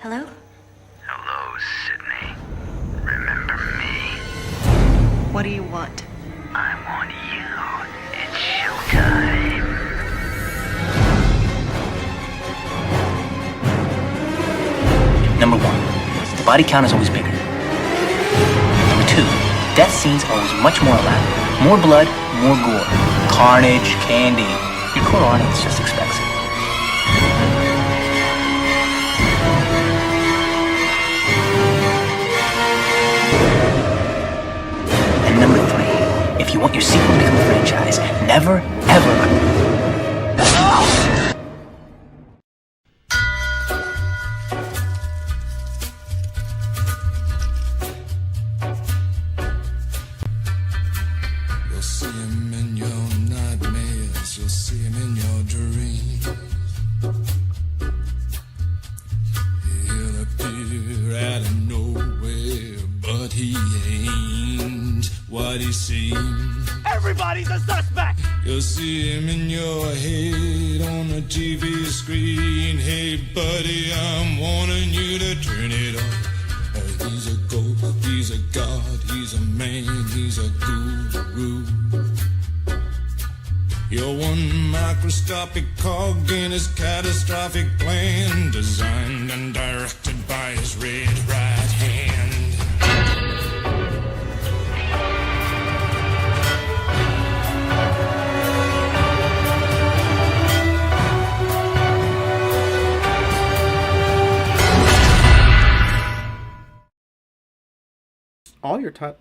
Hello? Hello, Sydney. Remember me? What do you want? I want you. It's showtime. Number 1, the body count is always bigger. Number 2, death scenes are always much more elaborate. More blood, more gore. Carnage, candy. Your core audience just expects it. And number 3, if you want your sequel to become a franchise, never, ever... You'll see him in your nightmares, you'll see him in your dreams. He'll appear out of nowhere, but he ain't what he seems. Everybody's a suspect! You'll see him in your head on the TV screen. Hey buddy, I'm warning you to turn it off. He's a ghost, he's a god, he's a man, he's a guru. You're one microscopic cog in his catastrophic plan, designed and directed by his red right hand. All your top.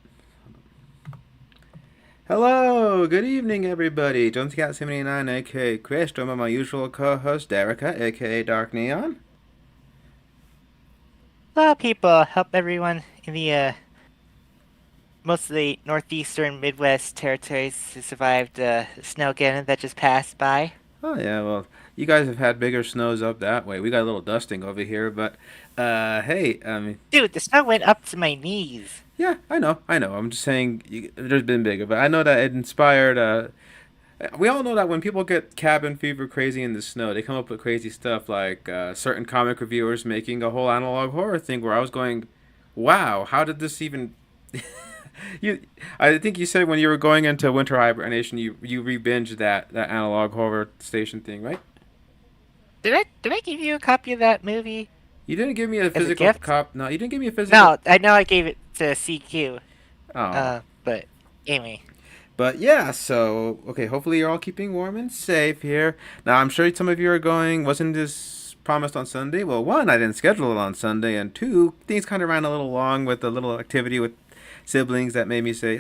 Hello, good evening, everybody. Jones Cat 79, aka Chris, joined by my usual co-host Derica, aka Dark Neon. Hello, people. Help everyone in the most of the northeastern Midwest territories who survived the snow again that just passed by. Oh yeah, well, you guys have had bigger snows up that way. We got a little dusting over here, but hey, Dude, the snow went up to my knees. yeah, I know. I'm just saying there's been bigger, but I know that it inspired. We all know that when people get cabin fever crazy in the snow, they come up with crazy stuff like certain comic reviewers making a whole analog horror thing. Where I was going, wow, how did this even? I think you said when you were going into winter hibernation, you re-binged that analog horror station thing, right? Did I give you a copy of that movie? You didn't give me a As a physical gift? cop. No, you didn't give me a physical. No, I know I gave it to CQ. Oh. But Amy. But yeah, so okay, hopefully you're all keeping warm and safe here. Now I'm sure some of you are going, wasn't this promised on Sunday? Well, one, I didn't schedule it on Sunday, and two, things kind of ran a little long with a little activity with siblings that made me say,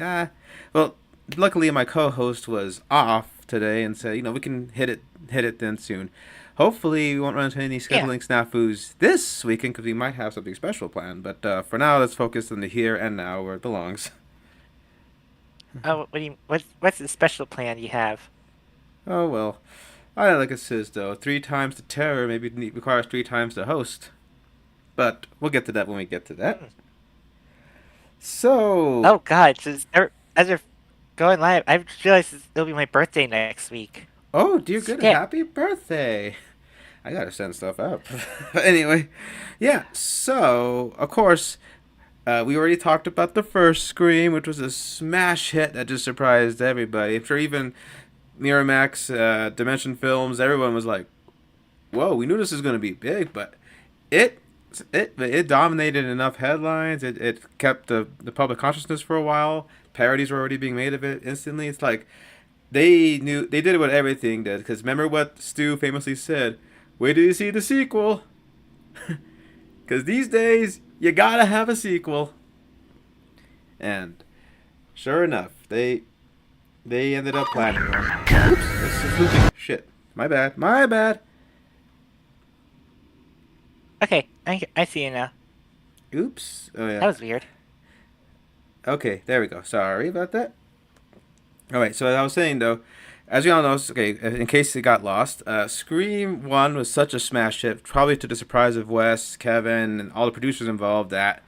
well, luckily my co-host was off today and said, we can hit it then soon. Hopefully we won't run into any scheduling snafus this weekend because we might have something special planned. But for now, let's focus on the here and now where it belongs. Oh, what's the special plan you have? Oh, well, I like it says, though, 3 times the terror maybe requires 3 times the host. But we'll get to that when we get to that. So... Oh, God. So as we're going live, I realized it'll be my birthday next week. Oh, dear good. Happy birthday. I gotta send stuff up. Anyway, yeah, so, of course, we already talked about the first Scream, which was a smash hit that just surprised everybody. I'm sure even Miramax, Dimension Films, everyone was like, whoa, we knew this was going to be big, but it dominated enough headlines. It kept the public consciousness for a while. Parodies were already being made of it instantly. It's like they did it with everything did. Because remember what Stu famously said, wait till you see the sequel. Because these days, you gotta have a sequel. And sure enough, they ended up planning one. Oops, this is losing. Shit. My bad. Okay, I see you now. Oops. Oh, yeah. That was weird. Okay, there we go. Sorry about that. Alright, so as I was saying, though, as we all know, okay, in case it got lost, Scream 1 was such a smash hit, probably to the surprise of Wes, Kevin, and all the producers involved, that,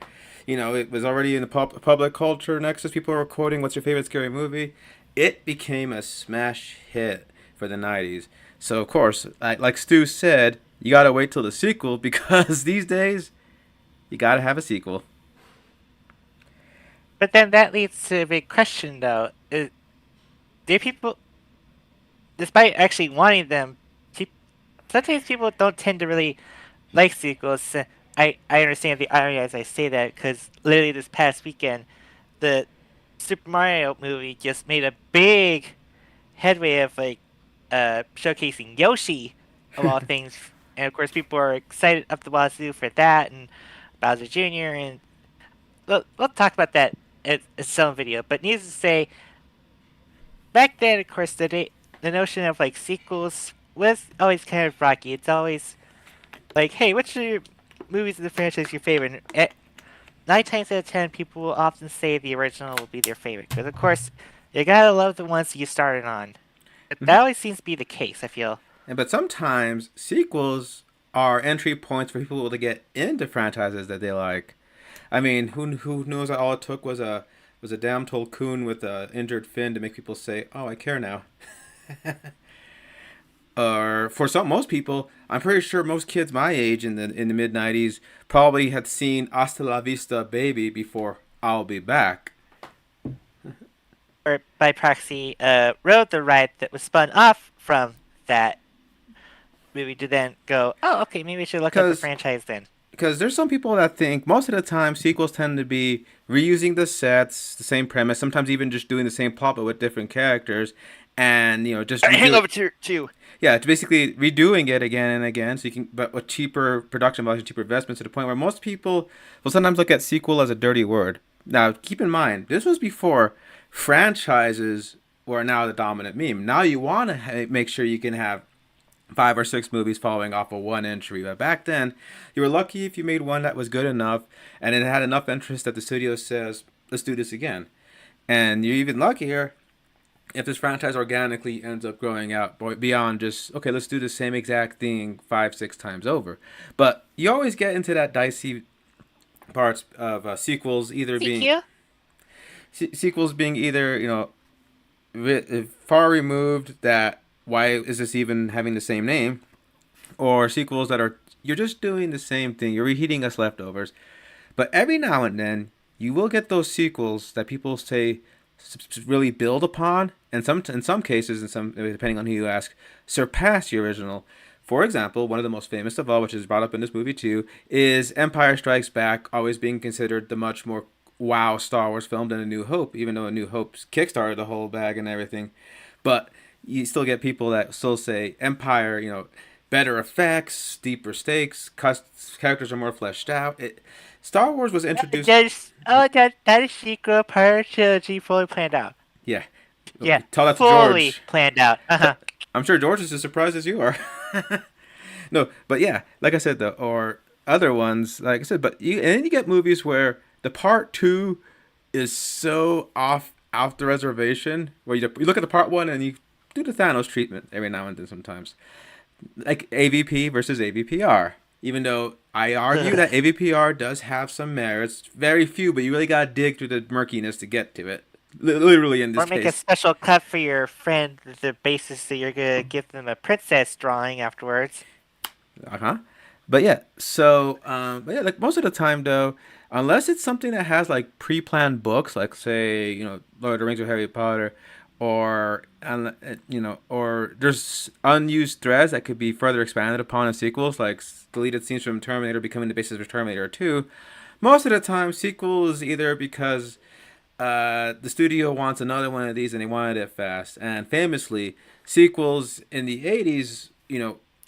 it was already in the public culture. Next, as people were quoting, what's your favorite scary movie? It became a smash hit for the 90s. So, of course, like Stu said, you gotta wait till the sequel, because these days, You gotta have a sequel. But then that leads to a big question, though. Do people, despite actually wanting them, peop sometimes people don't tend to really like sequels. I understand the irony as I say that because literally this past weekend, the Super Mario movie just made a big headway of like showcasing Yoshi of all things, and of course people are excited up the wazoo for that and Bowser Jr. and we'll talk about that in some video. But needless to say, back then, of course, the notion of like sequels was always kind of rocky. It's always like, hey, which are your movies in the franchise your favorite? And 9 times out of 10, people will often say the original will be their favorite because, of course, you gotta love the ones you started on. But that always seems to be the case. I feel. But sometimes sequels are entry points for people to get into franchises that they like. I mean, who knows that all it took was a damn told coon with a injured fin to make people say, "Oh, I care now." Or for most people, I'm pretty sure most kids my age in the mid '90s probably had seen Hasta la Vista Baby before I'll Be Back. Or by proxy, rode the ride that was spun off from that movie to then go, oh, okay, maybe we should look at the franchise then. Because there's some people that think most of the time sequels tend to be reusing the sets, the same premise, sometimes even just doing the same plot but with different characters, and just Hangover 2. Yeah, it's basically redoing it again and again, so you can, but with cheaper production values, cheaper investments, to the point where most people will sometimes look at sequel as a dirty word. Now, keep in mind, this was before franchises were now the dominant meme. Now you want to make sure you can have 5 or 6 movies following off of one entry. But back then, you were lucky if you made one that was good enough and it had enough interest that the studio says, let's do this again. And you're even luckier if this franchise organically ends up growing out beyond just, okay, let's do the same exact thing 5, 6 times over. But you always get into that dicey parts of sequels either being... Sequels being either, far removed that why is this even having the same name, or sequels that are you're just doing the same thing, you're reheating us leftovers. But every now and then you will get those sequels that people say really build upon, and in some cases, depending on who you ask, surpass the original. For example, one of the most famous of all, which is brought up in this movie too, is Empire Strikes Back, always being considered the much more wow Star Wars film than A New Hope, even though A New Hope kickstarted the whole bag and everything. But you still get people that still say Empire, better effects, deeper stakes, characters are more fleshed out. Star Wars was introduced... That is sequel per trilogy fully planned out. Yeah. Yeah, Tell that to fully George. Planned out. Uh-huh. I'm sure George is as surprised as you are. No, but yeah, like I said, though, or other ones, like I said, and then you get movies where the part 2 is so off the reservation, where you look at the part 1 and you do the Thanos treatment every now and then sometimes. Like AVP versus AVPR. Even though I argue that AVPR does have some merits, very few, but you really gotta dig through the murkiness to get to it. Literally in this case. Or make a special cut for your friend with the basis that you're gonna give them a princess drawing afterwards. But yeah, so like most of the time though, unless it's something that has like pre-planned books, like say Lord of the Rings or Harry Potter, or or there's unused threads that could be further expanded upon in sequels, like deleted scenes from Terminator becoming the basis of Terminator 2. Most of the time, sequels either because the studio wants another one of these and they wanted it fast, and famously, sequels in the 80s,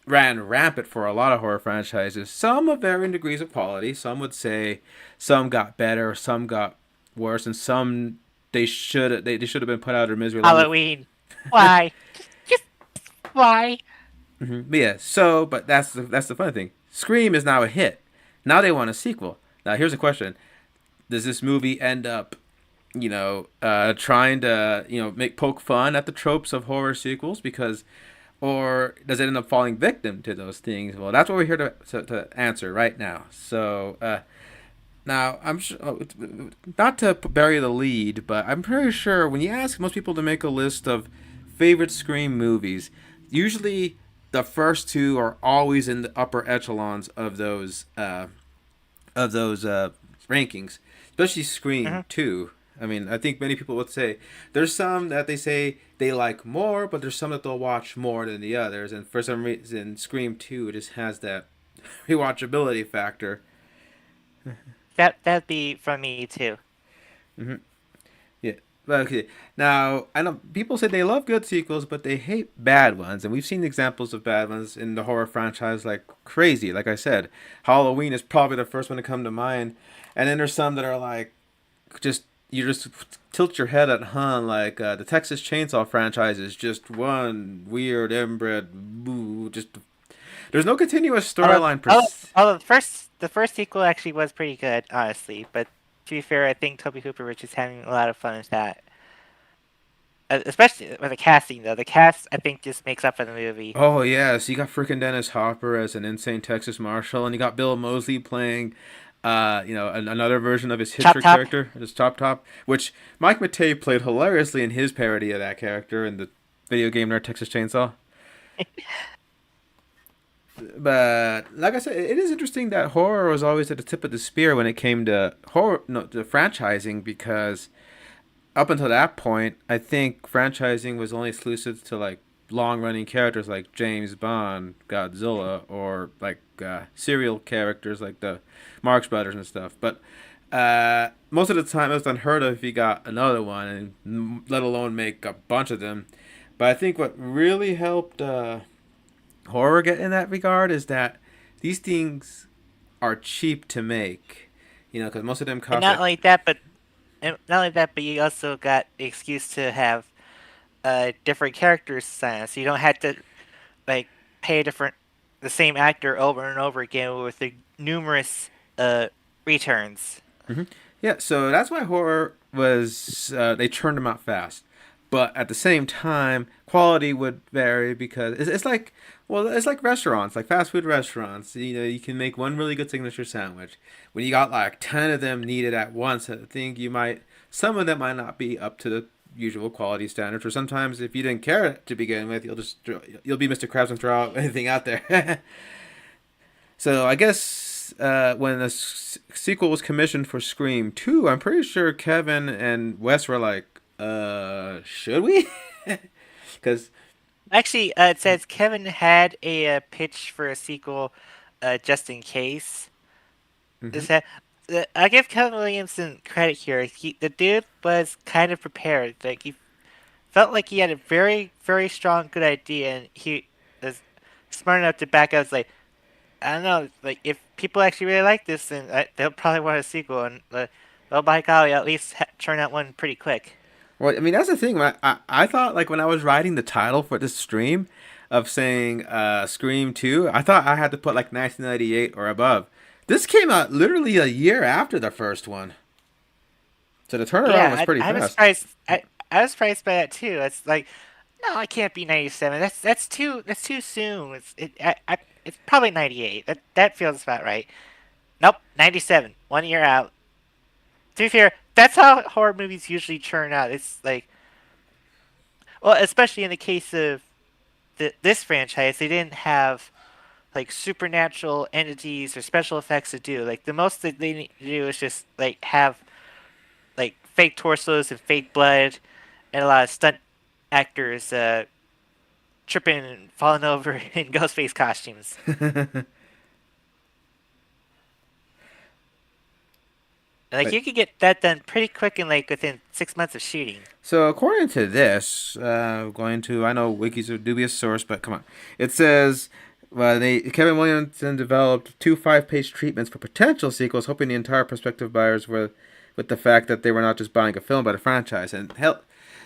ran rampant for a lot of horror franchises. Some of varying degrees of quality. Some would say some got better, some got worse, and some they should have been put out of their misery. Halloween. Why? just why? Mm-hmm. But that's the funny thing. Scream is now a hit. Now they want a sequel. Now here's a question: does this movie end up, trying to poke fun at the tropes of horror sequels or does it end up falling victim to those things? Well, that's what we're here to answer right now. So, now, I'm sure, not to bury the lead, but I'm pretty sure when you ask most people to make a list of favorite Scream movies, usually the first 2 are always in the upper echelons of those of those rankings, especially Scream Mhm. 2. I mean, I think many people would say there's some that they say they like more, but there's some that they'll watch more than the others. And for some reason, Scream 2 just has that rewatchability factor. That'd be from me too. Hmm. Yeah. Okay. Now, I know people say they love good sequels, but they hate bad ones. And we've seen examples of bad ones in the horror franchise like crazy. Like I said, Halloween is probably the first one to come to mind. And then there's some that are like, just you just tilt your head at like the Texas Chainsaw franchise is just one weird inbred boo. Just there's no continuous Although, storyline. although, although the first sequel actually was pretty good, honestly. But to be fair, I think Toby Hooper was just having a lot of fun with that. Especially with the casting, though. The cast, I think, just makes up for the movie. Oh yes, you got freaking Dennis Hopper as an insane Texas Marshal, and you got Bill Moseley playing, another version of his Chop Hitcher Top. character, his Top Top, which Mike Matei played hilariously in his parody of that character in the video game nerd Texas Chainsaw. But like I said, it is interesting that horror was always at the tip of the spear when it came to horror, no, to franchising, because up until that point, I think franchising was only exclusive to like long-running characters like James Bond, Godzilla, or like serial characters like the Marx Brothers and stuff. But most of the time, it was unheard of if you got another one, and let alone make a bunch of them. But I think what really helped horror get in that regard is that these things are cheap to make. Because most of them And cost like. not only that, but you also got the excuse to have different characters signed, so you don't have to like pay the same actor over and over again with the numerous returns. Hmm. Yeah, so that's why horror was they churned them out fast, but at the same time, quality would vary because it's like, well, it's like restaurants, like fast food restaurants. You can make one really good signature sandwich. When you got like 10 of them needed at once, I think some of them might not be up to the usual quality standards. Or sometimes if you didn't care to begin with, you'll be Mr. Krabs and throw out anything out there. So I guess when the sequel was commissioned for Scream 2, I'm pretty sure Kevin and Wes were like, should we? Because. Actually, it says Kevin had a pitch for a sequel, just in case. Hmm. Is that I give Kevin Williamson credit here. The dude was kind of prepared. Like he felt like he had a very, very strong, good idea, and he was smart enough to back up. It's like, I don't know, like if people actually really like this, then they'll probably want a sequel, and well, by golly, at least churn out one pretty quick. Well, I mean, that's the thing. I thought, like, when I was writing the title for this stream of saying Scream 2, I thought I had to put, like, 1998 or above. This came out literally a year after the first one. So the turnaround was Yeah, pretty I was fast. surprised. I was surprised by that too. It's like, no, it can't be 97. That's too soon. It's probably 98. That feels about right. Nope, 97. 1 year out. To be fair, that's how horror movies usually churn out. It's like, well, especially in the case of this franchise, they didn't have like supernatural entities or special effects to do. Like the most that they need to do is just like have like fake torsos and fake blood, and a lot of stunt actors tripping and falling over in Ghostface costumes. And, like Like, you could get that done pretty quick in like within 6 months of shooting. so according to this, I know Wiki's a dubious source, but come on. It says, Kevin Williamson developed two 5-page treatments for potential sequels, hoping the entire prospective buyers were with the fact that they were not just buying a film but a franchise. And hell,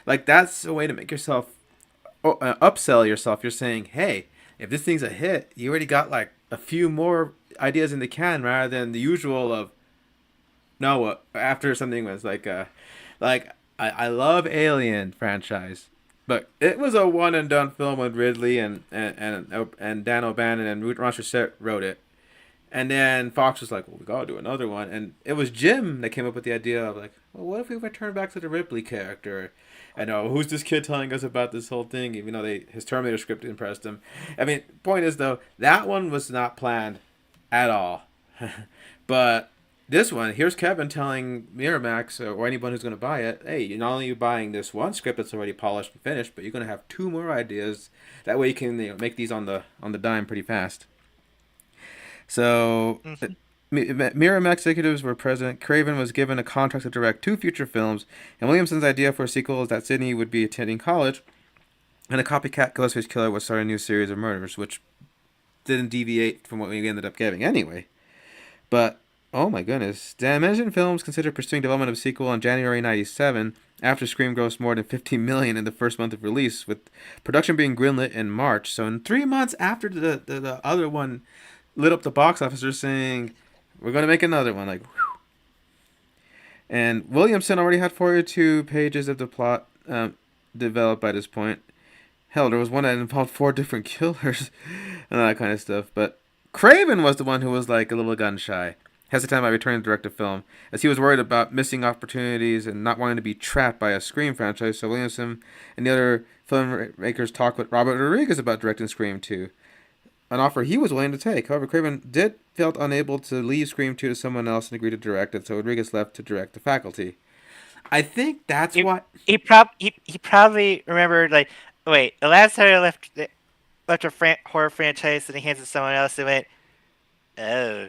like that's a way to make yourself upsell yourself. You're saying, hey, if this thing's a hit, you already got like a few more ideas in the can rather than the usual of no. After something was like I love Alien franchise, but it was a one and done film with Ridley and Dan O'Bannon and Ron Shusett wrote it. And then Fox was like, well, we gotta do another one. And it was Jim that came up with the idea of like, well, what if we return back to the Ripley character? And who's this kid telling us about this whole thing? Even though his Terminator script impressed him. I mean, point is though, that one was not planned at all. But this one, here's Kevin telling Miramax or anyone who's going to buy it, hey, you're not only buying this one script that's already polished and finished, but you're going to have two more ideas. That way you can make these on the dime pretty fast. So, Hmm. Miramax executives were present. Craven was given a contract to direct two future films, and Williamson's idea for a sequel is that Sidney would be attending college, and a copycat Ghostface killer would start a new series of murders, which didn't deviate from what we ended up getting anyway. But oh my goodness, Dimension Films considered pursuing development of a sequel in January '97 after Scream grossed more than 15 million in the first month of release, with production being greenlit in March. So in 3 months after the other one lit up the box office, they're saying we're going to make another one. Like, whew. And Williamson already had 42 pages of the plot developed by this point. Hell, there was one that involved four different killers and that kind of stuff. But Craven was the one who was like a little gun shy, hesitant about returning to direct a film, as he was worried about missing opportunities and not wanting to be trapped by a Scream franchise. So Williamson and the other filmmakers talked with Robert Rodriguez about directing Scream 2, an offer he was willing to take. However, Craven did felt unable to leave Scream 2 to someone else and agreed to direct it, so Rodriguez left to direct The Faculty. I think that's He why. he probably remembered like, wait, the last time I left a horror franchise in the hands of someone else, and went, oh,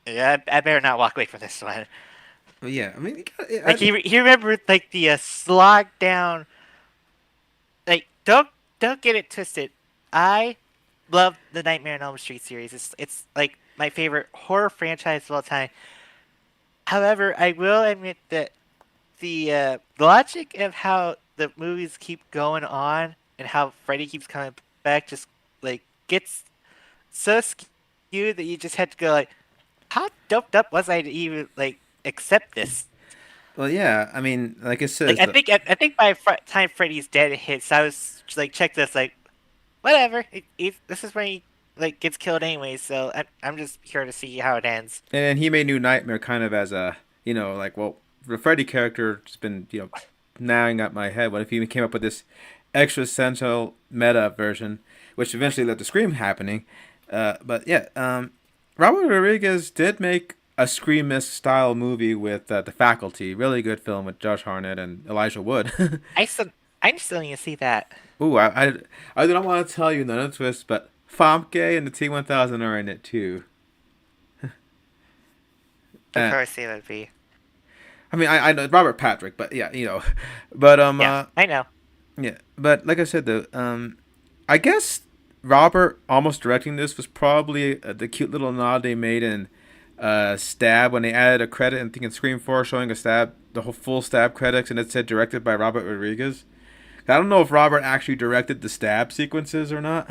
yeah, I better not walk away from this one. Yeah, I mean, Like he remembered like the slog down. Like don't get it twisted. I love the Nightmare on Elm Street series. It's like my favorite horror franchise of all time. However, I will admit that the logic of how the movies keep going on and how Freddy keeps coming back just like gets so skewed that you just had to go like, how doped up was I to even like accept this? well, yeah, I mean, like it Like says, I think by time Freddy's dead hits, I was just, like check this like whatever. This is when he like gets killed anyway, so I'm just here to see how it ends. and he made New Nightmare kind of as a, like, well, the Freddy character has been, gnawing at my head. What if he came up with this existential meta version, which eventually led to Scream happening? But yeah, Robert Rodriguez did make a Scream style movie with The Faculty, really good film with Josh Hartnett and Elijah Wood. I still I'm still need to see that. Ooh, I do not want to tell you none of the twists, but Famke and the T-1000 are in it too. Of Uh, course it would be. I mean, I know Robert Patrick, but yeah, but Yeah, I know. yeah, but like I said, though, I guess Robert almost directing this was probably the cute little nod they made in Stab when they added a credit and thinking Scream 4 showing a stab, the whole full Stab credits, and it said directed by Robert Rodriguez. I don't know if Robert actually directed the Stab sequences or not.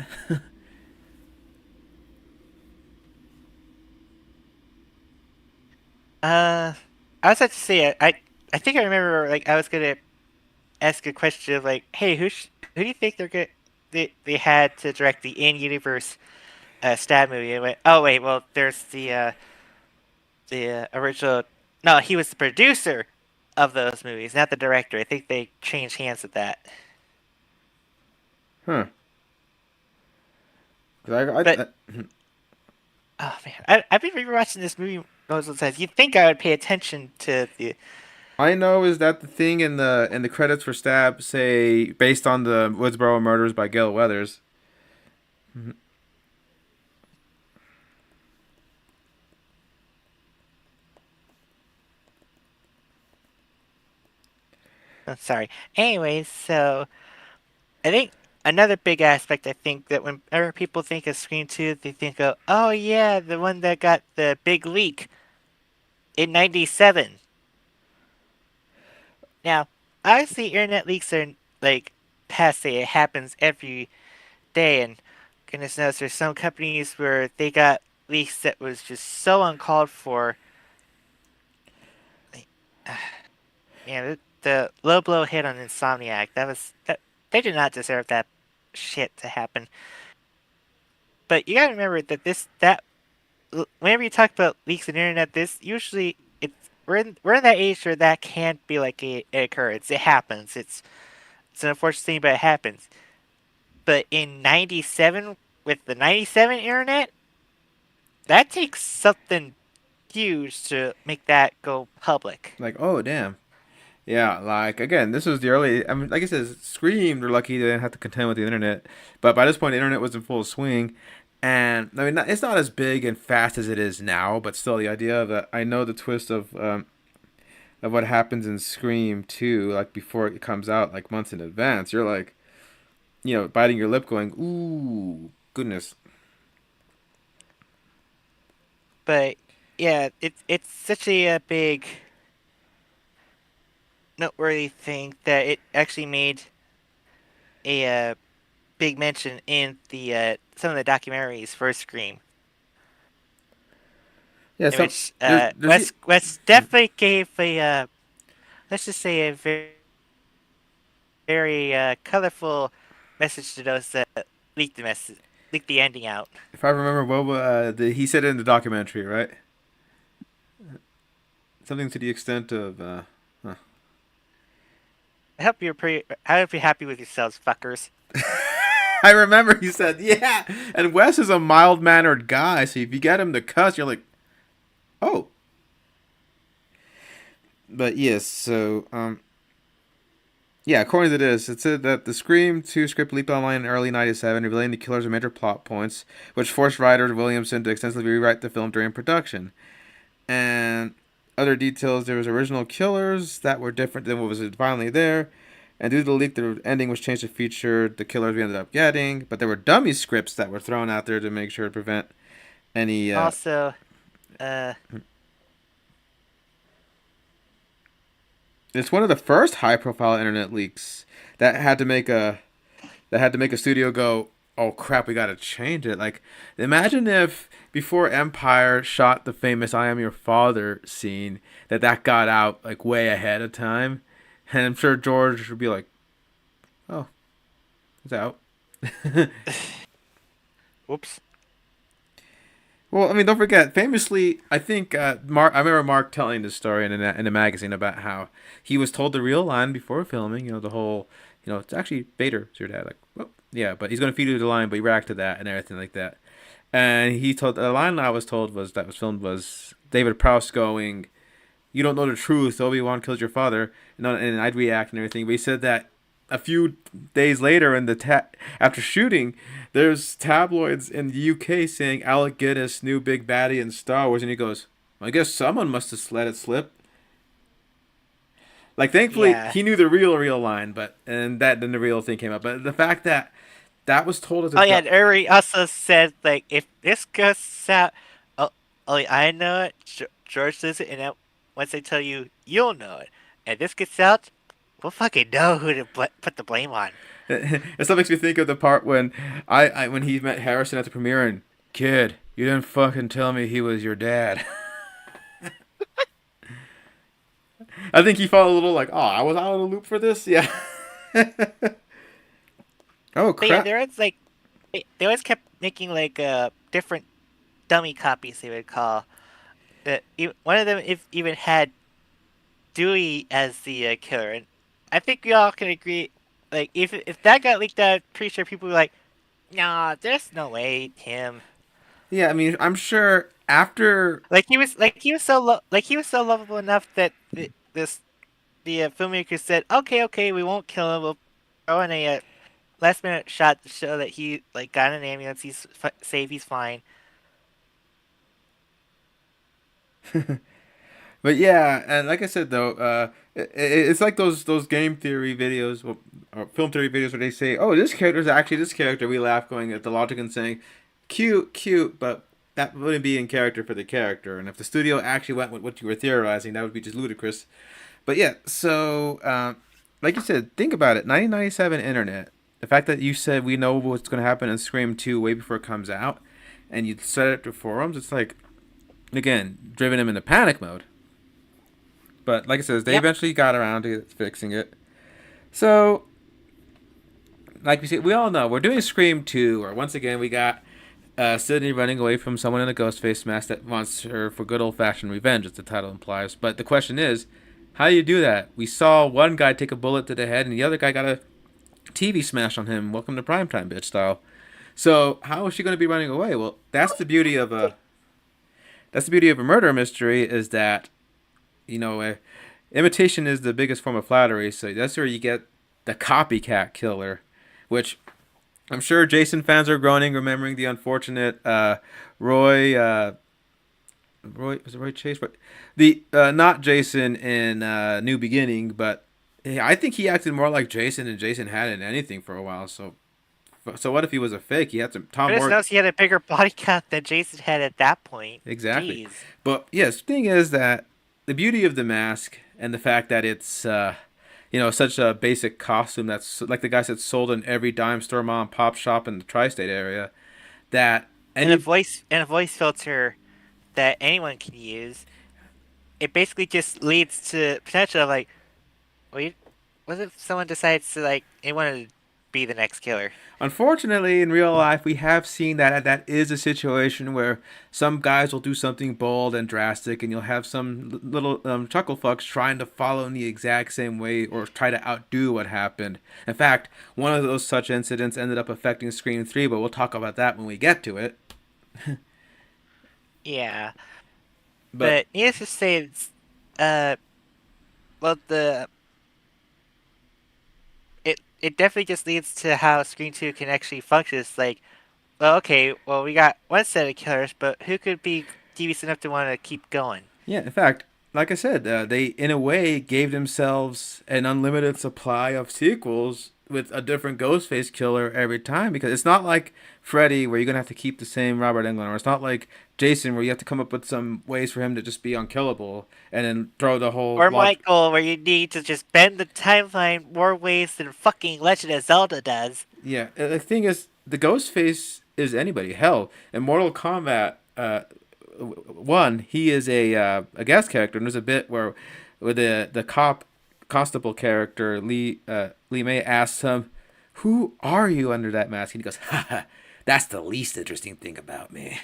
I was about to say I think I remember like I was gonna ask a question of like, hey, who do you think they had to direct the in-universe Stab movie? And went, oh wait, well there's the original. No, he was the producer of those movies, not the director. I think they changed hands with that. Huh. 'Cause But oh man, I've been rewatching this movie multiple times. You'd think I would pay attention to the. I know is that the thing in the credits for Stab say based on the Woodsboro murders by Gail Weathers. Mhm. I'm sorry. Anyways, so I think another big aspect I think that whenever people think of Scream 2, they think of, oh yeah, the one that got the big leak in '97. Now, obviously, internet leaks are like passe. It happens every day, and goodness knows there's some companies where they got leaks that was just so uncalled for. Like, yeah, the low blow hit on Insomniac. That they did not deserve that shit to happen. But you gotta remember that whenever you talk about leaks on the internet, this usually we're in that age where that can't be like a occurrence. It happens. It's an unfortunate thing, but it happens. But in '97, with the '97 internet, that takes something huge to make that go public. Like, oh damn. Yeah, like again, this was the early. I mean, like I said, Scream. They're lucky they didn't have to contend with the internet, but by this point, the internet was in full swing, and I mean, it's not as big and fast as it is now, but still, the idea that I know the twist of what happens in Scream 2, like before it comes out, like months in advance, you're like, biting your lip, going, "Ooh, goodness." But yeah, it's such a big noteworthy thing that it actually made a big mention in the some of the documentaries for Scream, Yeah, in some which there's Wes definitely gave a let's just say a very colorful message to those that leaked the ending out. if I remember well, he said it in the documentary, right? Something to the extent of, huh. I hope you're happy with yourselves, fuckers. I remember he said, yeah. And Wes is a mild mannered guy, so if you get him to cuss, you're like, oh. But yes, so, yeah, according to this, it said that the Scream 2 script leaked online in early 97, revealing the killers and major plot points, which forced writer Williamson to extensively rewrite the film during production. And other details, there was original killers that were different than what was finally there. And due to the leak, the ending was changed to feature the killers we ended up getting. But there were dummy scripts that were thrown out there to make sure to prevent any. Also, It's one of the first high-profile internet leaks that had to make a studio go, oh crap, we gotta change it. Like, imagine if before Empire shot the famous "I Am Your Father" scene, that got out like way ahead of time, and I'm sure George would be like, oh, it's out. whoops. Well, I mean, don't forget. Famously, I think Mark. I remember Mark telling this story in a magazine about how he was told the real line before filming. The whole, it's actually Vader, it's your dad. Like, well, yeah, but he's gonna feed you the line, but you react to that and everything like that. And he told the line I was told was filmed was David Prowse going, "You don't know the truth. Obi-Wan killed your father," and I'd react and everything. But he said that a few days later after shooting, there's tabloids in the UK saying Alec Guinness, new big baddie in Star Wars, and he goes, I guess someone must have let it slip. Like, thankfully, Yeah. he knew the real line, then the real thing came up. But the fact that was told as a Oh yeah, and Uri also said like if this goes out, oh, I know it, George says it, and then once they tell you, you'll know it, and this gets out, we'll fucking know who to put the blame on. It still makes me think of the part when when he met Harrison at the premiere and, kid, you didn't fucking tell me he was your dad. I think he felt a little like, oh, I was out of the loop for this? Yeah. Oh, But yeah, crap. there was like they always kept making like different dummy copies they would call. One of them even had Dewey as the killer, and I think we all can agree. Like if that got leaked out, pretty sure people were like, "Nah, there's no way him." Yeah, I mean, I'm sure after. He was he was so lovable enough that the filmmaker said, okay, we won't kill him. We'll throw in a last minute shot to show that he like got in an ambulance. He's safe. He's fine. But yeah, and like I said though, it's like those game theory videos, or film theory videos where they say, "Oh, this character is actually this character." We laugh, going at the logic and saying, "Cute," but that wouldn't be in character for the character. And if the studio actually went with what you were theorizing, that would be just ludicrous. But yeah, so like you said, think about it. 1997 internet. The fact that you said we know what's going to happen in Scream 2 way before it comes out, and you set it to forums, it's like, again, driven him into panic mode. But like I said, they eventually got around to fixing it. So, like we said, we all know we're doing Scream 2, where once again we got Sydney running away from someone in a ghost face mask that wants her for good old fashioned revenge, as the title implies. But the question is, how do you do that? We saw one guy take a bullet to the head, and the other guy got a TV smash on him. Welcome to primetime, bitch style. So how is she going to be running away? Well, that's the beauty of That's the beauty of a murder mystery, is that, imitation is the biggest form of flattery. So that's where you get the copycat killer, which I'm sure Jason fans are groaning, remembering the unfortunate Roy. Roy, was it Roy Chase? But the not Jason in New Beginning, but I think he acted more like Jason than Jason had in anything for a while. So what if he was a fake? He had some Tom Goodness Morgan. knows he had a bigger body count than Jason had at that point. Exactly. Jeez. But yes, the thing is that the beauty of the mask and the fact that it's such a basic costume that's like the guy said sold in every dime store, mom and pop shop in the tri-state area, that And any a voice filter that anyone can use. It basically just leads to potential of like, what if someone decides to like they want to be the next killer? unfortunately in real life we have seen that is a situation where some guys will do something bold and drastic, and you'll have some little chuckle fucks trying to follow in the exact same way or try to outdo what happened. In fact, one of those such incidents ended up affecting Scream 3, but we'll talk about that when we get to it. Yeah, But but needless to say, it's, uh, well, it definitely just leads to how Screen 2 can actually function. It's like, well, okay, well, we got one set of killers, but who could be devious enough to want to keep going? yeah, in fact, like I said, they in a way gave themselves an unlimited supply of sequels with a different Ghostface killer every time, because it's not like Freddy where you're gonna have to keep the same Robert Englund, or it's not like Jason where you have to come up with some ways for him to just be unkillable and then throw the whole Or lot. Michael, where you need to just bend the timeline more ways than fucking Legend of Zelda does. Yeah, the thing is, the Ghostface is anybody. Hell, in Mortal Kombat, one, he is a guest character, and there's a bit where the constable character Lee May asks him, "Who are you under that mask?" And he goes, "Ha ha, that's the least interesting thing about me."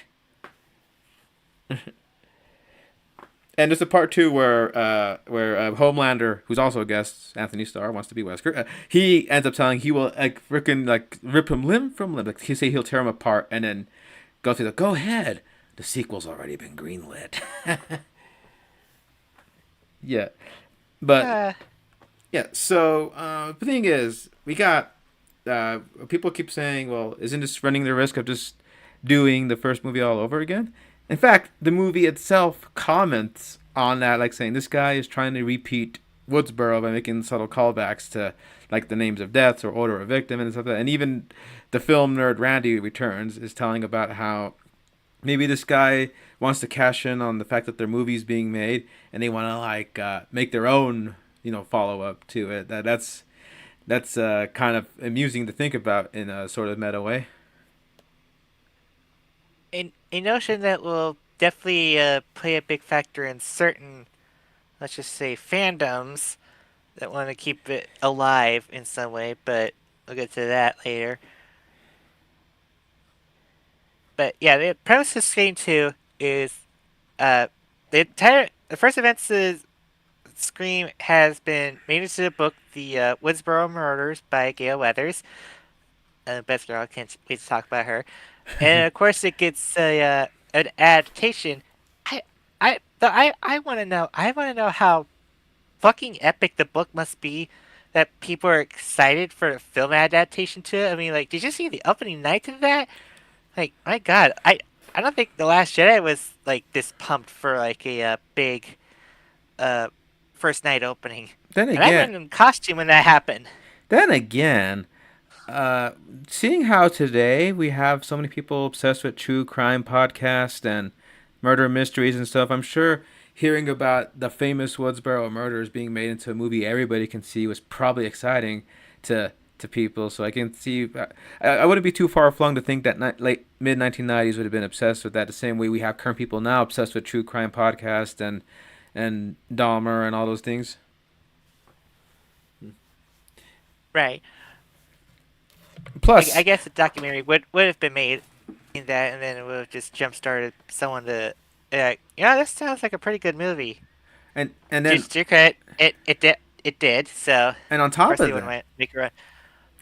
And there's a part two where Homelander, who's also a guest, Anthony Starr, wants to be Wesker. He ends up telling he will like freaking like rip him limb from limb. Like he say he'll tear him apart, and then go through the go ahead. The sequel's already been greenlit. Yeah, but Uh, yeah. So the thing is, we got people keep saying, "Well, isn't this running the risk of just doing the first movie all over again?" In fact, the movie itself comments on that, like saying this guy is trying to repeat Woodsboro by making subtle callbacks to like the names of deaths or order of victim and stuff like that. And even the film nerd Randy Returns is telling about how maybe this guy wants to cash in on the fact that their movie's being made, and they want to like make their own follow up to it. That's kind of amusing to think about in a sort of meta way. a notion that will definitely play a big factor in certain, let's just say, fandoms that want to keep it alive in some way, but we'll get to that later. But yeah, the premise of Scream 2 is uh, the first events of Scream has been made into the book, The Woodsboro Murders by Gail Weathers. Best girl, I can't wait to talk about her. And of course, it gets an adaptation. I want to know. I want to know how fucking epic the book must be that people are excited for a film adaptation to it. I mean, like, did you see the opening night of that? Like, my God, I don't think The Last Jedi was like this pumped for like a big uh first night opening. Then And I went again, in costume when that happened. then again, seeing how today we have so many people obsessed with true crime podcasts and murder mysteries and stuff, I'm sure hearing about the famous Woodsboro murders being made into a movie everybody can see was probably exciting to people. So I can see, I wouldn't be too far flung to think that late mid 1990s would have been obsessed with that the same way we have current people now obsessed with true crime podcasts and Dahmer and all those things. Right. Plus, I guess a documentary would have been made in that, and then it would have just jump started someone to like, yeah, this sounds like a pretty good movie. and then Just your credit, it did. So and of course they wouldn't make a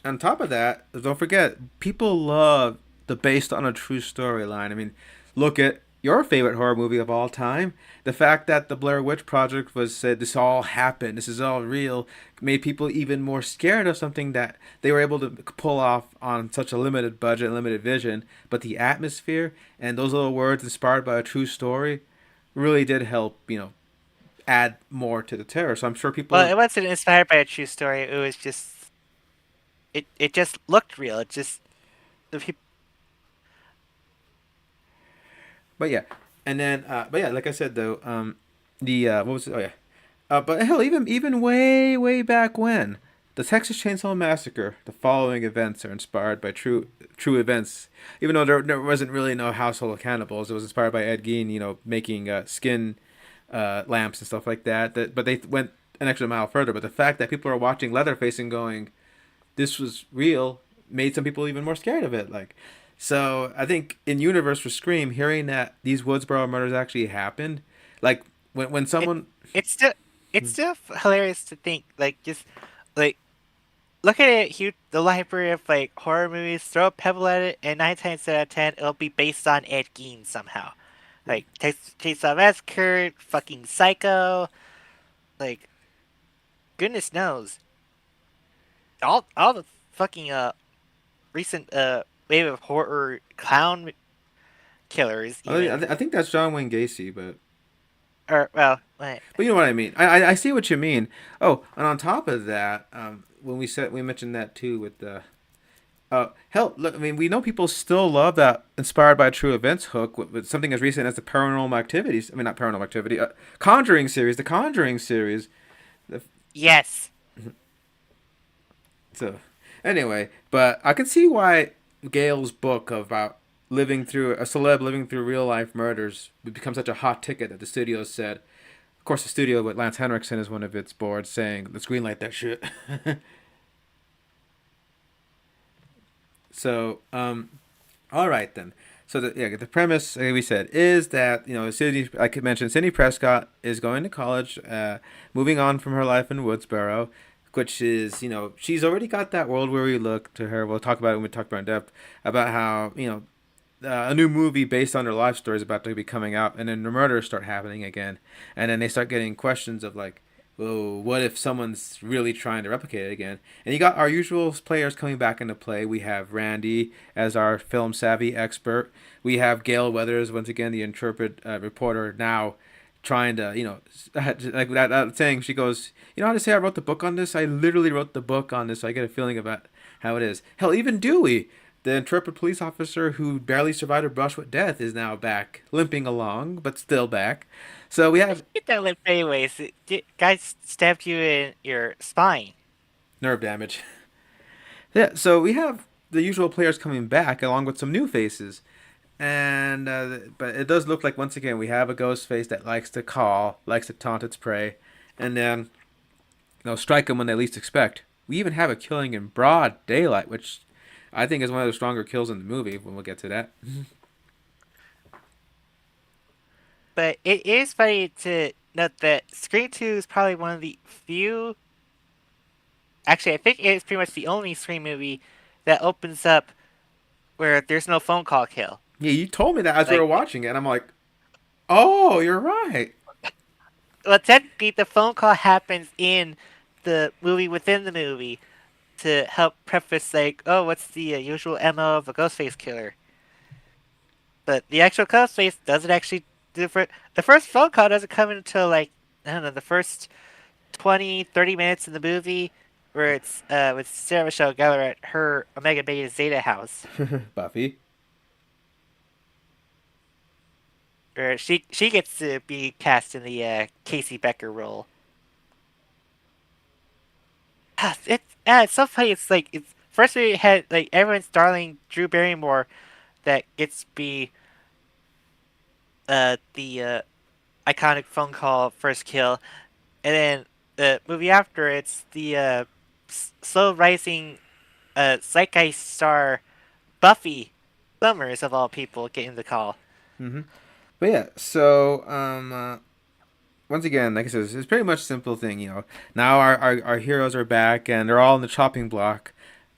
on top of that, don't forget, people love the based on a true storyline. I mean, look at your favorite horror movie of all time. The fact that the Blair Witch Project was said this all happened, this is all real, made people even more scared of something that they were able to pull off on such a limited budget, limited vision. But the atmosphere and those little words inspired by a true story really did help, add more to the terror. So I'm sure people Well, are. it wasn't inspired by a true story. It was just it just looked real. It just the people. But yeah, and then but yeah, like I said though, the what was it? Oh yeah, but hell, even way back when, the Texas Chainsaw Massacre, the following events are inspired by true events. Even though there wasn't really no household of cannibals, it was inspired by Ed Gein, making skin lamps and stuff like that. But they went an extra mile further. But the fact that people are watching Leatherface and going, "This was real," made some people even more scared of it. Like, so I think in universe for Scream, hearing that these Woodsboro murders actually happened, like when It, someone. it's still it's still hilarious to think like just like look at it, the library of like horror movies. Throw a pebble at it, and 9 times out of 10, it'll be based on Ed Gein somehow. Like Chainsaw Massacre, fucking Psycho. Like goodness knows, all the fucking recent wave of horror clown killers even I think that's John Wayne Gacy, but or well wait, you know what I mean. I see what you mean. Oh, and on top of that, when we mentioned that too with the hell, look, I mean, we know people still love that inspired by true events hook with something as recent as the Paranormal Activities. I mean, not Paranormal Activity, Conjuring series, the Conjuring series. The, yes. so, anyway, but I can see why Gail's book about living through a celeb living through real life murders would become such a hot ticket that the studio said. Of course, the studio with Lance Henriksen is one of its boards saying, "Let's greenlight that shit." So, all right then. So the premise, like we said, is that Sydney, like I mentioned, Sidney Prescott is going to college, moving on from her life in Woodsboro, which is she's already got that world where we look to her. We'll talk about it when we talk about it in depth about how a new movie based on her life story is about to be coming out, and then the murders start happening again, and then they start getting questions of like, well, what if someone's really trying to replicate it again? And you got our usual players coming back into play. We have Randy as our film savvy expert. We have Gail Weathers, once again, the intrepid reporter, now trying to, like that saying, she goes, you know how to say I wrote the book on this? I literally wrote the book on this, so I get a feeling about how it is. Hell, even Dewey, the intrepid police officer who barely survived a brush with death, is now back, limping along, but still back. So we have Get that limp anyways. Guys stabbed you in your spine. nerve damage. Yeah, so we have the usual players coming back along with some new faces. And but it does look like once again we have a ghost face that likes to call, likes to taunt its prey, and then strike them when they least expect. We even have a killing in broad daylight, which I think is one of the stronger kills in the movie. When we'll get to that. But it is funny to note that Scream 2 is probably one of the few. Actually, I think it's pretty much the only Scream movie that opens up where there's no phone call kill. Yeah, you told me that as we were watching it, and I'm like, oh, you're right. Well, technically, the phone call happens in the movie within the movie to help preface, like, oh, what's the usual MO of a Ghostface killer? But the actual Ghostface doesn't actually do the first phone call doesn't come until, like, I don't know, the first 20, 30 minutes in the movie, where it's with Sarah Michelle Gellar at her Omega Beta Zeta house. Buffy. Where she gets to be cast in the Casey Becker role. It's so funny. It's like first we had like everyone's darling Drew Barrymore that gets to be the iconic phone call first kill, and then the movie after it's the slow rising zeitgeist star Buffy Summers of all people getting the call. Mm-hmm. But yeah, so once again, like I said, it's pretty much a simple thing. Now our heroes are back and they're all in the chopping block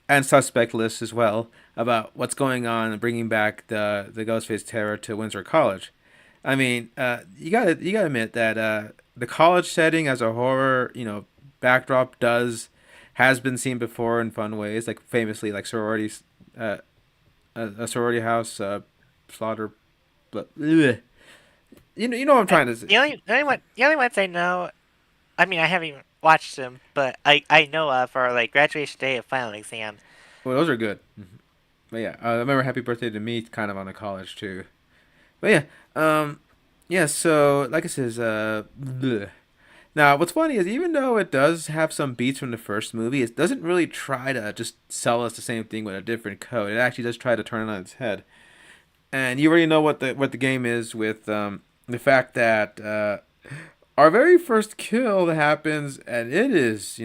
and suspect list as well about what's going on and bringing back the Ghostface terror to Windsor College. I mean, you gotta admit that the college setting as a horror, backdrop has been seen before in fun ways, like famously like sororities, a sorority house, slaughter, but you know what I'm trying to say. The only ones I know, I mean, I haven't even watched them, but I know of are like graduation day and final exam. Well, those are good. But yeah, I remember Happy Birthday to Me kind of on the college too. But yeah, yeah. So like I says, bleh. Now what's funny is even though it does have some beats from the first movie, it doesn't really try to just sell us the same thing with a different code. It actually does try to turn it on its head. And you already know what the game is with the fact that our very first kill that happens, and it is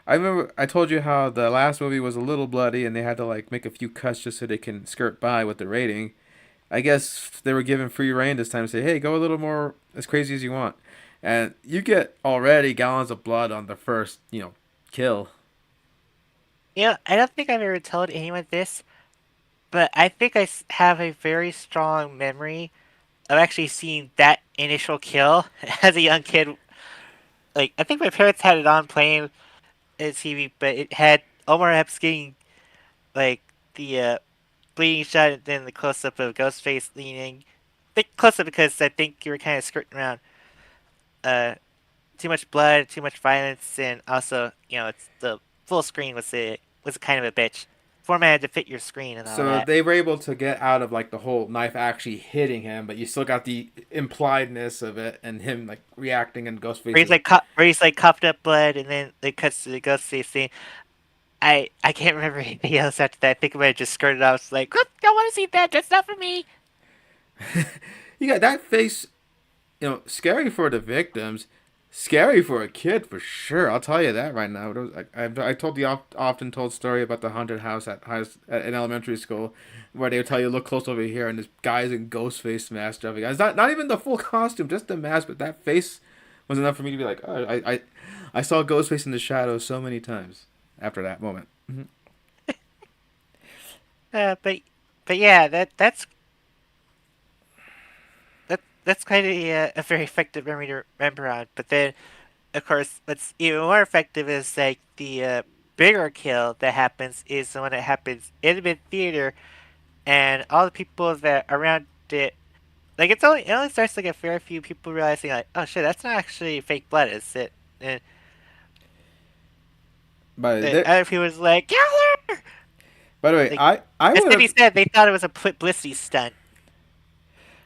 I remember I told you how the last movie was a little bloody, and they had to like make a few cuts just so they can skirt by with the rating. I guess they were given free reign this time to say, hey, go a little more as crazy as you want. And you get already gallons of blood on the first, kill. I don't think I've ever told anyone this, but I think have a very strong memory of actually seeing that initial kill as a young kid. Like, I think my parents had it on playing at TV, but it had Omar Epps getting, like, the bleeding shot and then the close up of Ghostface leaning. I think close up because I think you were kind of skirting around uh, too much blood, too much violence, and also, it's the full screen was kind of a bitch. Formatted to fit your screen and all So that. they were able to get out of like the whole knife actually hitting him, but you still got the impliedness of it and him like reacting and Ghostface's. Where he's like coughed up blood, and then it cuts to the Ghostface scene. I can't remember anything else after that. I think I might have just skirted off. It's like, don't want to see that. That's not for me. You got that face, scary for the victims, scary for a kid for sure. I'll tell you that right now. I told the often told story about the haunted house in elementary school, where they would tell you look close over here, and this guy's in ghost face mask driving. It's not even the full costume, just the mask, but that face was enough for me to be like, oh, I saw Ghostface in the shadows so many times after that moment. Uh, but but yeah, that's kind of a very effective memory to remember on. But then, of course, what's even more effective is like the bigger kill that happens is the one that happens in the mid theater, and all the people that around it. Like it only starts like a fair few people realizing like, oh shit, that's not actually fake blood, is it? And But the other people was like, kill her! by the way, Like I as would if he have. said they thought it was a publicity stunt.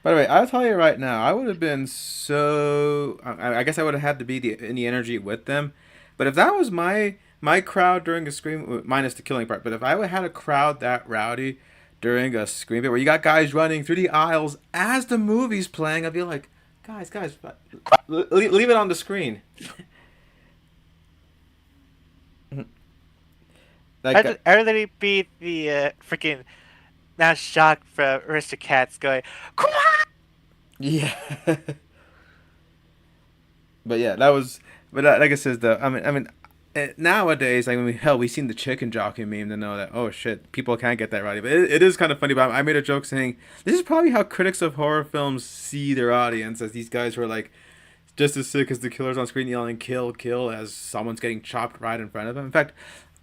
By the way, I'll tell you right now, I would have been so. I guess I would have had to be in the energy with them. But if that was my crowd during a scream, minus the killing part, but if I would had a crowd that rowdy during a scream bit where you got guys running through the aisles as the movie's playing, I'd be like, guys, leave it on the screen. Like, I'd rather be the freaking now shocked from Aristocats going, come on! yeah. But yeah, that was. But like I says, though, I mean, nowadays, like we seen the chicken jockey meme to know that oh shit, people can't get that right. But it is kind of funny. But I made a joke saying this is probably how critics of horror films see their audience, as these guys who are like just as sick as the killers on screen yelling "kill, kill" as someone's getting chopped right in front of them. In fact,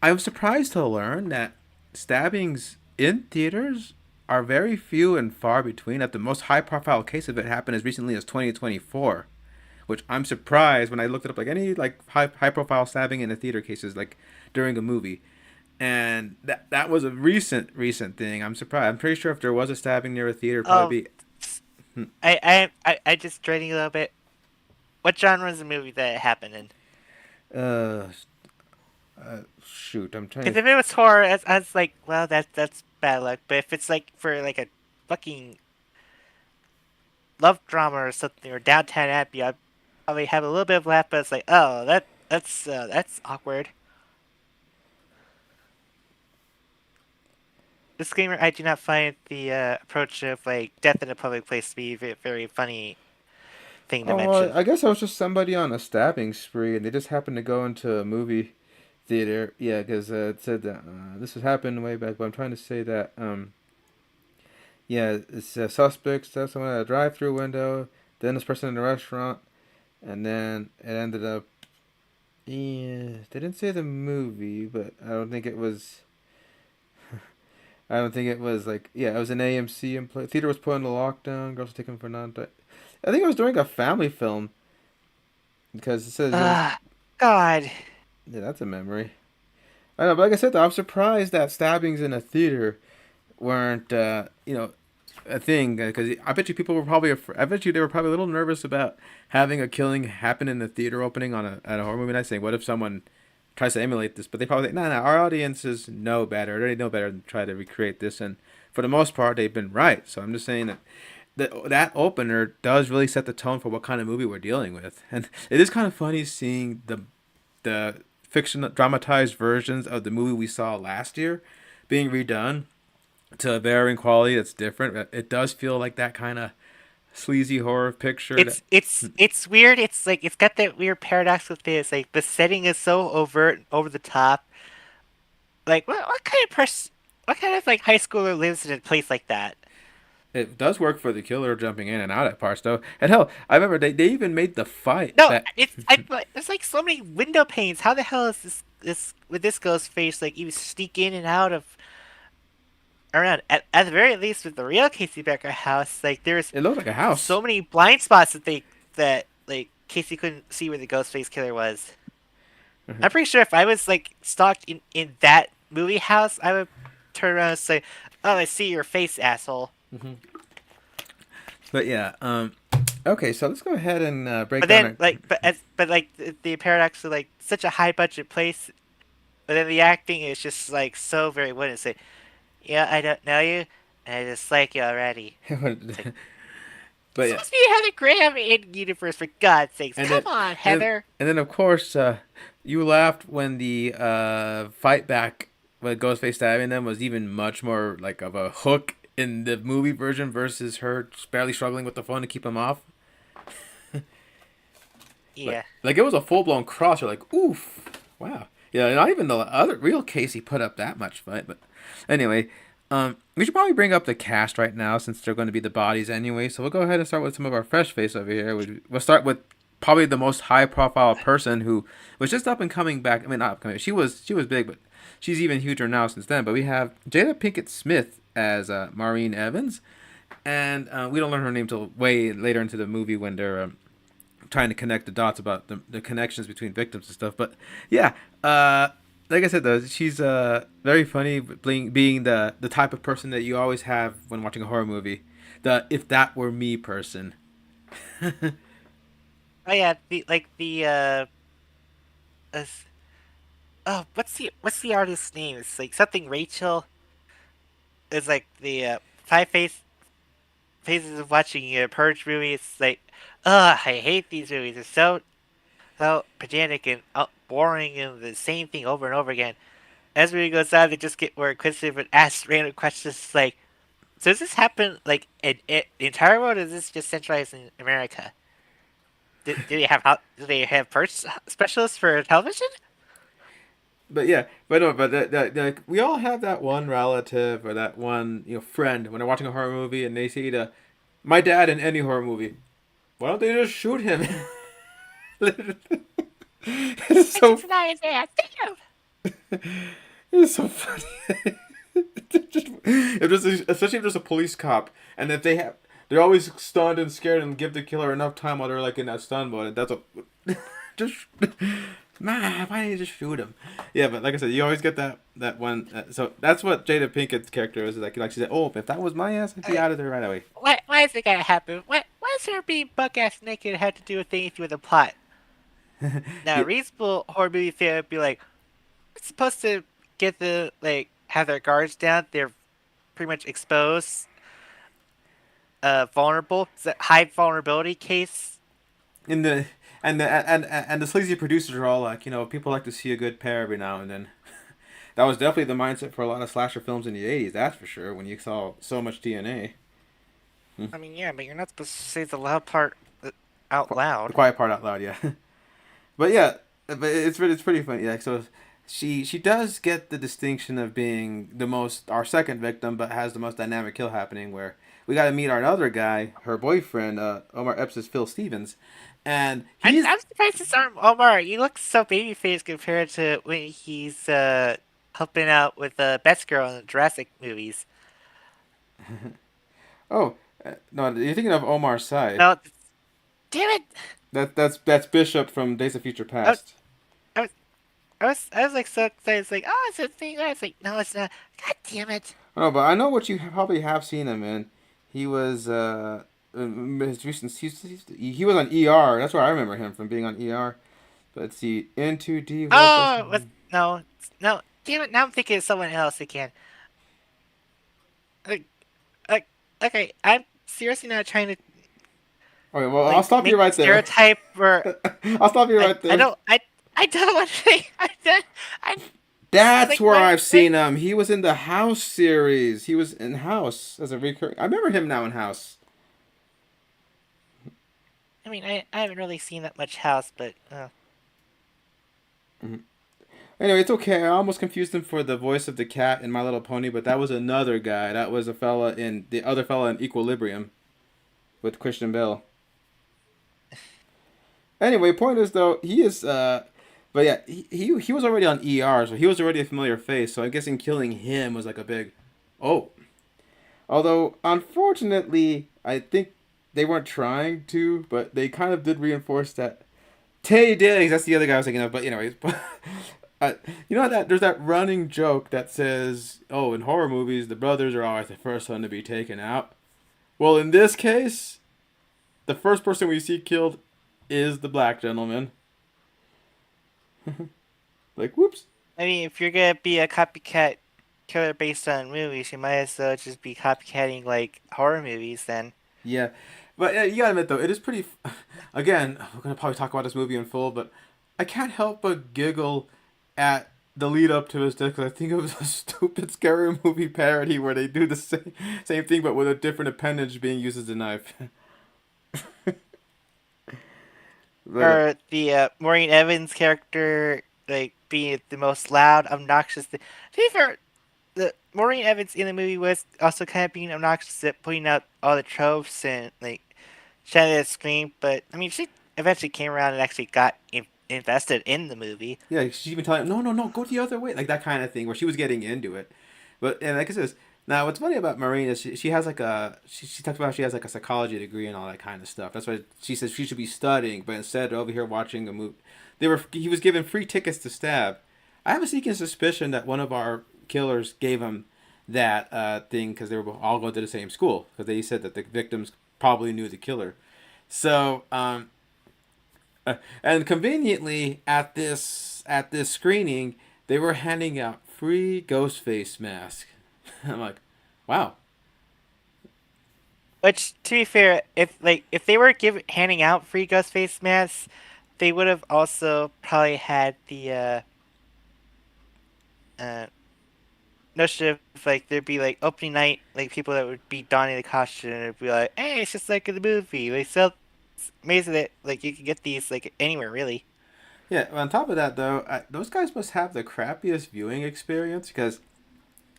I was surprised to learn that stabbings in theaters are very few and far between. That the most high-profile case of it happened as recently as 2024, which I'm surprised when I looked it up. Like any like high profile stabbing in the theater cases, like during a movie, and that was a recent thing. I'm surprised. I'm pretty sure if there was a stabbing near a theater, it'd Oh, probably be. I just dreading a little bit. What genre is the movie that it happened in? Uh, Shoot, I'm trying Because to. if it was horror, I was like, well, that's bad luck. But if it's like for like a fucking love drama or something or Downtown Abbey, I'd probably have a little bit of laugh. But it's like, oh, that's awkward. Disclaimer: I do not find the approach of like death in a public place to be a very funny thing to Oh, mention. I guess I was just somebody on a stabbing spree, and they just happened to go into a movie theater. Yeah, because it said that this has happened way back. But I'm trying to say that yeah, it's a suspect stabs someone at a drive-through window, then this person in the restaurant, and then it ended up. Yeah, they didn't say the movie, but I don't think it was. I don't think it was like yeah, it was an AMC and theater was put into lockdown. Girls were taken for non. I think it was during a family film because it says it was. Ah, God. Yeah, that's a memory. I know, but like I said, though, I'm surprised that stabbings in a theater weren't a thing because I bet you people were probably I bet you they were probably a little nervous about having a killing happen in the theater opening on a at a horror movie night, saying what if someone tries to emulate this, but they probably think, no, our audiences know better, already know better than try to recreate this, and for the most part, they've been right. So I'm just saying that that opener does really set the tone for what kind of movie we're dealing with, and it is kind of funny seeing the fiction dramatized versions of the movie we saw last year being redone to a varying quality that's different. It does feel like that kind of sleazy horror picture. It's weird. It's like it's got that weird paradox with it. It's like the setting is so overt, and over the top. Like what kind of person, what kind of like high schooler lives in a place like that? It does work for the killer jumping in and out at parts though. And hell, I remember they even made the fight No, that there's like so many window panes. How the hell is this with this ghost face like you sneak in and out of around at the very least with the real Casey Becker house, like there's it looked like a house. so many blind spots that like Casey couldn't see where the Ghostface killer was. I'm pretty sure if I was like stalked in that movie house, I would turn around and say, "Oh, I see your face, asshole." But yeah, okay, so let's go ahead and break But down. then like but like the paradox of like such a high budget place, but then the acting is just like so very wooden. Say, "Yeah, I don't know you, and I just like you already." But yeah, Supposed to be Heather Graham in universe, for God's sakes. and Come then on, Heather. and then of course you laughed when the fight back with Ghostface stabbing them was even much more like of a hook in the movie version versus her just barely struggling with the phone to keep him off. Yeah. Like it was a full blown cross. You're like, oof, wow. Yeah, not even the other real Casey put up that much fight. But anyway, we should probably bring up the cast right now since they're going to be the bodies anyway. So we'll go ahead and start with some of our fresh face over here. We'll start with probably the most high profile person who was just up and coming back. I mean, not up and coming. She was big, but she's even huger now since then. But we have Jada Pinkett Smith as Maureen Evans, and we don't learn her name till way later into the movie when they're trying to connect the dots about the connections between victims and stuff. But yeah, like I said, though, she's very funny, being the type of person that you always have when watching a horror movie. The if that were me person. Oh yeah, uh, oh what's the artist's name? It's like something Rachel. It's like the phases of watching a Purge movie. It's like, ugh, I hate these movies. They're so pedantic and boring and the same thing over and over again. As the movie goes on, they just get more inquisitive and ask random questions like, so does this happen like in the entire world? Or is this just centralized in America? Do they have purge specialists for television? But yeah, but no, but like we all have that one relative or that one friend when they're watching a horror movie and they say to my dad in any horror movie, why don't they just shoot him? It's so It's not his ass. it's so funny. Especially if there's a police cop and if they're always stunned and scared and give the killer enough time while they're like in that stun mode. That's a just man, why didn't you just shoot him? Yeah, but like I said, you always get that one. So that's what Jada Pinkett's character is like. Like she said, oh, if that was my ass, I'd be out of there right away. Why is it gotta happen? Why is her being buck ass naked had to do with anything with the plot? Now, a reasonable horror movie fan would be like, we're supposed to get the like have their guards down. They're pretty much exposed, vulnerable. It's a high vulnerability case. In the and the sleazy producers are all like, people like to see a good pair every now and then. That was definitely the mindset for a lot of slasher films in the '80s. That's for sure. When you saw so much DNA. I mean, yeah, but you're not supposed to say the loud part out The loud. quiet part out loud, yeah. But yeah, but it's pretty funny. Like so, she does get the distinction of being our second victim, but has the most dynamic kill happening. Where we got to meet our other guy, her boyfriend, Omar Epps' Phil Stevens, and I'm surprised this arm Omar. You look so babyface compared to when he's helping out with Best Girl in the Jurassic movies. oh no, you're thinking of Omar Sy. No, damn it! That's Bishop from Days of Future I was, Past. I was, I was like so excited. It's like, oh, it's a thing. I was like, no, it's not. God damn it! Oh, but I know what you probably have seen him in. He was his recent he was on ER. That's where I remember him from being on ER. But let's see, Into D. What was Oh, no, no. Damn it! Now I'm thinking of someone else again. Like, like, okay, I'm seriously not trying to Okay, well, I'll like stop you make right there. stereotype or I'll stop you right I there. don't I don't want to. I That's like where what? I've seen him. He was in the House series. He was in House as a recurring. I remember him now in House. I mean, I haven't really seen that much House, but Anyway, it's okay. I almost confused him for the voice of the cat in My Little Pony, but that was another guy. That was a fella in the other fella in Equilibrium with Christian Bale. Anyway, point is though he is. But yeah, he was already on ER, so he was already a familiar face. So I'm guessing killing him was like a big, oh. Although unfortunately, I think they weren't trying to, but they kind of did reinforce that. Tay Diggs, that's the other guy I was thinking of. But anyways, you know that there's that running joke that says, "Oh, in horror movies, the brothers are always the first one to be taken out." Well, in this case, the first person we see killed is the black gentleman. Like, whoops. I mean, if you're gonna be a copycat killer based on movies, you might as well just be copycatting like horror movies then. Yeah, but you gotta admit though, it is pretty. Again, we're gonna probably talk about this movie in full, but I can't help but giggle at the lead up to his death because I think it was a stupid scary movie parody where they do the same thing but with a different appendage being used as a knife. But, Or the Maureen Evans character like being the most loud, obnoxious. To be fair, the Maureen Evans in the movie was also kind of being obnoxious at pointing out all the tropes and like shouting at scream. But I mean, she eventually came around and actually got invested in the movie. yeah, she's even telling him, no, no, no, go the other way, like that kind of thing, where she was getting into it. But and like I says, now what's funny about Marine is she has like she talks about she has like a psychology degree and all that kind of stuff. That's why she says she should be studying, but instead over here watching a movie. He was given free tickets to stab. I have a sneaking suspicion that one of our killers gave him that thing because they were all going to the same school because they said that the victims probably knew the killer. So and conveniently at this screening, they were handing out free ghost face masks. I'm like, wow. Which, to be fair, if they were handing out free ghost face masks, they would have also probably had the uh, notion of like there'd be like opening night, like people that would be donning the costume and it'd be like, hey, it's just like in the movie. They sell. It's amazing that like you can get these like anywhere really. Yeah. On top of that, though, those guys must have the crappiest viewing experience because,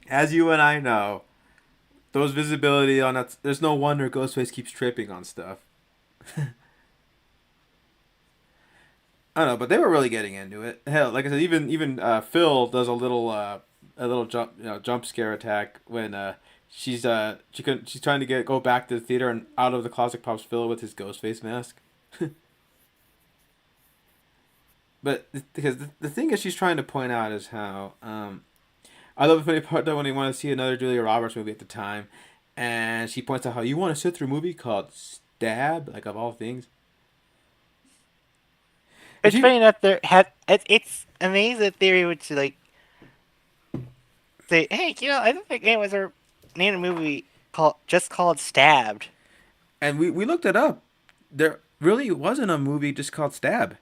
as you and I know, those visibility on that. There's no wonder Ghostface keeps tripping on stuff. I don't know, but they were really getting into it. Hell, like I said, even Phil does a little jump scare attack when she's she's trying to go back to the theater and out of the closet pops Phil with his ghost face mask. But because the thing is she's trying to point out is how I love the funny part though when they want to see another Julia Roberts movie at the time, and she points out how you want to sit through a movie called Stab, like of all things. It's funny that it's amazing that theory would like say, hey, I don't think anyone's ever named a movie called Stabbed. And we looked it up. There really wasn't a movie just called Stab.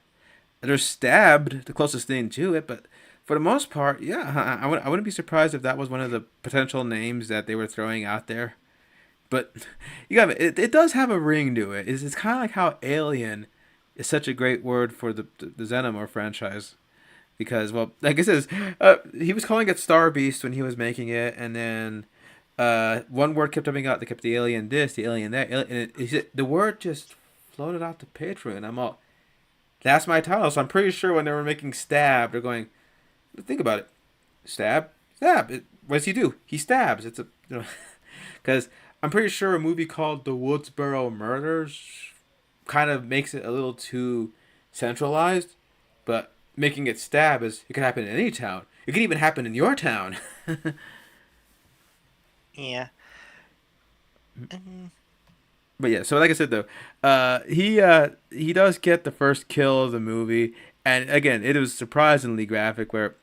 There's Stabbed, the closest thing to it, but for the most part, yeah, I wouldn't be surprised if that was one of the potential names that they were throwing out there. But you got it does have a ring to it. It's kind of like how Alien is such a great word for the Xenomorph franchise. because, well, like I says, he was calling it Star Beast when he was making it, and then one word kept coming out. They kept the alien this, the alien that, and the word just floated out the page for me, and I'm all, that's my title. So I'm pretty sure when they were making Stab, they're going, think about it, stab, stab. What does he do? He stabs. It's a, because I'm pretty sure a movie called The Woodsboro Murders kind of makes it a little too centralized, but making it stab is it could happen in any town. It could even happen in your town. Yeah. Mm, But yeah, so like I said though, he does get the first kill of the movie, and again, it was surprisingly graphic. Where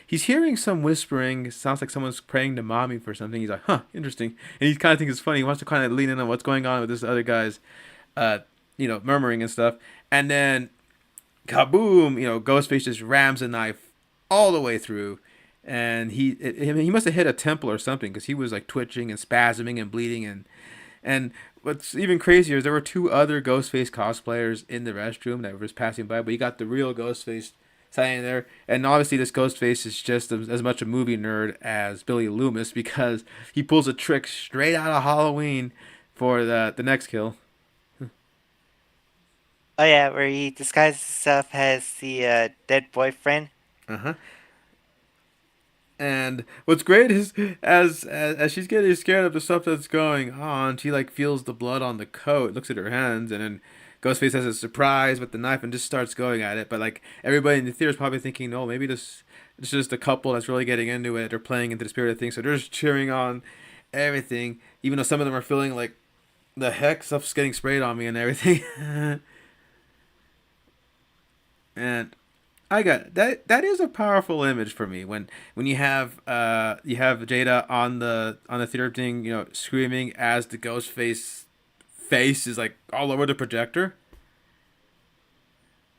he's hearing some whispering, it sounds like someone's praying to mommy for something. He's like, "Huh, interesting," and he kind of thinks it's funny. He wants to kind of lean in on what's going on with this other guy's, uh, murmuring and stuff. And then, kaboom! Ghostface just rams a knife all the way through, and he must have hit a temple or something because he was like twitching and spasming and bleeding and what's even crazier is there were two other Ghostface cosplayers in the restroom that were just passing by, but you got the real Ghostface standing there. And obviously, this Ghostface is just as much a movie nerd as Billy Loomis because he pulls a trick straight out of Halloween for the next kill. Oh yeah, where he disguises himself as the dead boyfriend. Uh huh. And what's great is as she's getting scared of the stuff that's going on, she like feels the blood on the coat, looks at her hands, and then Ghostface has a surprise with the knife and just starts going at it. But like everybody in the theater is probably thinking, no, maybe this is just a couple that's really getting into it. They're playing into the spirit of things, so they're just cheering on everything, even though some of them are feeling like the heck stuff's getting sprayed on me and everything. And I got that. That is a powerful image for me when you have Jada on the theater thing, screaming as the ghost face is like all over the projector.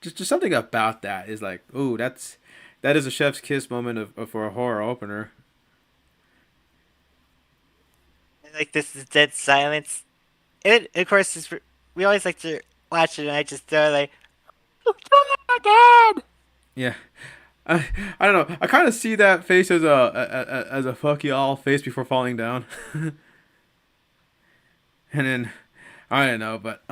Just something about that is like, ooh, that is a chef's kiss moment for a horror opener. And, like this is dead silence. It of course is we always like to watch it, and I just throw like, oh my god. Yeah. I don't know. I kind of see that face as a fuck you all face before falling down. And then I don't know, but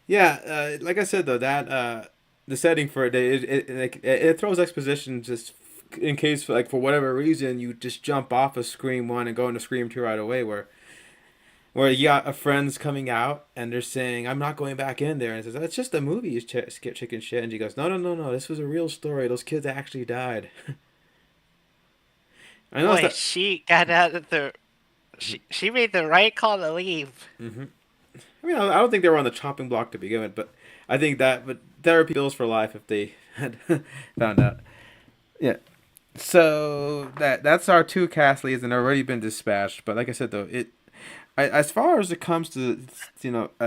yeah, like I said though, that the setting for it throws exposition just in case like for whatever reason you just jump off of Scream 1 and go into Scream 2 right away where you got a friend's coming out and they're saying I'm not going back in there and it says that's just a movie, you chicken shit, and she goes no, this was a real story, those kids actually died. I know Boy, that. she got out of the. She made the right call to leave. Hmm. I mean, I don't think they were on the chopping block to begin with, but I think that but therapy bills for life if they had found out. Yeah. So that's our two cast leads and already been dispatched. But like I said though, as far as it comes to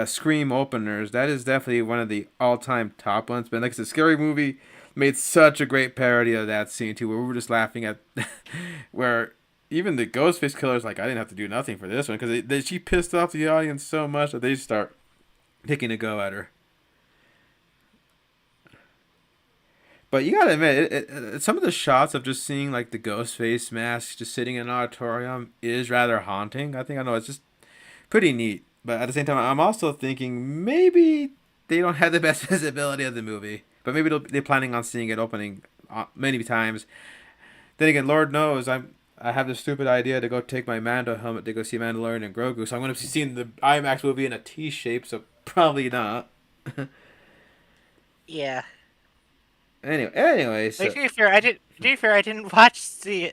Scream openers, that is definitely one of the all-time top ones. But like I said, Scary Movie made such a great parody of that scene too, where we were just laughing at where even the Ghostface killer's like, I didn't have to do nothing for this one because she pissed off the audience so much that they start taking a go at her. But you gotta admit, some of the shots of just seeing like the ghost face mask just sitting in an auditorium is rather haunting. I know it's just pretty neat. But at the same time, I'm also thinking maybe they don't have the best visibility of the movie. But maybe they're planning on seeing it opening many times. Then again, Lord knows I have this stupid idea to go take my Mando helmet to go see Mandalorian and Grogu. So I'm going to be seeing the IMAX movie in a T shape. So probably not. Yeah. Anyway, so Like, to be fair, I didn't. To be fair, I didn't watch the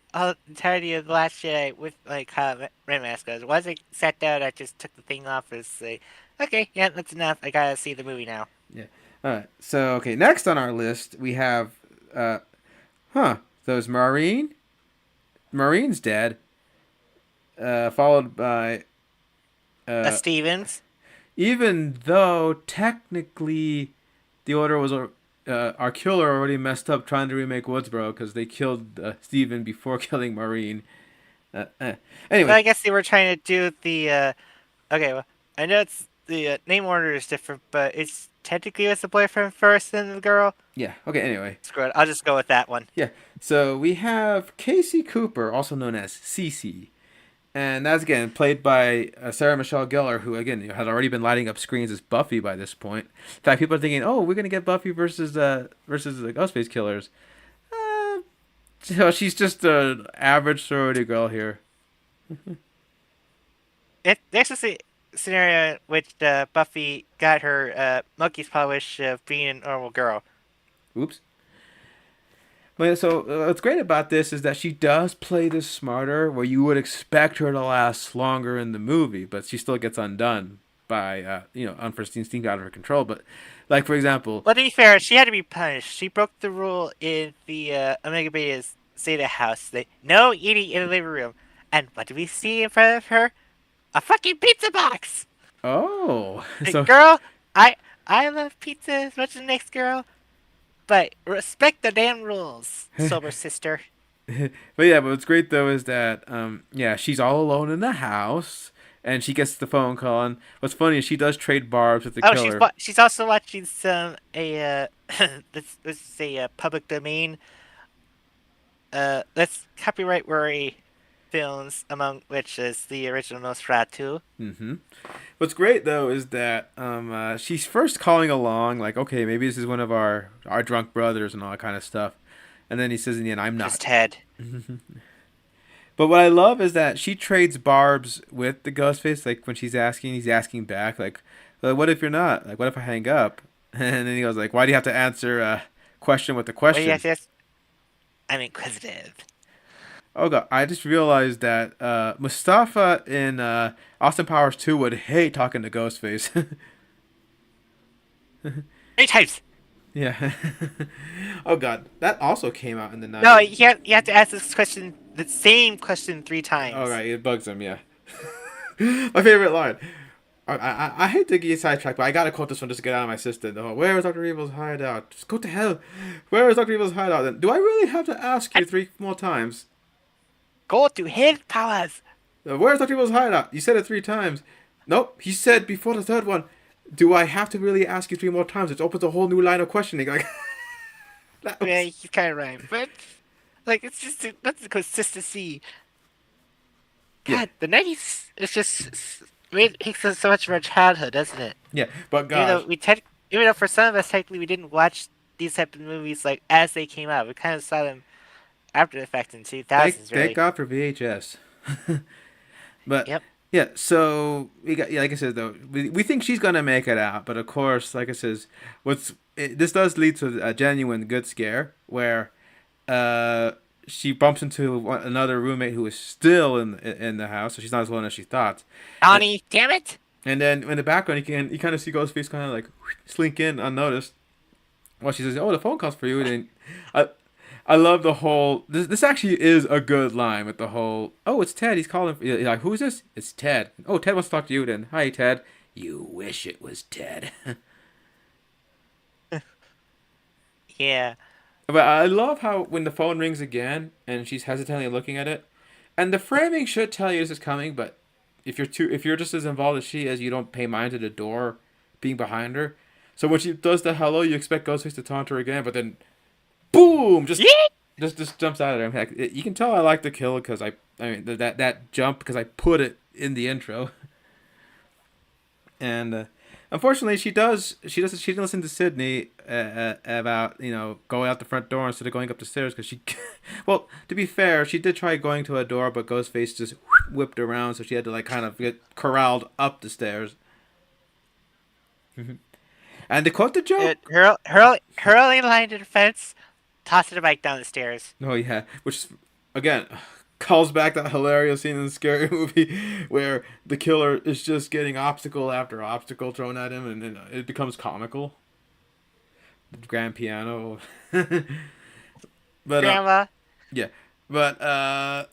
entirety of the Last Jedi with like how Red Mask goes. Once I sat down, I just took the thing off and say, "Okay, yeah, that's enough. I gotta see the movie now." yeah. All right. So okay, next on our list we have, those Marine. Marine's dead. Followed by, Stevens. even though technically, the order was our killer already messed up trying to remake Woodsboro because they killed Steven before killing Marine. But Anyway, I guess they were trying to do the. Okay, well, I know it's the name order is different, but it's technically it's the boyfriend first, then the girl. Yeah. Okay. Anyway. Screw it. I'll just go with that one. Yeah. So we have Casey Cooper, also known as Cece, and that's again played by Sarah Michelle Gellar, who again had already been lighting up screens as Buffy by this point. In fact, people are thinking, "Oh, we're gonna get Buffy versus the Ghostface Killers." So she's just an average sorority girl here. There's a scenario in which Buffy got her monkey's polish of being a normal girl. Oops. But so what's great about this is that she does play this smarter, where you would expect her to last longer in the movie, but she still gets undone by unforeseen things out of her control. But like for example, But to be fair, she had to be punished. She broke the rule in the Omega Beta's Zeta house. No eating in the living room. And what do we see in front of her? A fucking pizza box! oh, Hey, so girl, I love pizza as much as the next girl, but respect the damn rules, sober sister. but what's great though is that she's all alone in the house. And she gets the phone call, and what's funny is she does trade barbs with the Oh, killer. she's also watching some let's say public domain let's copyright worry films, among which is the original Nosferatu. Mm-hmm. What's great though is that she's first calling along, like, okay, maybe this is one of our drunk brothers and all that kind of stuff, and then he says in the end, "I'm not." Just Ted. But what I love is that she trades barbs with the Ghostface. Like when he's asking back, like, "What if you're not? Like, what if I hang up?" And then he goes, like, "Why do you have to answer a question with a question?" Yes. I'm inquisitive. Oh god, I just realized that Mustafa in Austin Powers 2 would hate talking to Ghostface. 3 times. Yeah. Oh god, that also came out in the 90s. No, you have to ask this question, the same question 3 times. Oh right, it bugs him. Yeah. My favorite line. I hate to get sidetracked, but I gotta quote this one just to get out of my system. Oh, where is Dr. Evil's hideout? Just go to hell. Where is Dr. Evil's hideout? Then do I really have to ask you 3 more times? Go to his powers. Where's Dr. Evil's hideout? You said it 3 times. Nope, he said before the 3rd one. Do I have to really ask you 3 more times? It opens a whole new line of questioning. Like, Yeah, he's kind of right, but like it's just that's the consistency. God, the 90s is just it takes us so much of our childhood, doesn't it? yeah, but Even gosh, though even though for some of us technically we didn't watch these type of movies like as they came out, we kind of saw them after the fact in 2000s. thank Really. God for VHS. But Yep. yeah, so we got like I said though, we think she's gonna make it out, but of course, like I says, this does lead to a genuine good scare where she bumps into another roommate who is still in the house, so she's not as alone as she thought. Donnie, damn it! And then in the background, you kind of see Ghostface kind of like slink in unnoticed. Well, she says, "Oh, the phone call's for you." And I love the whole. This actually is a good line with the whole. "Oh, it's Ted. He's calling." You're like, "Who's this?" "It's Ted." "Oh, Ted wants to talk to you." Then, "Hi, Ted." "You wish it was Ted." Yeah. But I love how when the phone rings again and she's hesitantly looking at it, and the framing should tell you this is coming, but if you're just as involved as she is, you don't pay mind to the door being behind her. So when she does the hello, you expect Ghostface to taunt her again, but then, boom, just jumps out at her. Heck, you can tell I like the kill because I mean that jump because I put it in the intro. And unfortunately, she didn't listen to Sydney about going out the front door instead of going up the stairs because she. Well, to be fair, she did try going to a door, but Ghostface just whipped around, so she had to like kind of get corralled up the stairs. And to quote the joke, Her only line of defense, tossing the bike down the stairs. oh yeah, which again calls back that hilarious scene in the Scary Movie where the killer is just getting obstacle after obstacle thrown at him, and then it becomes comical. The grand piano, but Grandma. yeah, but like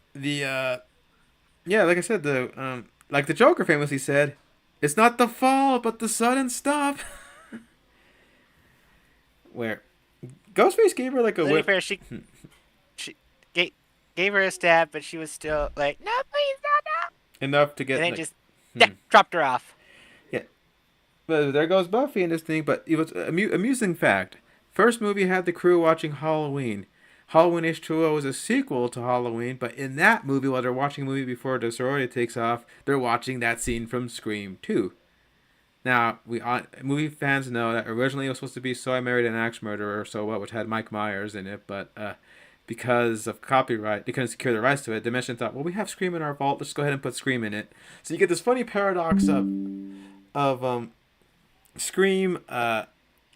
I said, the like the Joker famously said, "It's not the fall, but the sudden stop." Where Ghostface gave her like a whip. Fair, she gave her a stab, but she was still like, "No, please, no." Enough to get And then like, just dropped her off. yeah. But there goes Buffy in this thing. But it was amusing fact. First movie had the crew watching Halloween. Halloween H2O is a sequel to Halloween, but in that movie, while they're watching a movie before the sorority takes off, they're watching that scene from Scream 2. Now, movie fans know that originally it was supposed to be So I Married an Axe Murderer or So What, which had Mike Myers in it, but because of copyright, they couldn't secure the rights to it. Dimension thought, well, we have Scream in our vault, let's go ahead and put Scream in it. So you get this funny paradox of Scream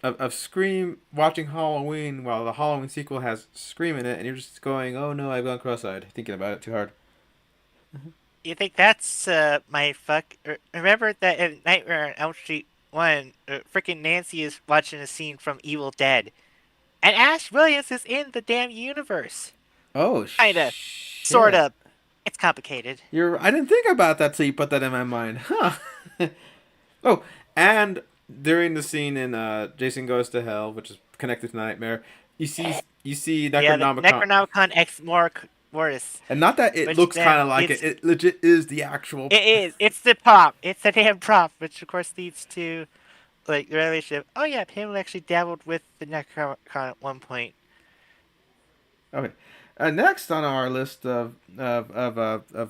of Scream watching Halloween while the Halloween sequel has Scream in it, and you're just going, oh no, I've gone cross-eyed, thinking about it too hard. You think that's my fuck? Remember that in Nightmare on Elm Street 1, freaking Nancy is watching a scene from Evil Dead. And Ash Williams is in the damn universe. Oh, Kinda. shit. Sorta. It's complicated. I didn't think about that till you put that in my mind. Huh. Oh, and during the scene in Jason Goes to Hell, which is connected to Nightmare, you see Yeah, the Necronomicon. Necronomicon X Mortis. And not that it Which looks then kind of like leads- it legit is the actual. It is. It's the prop. It's the damn prop, which of course leads to, like, the revelation of, oh yeah, Pamela actually dabbled with the Necronomicon at one point. Okay. Next on our list of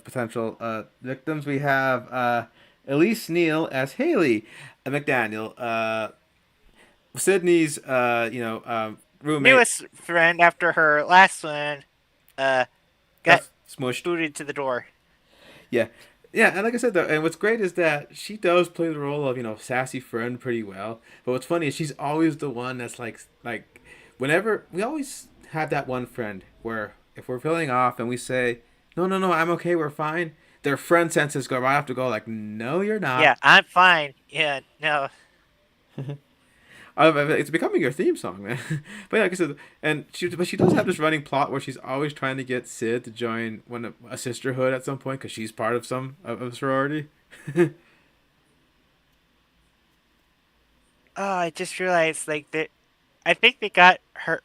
potential victims, we have Elise Neal as Haley McDaniel, Sydney's roommate. Newest friend after her last one, got Got smushed. booted to the door. Yeah. Yeah, and like I said though, and what's great is that she does play the role of, sassy friend pretty well. But what's funny is she's always the one that's like whenever we always have that one friend where if we're feeling off and we say, no, no, no, I'm okay, we're fine, their friend senses go right off to go like, no, you're not. Yeah, I'm fine. Yeah, no. It's becoming your theme song, man. But yeah, like I said, but she does have this running plot where she's always trying to get Sid to join a sisterhood at some point because she's part of of a sorority. Oh, I just realized, like, that I think they got her.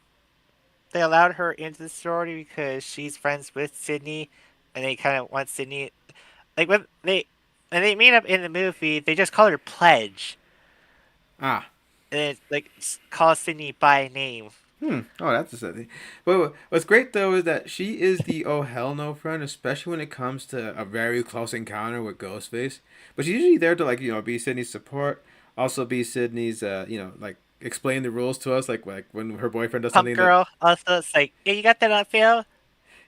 They allowed her into the sorority because she's friends with Sydney, and they kind of want Sydney. Like when they meet up in the movie, they just call her Pledge, Ah. and it's like call Sydney by name. Oh, that's a sad thing. But what's great though is that she is the oh hell no friend, especially when it comes to a very close encounter with Ghostface. But she's usually there to be Sydney's support, also be Sydney's like explain the rules to us, like when her boyfriend does Pump something girl. Also, it's like, yeah, you got that on film.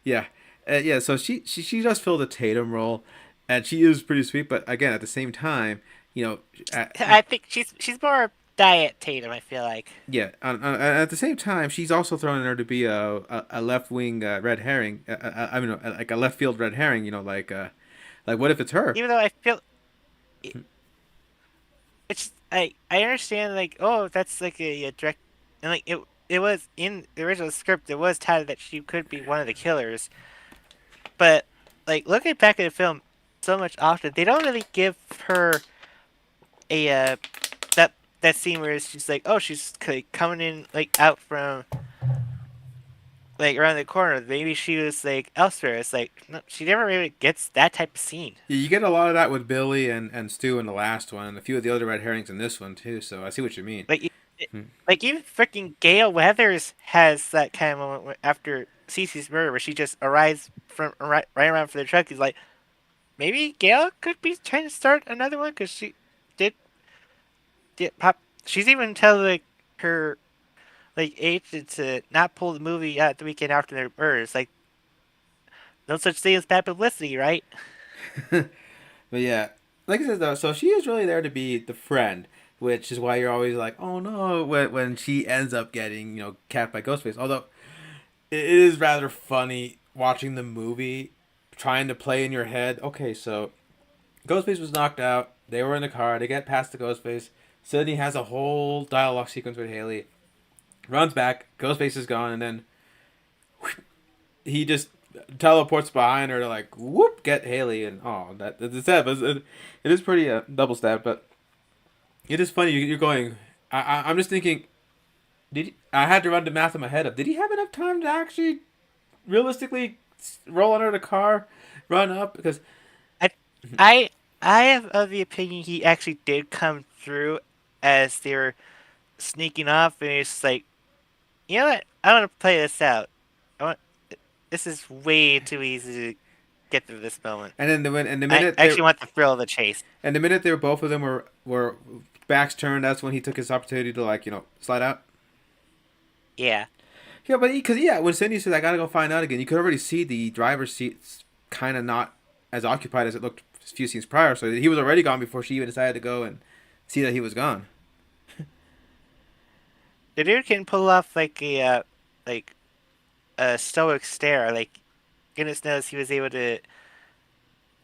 yeah, yeah. So she does fill the Tatum role, and she is pretty sweet. But again, at the same time, I think she's more diet Tatum. I feel like. yeah. At the same time, she's also thrown in there to be a left wing red herring. I mean, like a left field red herring. Like what if it's her? Even though I feel it's I understand, like, oh, that's like a direct, and like it was in the original script, it was touted that she could be one of the killers, but like looking back at the film so much often, they don't really give her a that scene where she's like, oh, she's like coming in like out from like around the corner, maybe she was like elsewhere. It's like, no, she never really gets that type of scene. Yeah, you get a lot of that with Billy and Stu in the last one, and a few of the other red herrings in this one too. So I see what you mean. Like even freaking Gail Weathers has that kind of moment after Cece's murder where she just arrives from right around for the truck. He's like, maybe Gail could be trying to start another one because she did pop. She's even telling like her like agent to not pull the movie out the weekend after their murders. Like, no such thing as bad publicity, right? But yeah, like I said though, so she is really there to be the friend, which is why you're always like, oh no, when she ends up getting capped by Ghostface. Although it is rather funny watching the movie, trying to play in your head. Okay, so Ghostface was knocked out. They were in the car. They get past the Ghostface. Sydney has a whole dialogue sequence with Haley. Runs back. Ghostface is gone, and then he just teleports behind her to like whoop get Haley, and that's sad. But it is pretty double stab. But it is funny. You're going. I'm just thinking. I had to run the math in my head of. Did he have enough time to actually, realistically, roll under the car, run up? Because I am of the opinion he actually did come through as they were sneaking off, and he's like, you know what? I want to play this out. I want. This is way too easy to get through this moment. And then the I minute they actually want the thrill of the chase. and the minute they were both of them were backs turned, that's when he took his opportunity to like slide out. Yeah. Yeah, but because when Cindy said I gotta go find out again, you could already see the driver's seat's kind of not as occupied as it looked a few scenes prior. So he was already gone before she even decided to go and see that he was gone. The dude can pull off like a stoic stare. Like goodness knows he was able to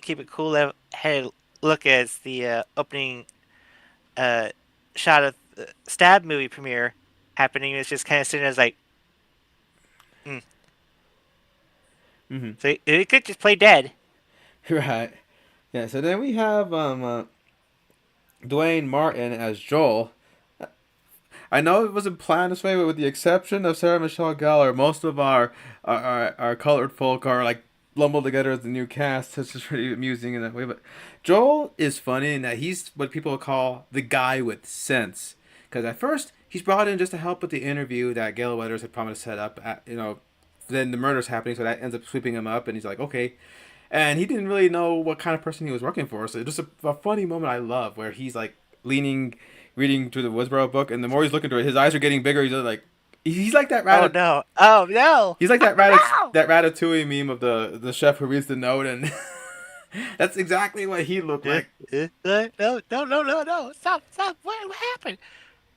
keep a cool head look as the opening uh, shot of the Stab movie premiere happening. He was just kind of sitting there like, Mm-hmm. So he could just play dead. Right. Yeah. So then we have Dwayne Martin as Joel. I know it wasn't planned this way, but with the exception of Sarah Michelle Gellar, most of our colored folk are like lumbled together as the new cast. It's just pretty amusing in that way. But Joel is funny in that he's what people call the guy with sense. Because at first he's brought in just to help with the interview that Gail Weathers had promised to set up. Then the murder's happening, so that ends up sweeping him up, and he's like, okay. And he didn't really know what kind of person he was working for. So it's just a funny moment I love where he's like reading through the Woodsboro book, and the more he's looking through it, his eyes are getting bigger. He's like that Oh no! Oh no! He's like that No! that Ratatouille meme of the chef who reads the note, and that's exactly what he looked like. No! Stop! What happened?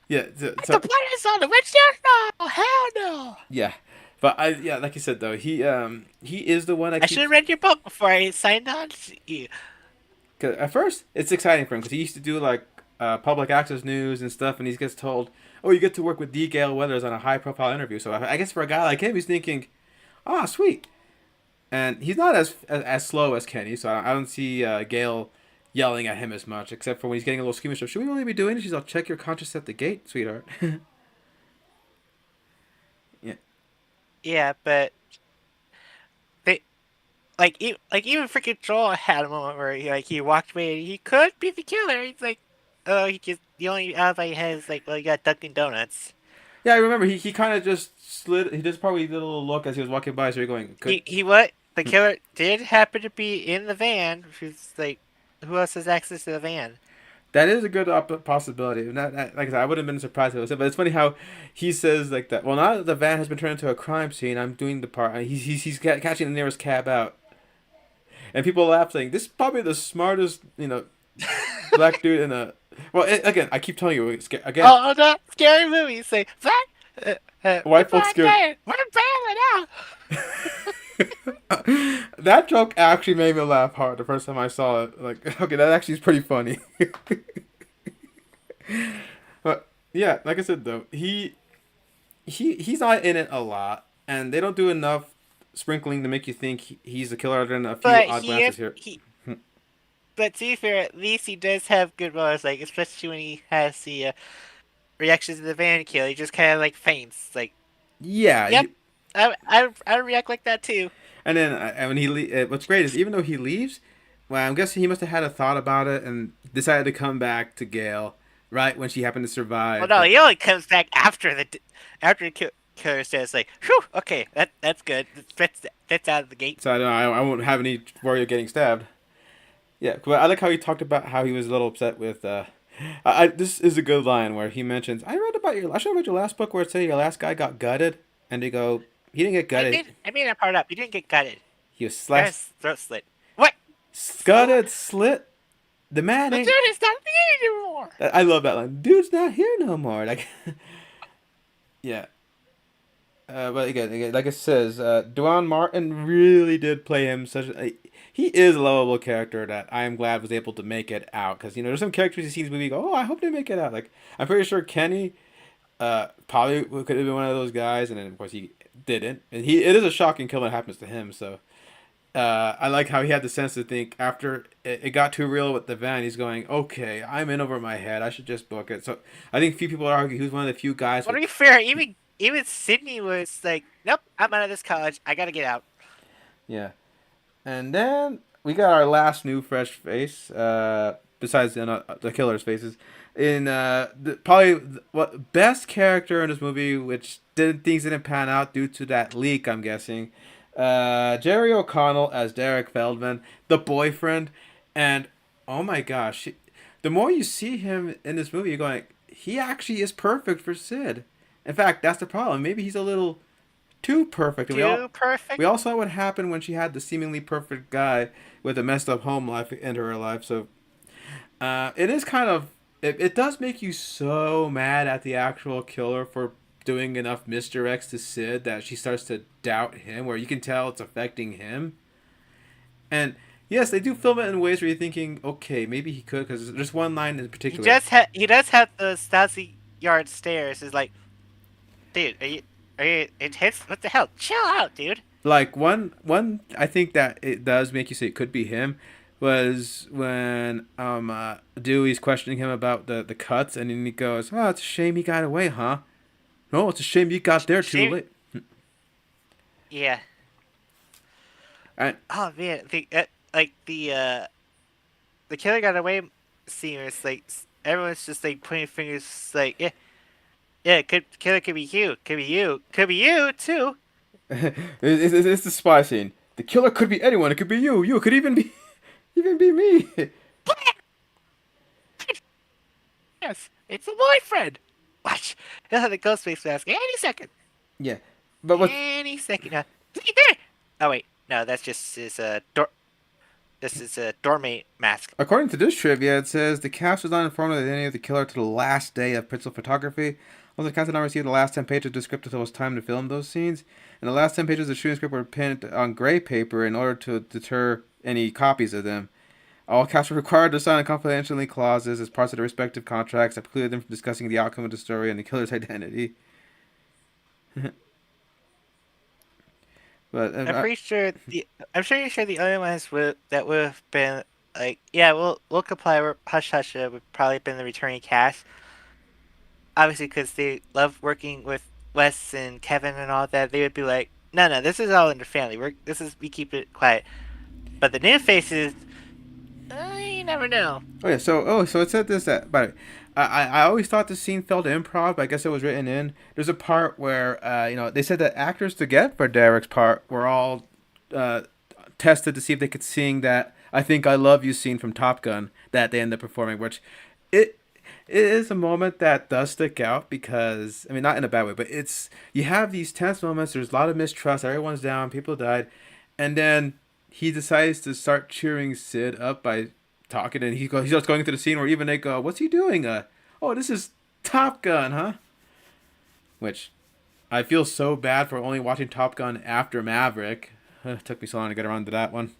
Yeah, The blood is on the windshield? No! Hell no! yeah, but like you said though, he is the one that I should have read your book before I signed on to you. Cause at first it's exciting for him because he used to do like public access news and stuff, and he gets told, "Oh, you get to work with D. Gale Weathers on a high-profile interview." So I guess for a guy like him, he's thinking, "Ah, sweet." And he's not as slow as Kenny, so I don't see Gale yelling at him as much, except for when he's getting a little squeamish. Should we really be doing this? She's, "I'll check your conscience at the gate, sweetheart." Yeah. Yeah, but they even freaking Joel had a moment where he walked away. And he could be the killer. He's like, oh, he just the only alibi he has is like, well, you got Dunkin' Donuts. Yeah, I remember he kind of just slid. He just probably did a little look as he was walking by. So you're going, He what? The killer did happen to be in the van. Who's like, who else has access to the van? that is a good possibility. Not, like I said, I would have been surprised if it was him. But it's funny how he says like that. Well, now that the van has been turned into a crime scene, I'm doing the part. He's catching the nearest cab out, and people laugh saying this is probably the smartest black dude in a. Well, again, I keep telling you again. Oh, that scary movie. Say black. White folks scared. What a bad now. That joke actually made me laugh hard the first time I saw it. Like, okay, that actually is pretty funny. But yeah, like I said though, he's not in it a lot, and they don't do enough sprinkling to make you think he's the killer other than a few odd glances here. But to be fair, at least he does have good moments, like especially when he has the reactions to the van kill. He just kind of like faints, like. Yeah. Yep. I react like that too. And then when what's great is even though he leaves, well, I'm guessing he must have had a thought about it and decided to come back to Gale right when she happened to survive. Well, no, he only comes back after the killer says like, "Whew, okay, that's good. That's out of the gate." So I won't have any worry of getting stabbed. Yeah, but I like how he talked about how he was a little upset with. This is a good line where he mentions, I should have read your last book where it said your last guy got gutted, and they go, he didn't get gutted. I made that part up. He didn't get gutted. He was slashed. Throat slit. What? Gutted, slit. The man The ain't. dude is not here anymore. I love that line. Dude's not here no more. Like, yeah. But again, like it says, Dwayne Martin really did play him he is a lovable character that I am glad was able to make it out. Because, there's some characters you see in this movie you go, oh, I hope they make it out. Like, I'm pretty sure Kenny probably could have been one of those guys. And then, of course, he didn't. And it is a shocking kill that happens to him. So, I like how he had the sense to think after it got too real with the van, he's going, okay, I'm in over my head. I should just book it. So, I think few people argue he was one of the few guys. Well, to be fair, even Sydney was like, nope, I'm out of this college. I got to get out. Yeah. And then we got our last new fresh face, besides the killer's faces. in probably what best character in this movie, which didn't pan out due to that leak. I'm guessing. Jerry O'Connell as Derek Feldman, the boyfriend, and oh my gosh, the more you see him in this movie, you're going, he actually is perfect for Sid. In fact, that's the problem. Maybe he's a little too perfect. And Too perfect. we all saw what happened when she had the seemingly perfect guy with a messed up home life into her life. So it is kind of it does make you so mad at the actual killer for doing enough misdirects to Sid that she starts to doubt him, where you can tell it's affecting him. And yes, they do film it in ways where you're thinking, okay, maybe he could, because there's one line in He particular. he does have the Stasi yard stairs. Is like, dude, are you intense? What the hell? Chill out, dude. Like one I think that it does make you say it could be him was when Dewey's questioning him about the cuts, and then he goes, "Oh, it's a shame he got away, huh? No, it's a shame you got there too Shame- late." Yeah. And Oh man, the killer got away scene. Where it's like everyone's just like pointing fingers, like yeah, killer could be you, could be you too. it's the spy scene. The killer could be anyone. It could be you. You could even be even be me. Yes, it's a boyfriend. Watch, he'll have the ghost face mask any second. Yeah, but what? Any second. There. Oh wait, no, that's just his door. This is a doormate mask. According to this trivia, it says the cast was not informed of the identity of the killer to the last day of pencil photography. Also, the cast did not receive the last 10 pages of the script until it was time to film those scenes. And the last 10 pages of the shooting script were pinned on gray paper in order to deter any copies of them. All cast were required to sign confidentiality clauses as parts of their respective contracts that precluded them from discussing the outcome of the story and the killer's identity. But I'm pretty sure the other ones would have been like, yeah, we'll comply. Hush Hush would probably been the returning cast. Obviously, because they love working with Wes and Kevin and all that, they would be like, no, this is all in the family. We keep it quiet. But the new faces, you never know. Oh yeah, so it said this that. By the way, I always thought the scene felt improv, but I guess it was written in. There's a part where they said that actors to get for Derek's part were all tested to see if they could sing that "I Think I Love You" scene from Top Gun that they ended up performing, which it is a moment that does stick out because, I mean, not in a bad way, but you have these tense moments. There's a lot of mistrust. Everyone's down. People died, and then he decides to start cheering Sid up by talking, and he starts going into the scene where even they go, "What's he doing? Oh, this is Top Gun, huh?" Which I feel so bad for only watching Top Gun after Maverick. It took me so long to get around to that one.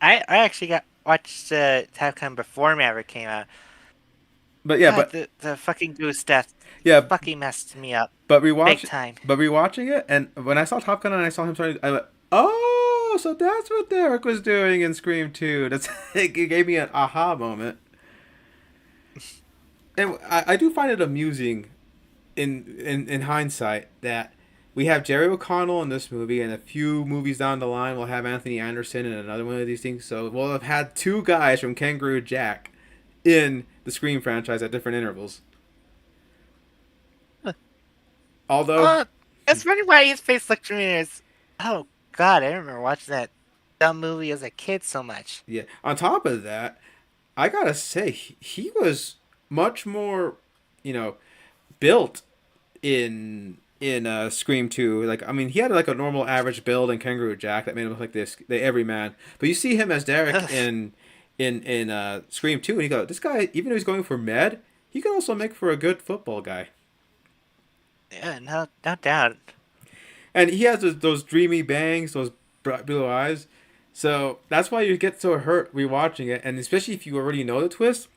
I actually watched Top Gun before Maverick came out. But yeah, God, the fucking goose death. Yeah, fucking messed me up. But big time. But rewatching it, and when I saw Top Gun and I saw him starting, I went, "Oh, so that's what Derek was doing in Scream 2." It gave me an aha moment. And I do find it amusing, in hindsight, that we have Jerry O'Connell in this movie, and a few movies down the line we'll have Anthony Anderson in another one of these things. So we'll have had two guys from Kangaroo Jack in the Scream franchise at different intervals. Although that's funny why his face looked familiar. Oh God, I remember watching that dumb movie as a kid so much. Yeah. On top of that, I gotta say he was much more, built in Scream 2. Like, I mean, he had like a normal average build in Kangaroo Jack that made him look like the everyman. But you see him as Derek in Scream 2, and you go, this guy, even though he's going for med, he could also make for a good football guy. Yeah, no doubt. And he has those dreamy bangs, those blue eyes. So that's why you get so hurt rewatching it, and especially if you already know the twist,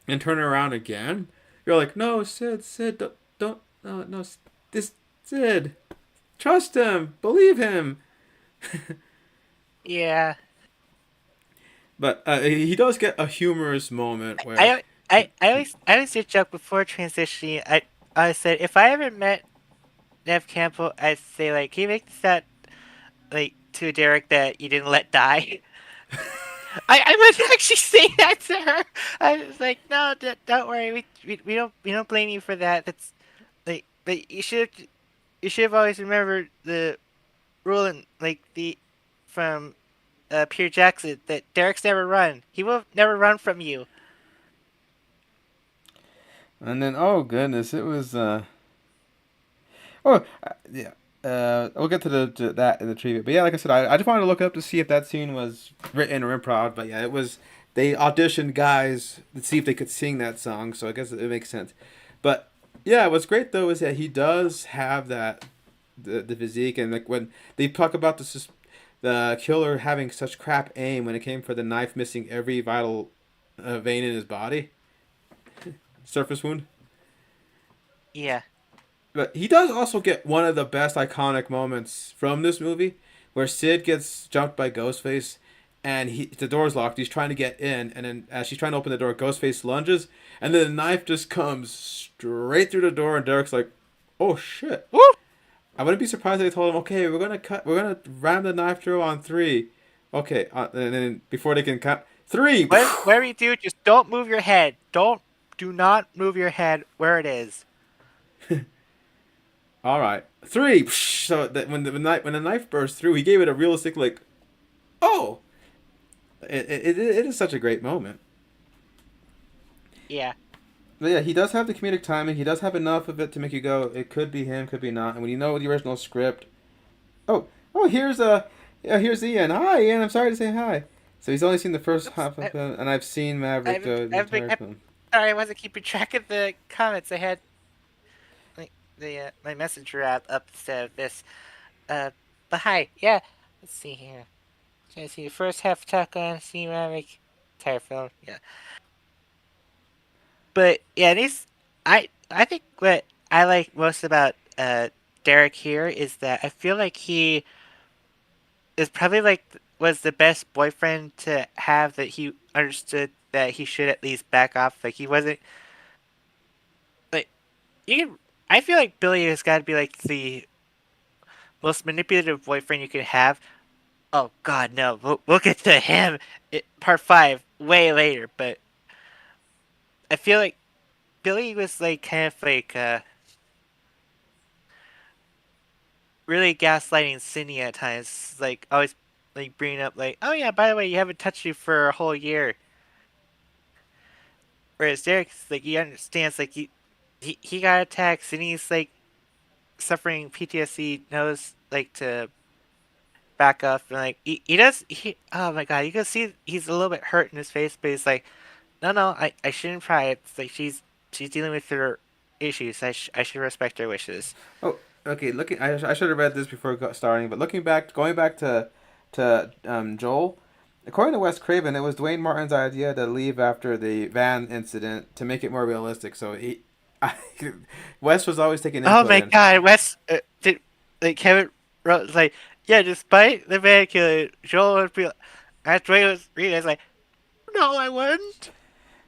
and turn it around again, you're like, no, Sid, don't, no, this Sid, trust him, believe him. Yeah. But he does get a humorous moment where I always did joke before transitioning. I said if I ever met Nev Campbell, I'd say like, can you make this that like to Derek that you didn't let die? I would actually say that to her. I was like, no, don't worry. We don't blame you for that. That's like, but you should have always remembered the rule in like the from Pierre Jackson that Derek's never run. He will never run from you. And then, oh goodness, it was. Oh, yeah. We'll get to that in the trivia. But yeah, like I said, I just wanted to look up to see if that scene was written or improv. But yeah, it was. They auditioned guys to see if they could sing that song. So I guess it makes sense. But yeah, what's great though is that he does have that the physique, and like when they talk about the killer having such crap aim when it came for the knife missing every vital vein in his body, surface wound. Yeah. But he does also get one of the best iconic moments from this movie, where Sid gets jumped by Ghostface, and the door's locked. He's trying to get in, and then as she's trying to open the door, Ghostface lunges, and then the knife just comes straight through the door, and Derek's like, "Oh shit!" Woo! I wouldn't be surprised if they told him, "Okay, we're gonna ram the knife through on three." Okay, and then before they can count three. Whatever you do, just don't move your head. Do not move your head where it is. All right, three. So that when the knife burst through, he gave it a realistic like, "Oh." It is such a great moment. Yeah. But yeah, he does have the comedic timing. He does have enough of it to make you go, it could be him, could be not. And when you know the original script, oh, here's Ian. Hi, Ian. I'm sorry to say hi. So he's only seen the first half of it, and I've seen Maverick the entire film. Sorry, I wasn't keeping track of the comments. I had like the my messenger app up instead of this. Uh, but hi, yeah. Let's see here. Can I see the first half talk on Cinematic entire film? Yeah. But yeah, these I think what I like most about Derek here is that I feel like he is probably like was the best boyfriend to have, that he understood that he should at least back off. Like he wasn't like you can, I feel like Billy has got to be like the most manipulative boyfriend you can have. Oh God, no! We'll get to him part five way later. But I feel like Billy was like kind of like really gaslighting Cindy at times, like always like bringing up like, oh yeah, by the way, you haven't touched you for a whole year. Whereas Derek's like he understands like he got attacked. Cindy's like suffering PTSD, knows like to back up, and like he does he oh my God, you can see he's a little bit hurt in his face, but he's like, no, I shouldn't cry. It's like she's dealing with her issues. I should respect her wishes. Oh, okay. I should have read this before starting, but going back to Joel. According to Wes Craven, it was Dwayne Martin's idea to leave after the van incident to make it more realistic. So I, Wes was always taking Oh input my in. God, Wes did like Kevin wrote like, yeah, despite the van killer, Joel would be after he was reading, it's like, no, I wouldn't.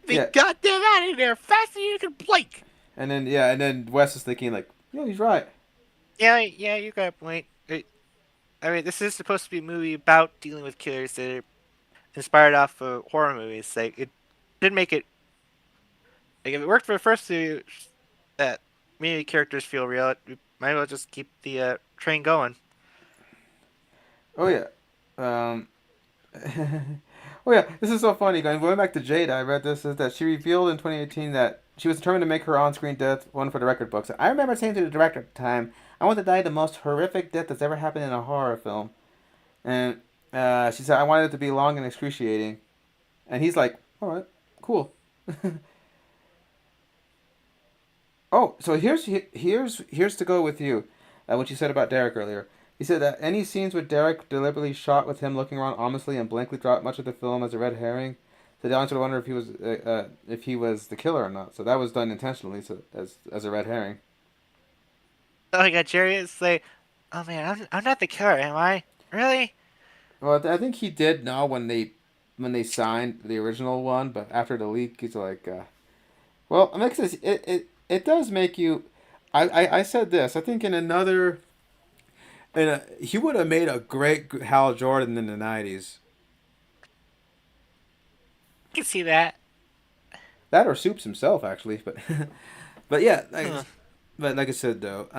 Be Yeah, goddamn out of there faster than you can blink. and then Wes is thinking like, yeah, he's right. Yeah, you got a point. I mean, this is supposed to be a movie about dealing with killers that are inspired off of horror movies. Like it did make it like if it worked for the first two, that made the characters feel real. We might as well just keep the train going. Oh yeah. Um, oh yeah, this is so funny. Going back to Jada, I read this is that she revealed in 2018 that she was determined to make her on-screen death one for the record books. I remember saying to the director at the time, "I want to die the most horrific death that's ever happened in a horror film." And she said, "I wanted it to be long and excruciating." And he's like, "All right, cool." Oh, so here's to go with you. What you said about Derek earlier. He said that any scenes with Derek deliberately shot with him looking around ominously and blankly dropped much of the film as a red herring. So the audience would wonder if he was the killer or not. So that was done intentionally, so as a red herring. Oh my God, Jerry is like, oh man, I'm not the killer, am I? Really? Well, I think he did know when they signed the original one, but after the leak, he's like, well, it makes this it does make you. I said this. I think in another he would have made a great Hal Jordan in the '90s. can see that. That or Soups himself, actually. But but yeah, Huh. but like I said though,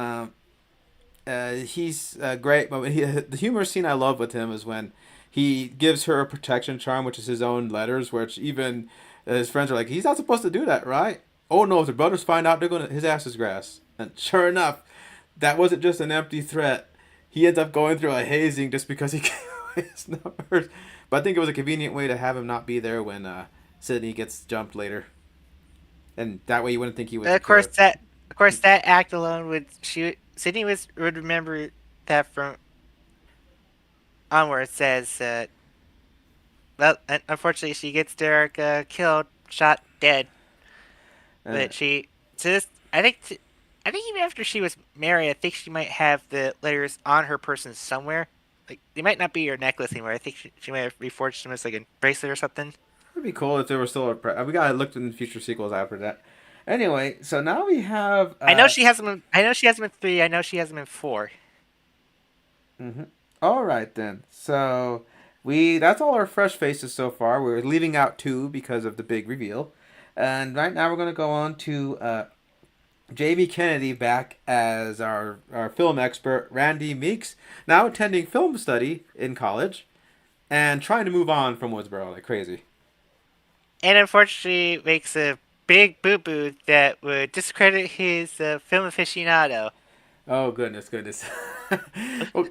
he's great. But the humor scene I love with him is when he gives her a protection charm, which is his own letters, which even his friends are like, he's not supposed to do that, right? Oh no, if the brothers find out, they're gonna his ass is grass. And sure enough, that wasn't just an empty threat. He ends up going through a hazing just because he gave away his numbers. But I think it was a convenient way to have him not be there when Sydney gets jumped later, and that way you wouldn't think he was And the killer. of course, that act alone Sydney would remember that from onward. Says, well, unfortunately, she gets Derek killed, shot dead. Uh, But she, to this, I think even after she was married, I think she might have the letters on her person somewhere. Like they might not be her necklace anymore. I think she might have reforged them as like a bracelet or something. It'd be cool if there was still we gotta look in future sequels after that. Anyway, so now we have. I know she has them. I know she has them in 3. I know she has them in 4. Mhm. All right then. So we that's all our fresh faces so far. We're leaving out 2 because of the big reveal, and right now we're gonna go on to Jamie Kennedy back as our film expert, Randy Meeks, now attending film study in college and trying to move on from Woodsboro like crazy. And unfortunately, makes a big boo boo that would discredit his film aficionado. Oh goodness, goodness. Well,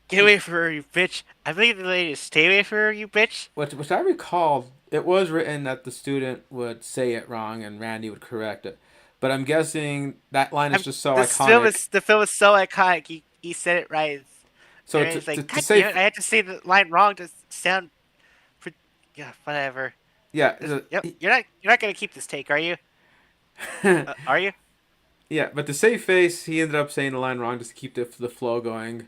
Get away from her, you bitch! I believe the lady is stay away from her, you bitch. which I recall, it was written that the student would say it wrong and Randy would correct it. But I'm guessing that line is just so iconic. The film is so iconic. He said it right. So And he's like, to God say, damn it! I had to say the line wrong to sound. Yeah, whatever. yeah, Yep. You're not gonna keep this take, are you? Are you? yeah, but to save face, he ended up saying the line wrong just to keep the flow going.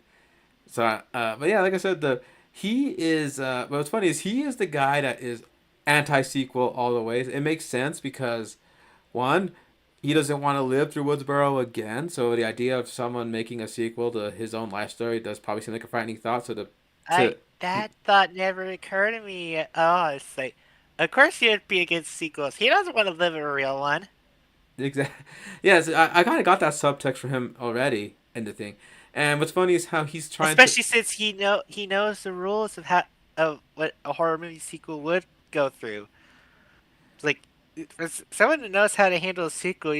So, but yeah, like I said, he is. What's funny is he is the guy that is anti sequel all the way. It makes sense because one, he doesn't want to live through Woodsboro again. So the idea of someone making a sequel to his own life story does probably seem like a frightening thought. So to That thought never occurred to me at all. It's like, of course he'd be against sequels. He doesn't want to live a real one. exactly, yes, I kind of got that subtext from him already in the thing. And what's funny is how he's trying to. Especially since he knows the rules of how of what a horror movie sequel would go through. Like, for someone who knows how to handle a sequel,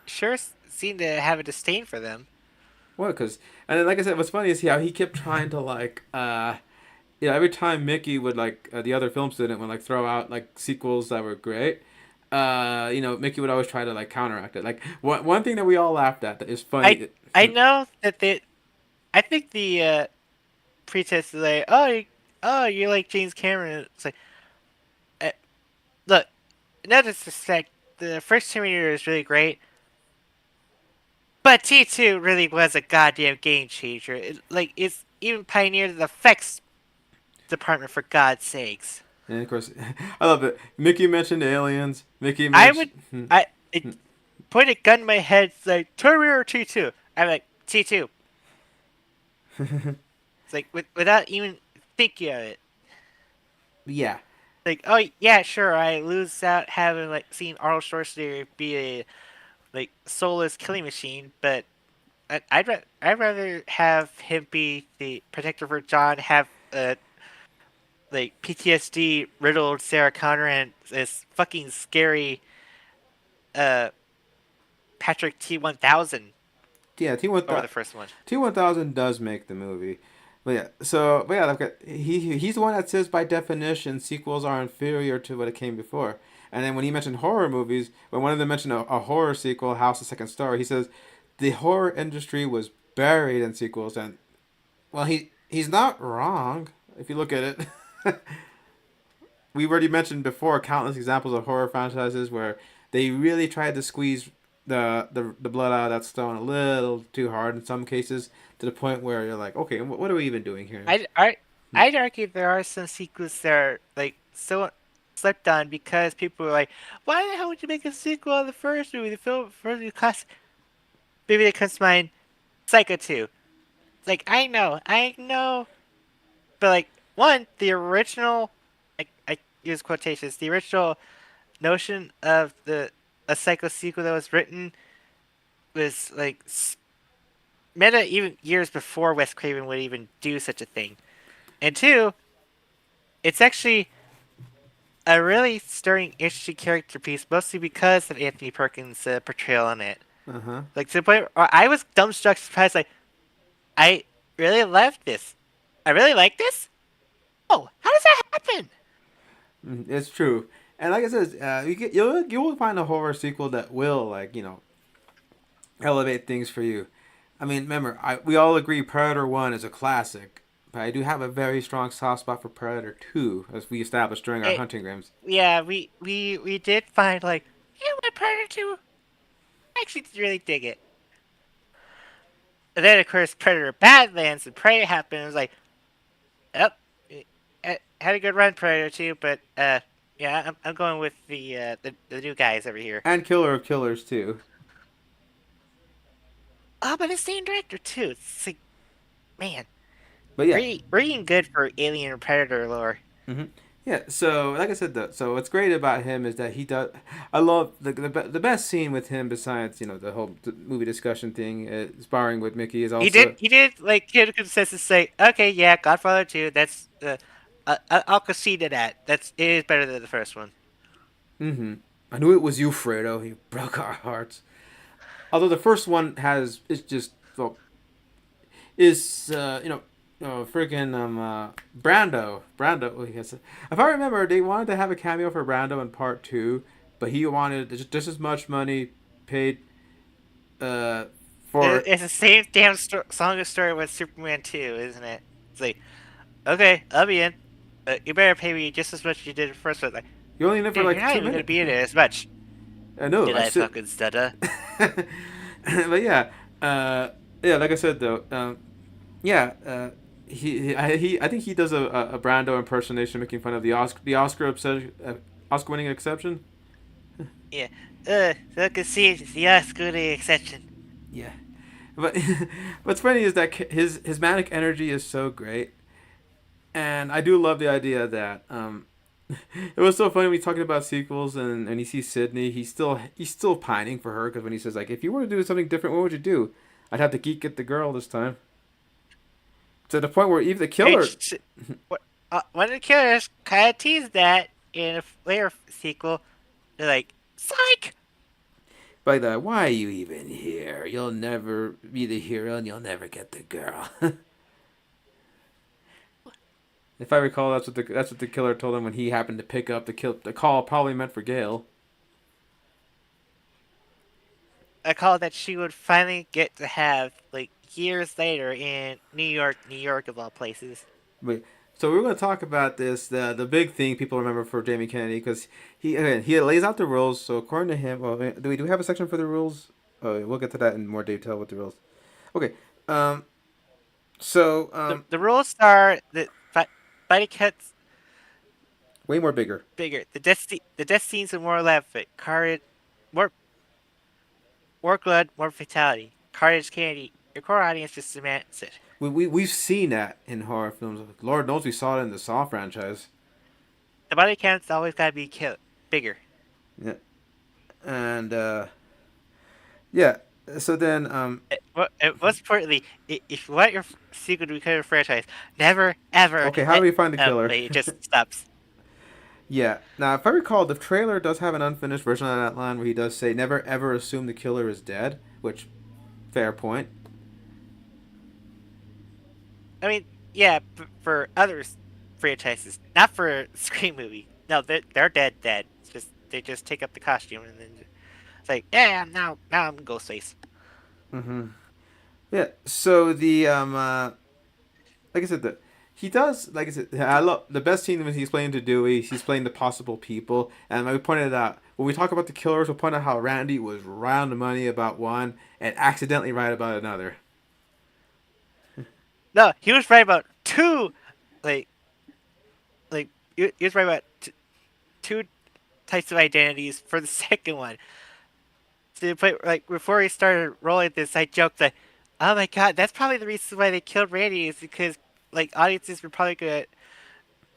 sure seem to have a disdain for them. What? Because and then, like I said, what's funny is how he kept trying to like, every time Mickey would like the other film student would like throw out like sequels that were great. Mickey would always try to like counteract it. Like one thing that we all laughed at that is funny. I know that I think the pretense is like, oh, you like James Cameron. It's like, uh, look, no disrespect, the first Terminator is really great, but T2 really was a goddamn game changer. It's even pioneered the effects department for God's sakes. And of course, I love it. Mickey mentioned aliens. Mickey I would, mentioned. I it, put a gun in my head, it's like Terminator T2. I'm like T2. It's like without even thinking of it. Yeah. Like, oh yeah, sure, I lose out having like seen Arnold Schwarzenegger be a like soulless killing machine, but I'd rather have him be the protector for John, have like PTSD riddled Sarah Connor and this fucking scary uh Patrick T1000 Yeah. over the first one. T1000 does make the movie. He's the one that says by definition sequels are inferior to what it came before. And then when he mentioned horror movies, when one of them mentioned a horror sequel, House of Second Story, he says the horror industry was buried in sequels, and well, he's not wrong if you look at it. We've already mentioned before countless examples of horror franchises where they really tried to squeeze the blood out of that stone a little too hard in some cases to the point where you're like, okay, what are we even doing here? I'd argue there are some sequels that are like so slept on because people are like, why the hell would you make a sequel of the first movie? The film first movie class. Maybe that comes to mind. Psycho 2. Like I know, but like one, the original, I use quotations. The original notion of the a psycho sequel that was written was like meta even years before Wes Craven would even do such a thing. And two, it's actually a really stirring, interesting character piece, mostly because of Anthony Perkins' portrayal in it. Uh huh. Like to the point where I was dumbstruck, surprised. Like I really loved this. I really like this. Oh, how does that happen? It's true. And like I said, you will find a horror sequel that will elevate things for you. I mean, remember, we all agree Predator 1 is a classic, but I do have a very strong soft spot for Predator 2, as we established during our It, hunting games. yeah, we did find like my Predator 2. I actually really dig it. And then of course Predator Badlands and Prey happened. It was like, yep, had a good run Predator 2, but yeah, I'm going with the new guys over here. And Killer of Killers, too. Oh, but it's the same director too. It's like, man, But yeah. really good for Alien and Predator lore. hmm Yeah, so like I said, though, so what's great about him is that he does. I love the best scene with him, besides the whole movie discussion thing, sparring with Mickey, is also. He did like get a consensus say, okay, yeah, Godfather 2. That's I'll concede to that. It is better than the first one. I knew it was you, Fredo. He broke our hearts. Although the first one is just well, is freaking Brando. I guess if I remember, they wanted to have a cameo for Brando in part two, but he wanted just as much money paid for. It's the same damn song of story with Superman 2, isn't it? It's like, okay, I'll be in. You better pay me just as much as you did the first one. Like, You only live for dude, like you're not two even going to minutes. be in it as much. I know. Did I fucking stutter? But yeah, yeah. Like I said though, yeah. I think he does a Brando impersonation, making fun of Oscar winning exception. Yeah. So I can see the Oscar exception. Yeah, but what's funny is that his manic energy is so great, and I do love the idea that it was so funny when he's talking about sequels and he sees Sydney. He's still pining for her, because when he says like, if you were to do something different, what would you do? I'd have to geek at the girl this time. To the point where even the killer. One of the killers kind of teased that in a later sequel. They're like, psych! By the why are you even here? You'll never be the hero and you'll never get the girl. If I recall, that's what the killer told him when he happened to pick up the call, probably meant for Gail. A call that she would finally get to have, like, years later in New York of all places. But so we're going to talk about this, the big thing people remember for Jamie Kennedy, because he lays out the rules. So according to him, well, do we have a section for the rules? Oh, we'll get to that in more detail with the rules. Okay. The rules are that body cuts Way more bigger. bigger. The death scenes are more elaborate. Carnage, more blood, more fatality. Carnage candy. Your core audience just demands it. We've seen that in horror films. Lord knows we saw it in the Saw franchise. The body count's always gotta be bigger. Yeah. And yeah. So then Most importantly, if you want your sequel to become a franchise, never ever. Okay, how do we find the killer? It just stops. Yeah. Now, if I recall, the trailer does have an unfinished version of that line where he does say, "Never ever assume the killer is dead," which, fair point. I mean, yeah, for other franchises, not for a Scream movie. No, they're dead. It's just they just take up the costume and then it's like, yeah, now I'm Ghostface. Yeah. So like I said, he does, like I said, I love the best scene when he's playing to Dewey. He's playing the possible people, and we pointed out when we talk about the killers, we'll point out how Randy was round the money about one and accidentally right about another. No, he was right about two. Like he was right about two types of identities for the second one. To the point, like before he started rolling this, I joked like, "Oh my god, that's probably the reason why they killed Randy is because like audiences were probably gonna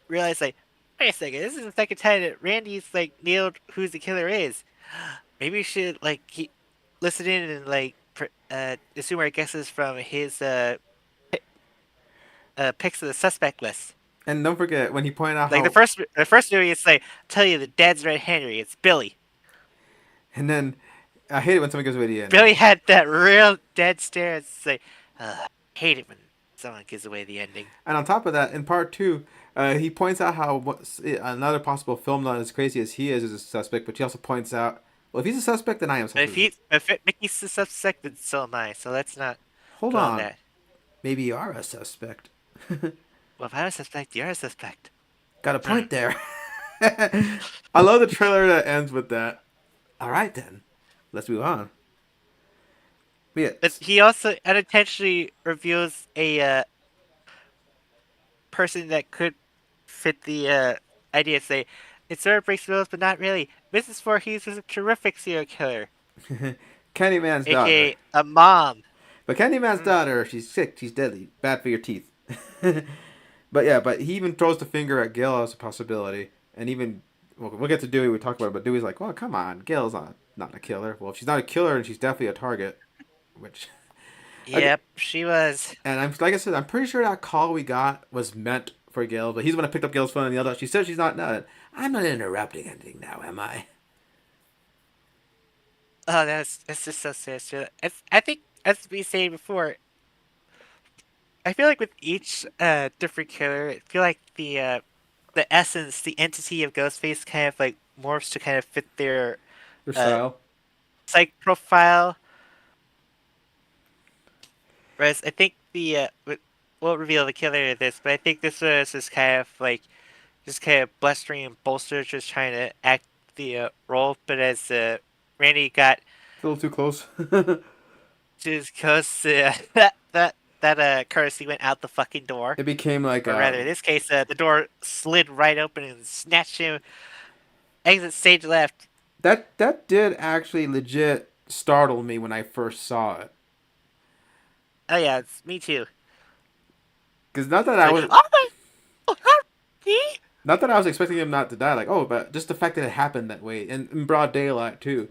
realize like, wait a second, this is the second time that Randy's like nailed who the killer is. Maybe we should like keep listen in and like assume our guesses from his picks of the suspect list. And don't forget when he pointed out Like how, the first movie, it's like tell you the dad's Red Henry. It's Billy. and then I hate it when someone gives away the ending. Billy had that real dead stare. It's like, I hate it when someone gives away the ending. And on top of that, in part two, he points out how another possible film not as crazy as he is a suspect, but he also points out, well, if he's a suspect, then I am a But suspect. if Mickey's the suspect, then so am I. So let's not Hold go on on, that. maybe you are a suspect. Well, if I'm a suspect, you're a suspect. Got a point there. I love the trailer that ends with that. All right then, let's move on. Yeah, But he also unintentionally reveals a person that could fit the idea. Say, it sort of breaks the rules, but not really. Mrs. Voorhees was a terrific serial killer, Candyman's daughter. aka a mom. But Candyman's daughter, she's sick, she's deadly, bad for your teeth. But yeah, but he even throws the finger at Gil as a possibility, and even we'll get to Dewey. We talk about it, but Dewey's like, "Well, come on, Gil's not a killer. Well, if she's not a killer, and she's definitely a target." Which, okay. Yep, she was. And I'm like I said, I'm pretty sure that call we got was meant for Gil, but he's the one that picked up Gil's phone and yelled out, "She said she's not done. I'm not interrupting anything now, am I?" Oh, that's just so serious. I think, as we said before, I feel like with each different killer, I feel like the essence, the entity of Ghostface, kind of like morphs to kind of fit their Your style. psych profile. Whereas I think we'll reveal the killer of this, but I think this was just kind of like just kind of blustering and bolster, just trying to act the role. But as Randy got It's a little too close. just close, that courtesy went out the fucking door. It became like Or rather, in this case, the door slid right open and snatched him. Exit stage left. that did actually legit startle me when I first saw it. Oh yeah, it's me too. Because not that I was Oh my! Oh, he? not that I was expecting him not to die. Like, oh, but just the fact that it happened that way and in broad daylight too.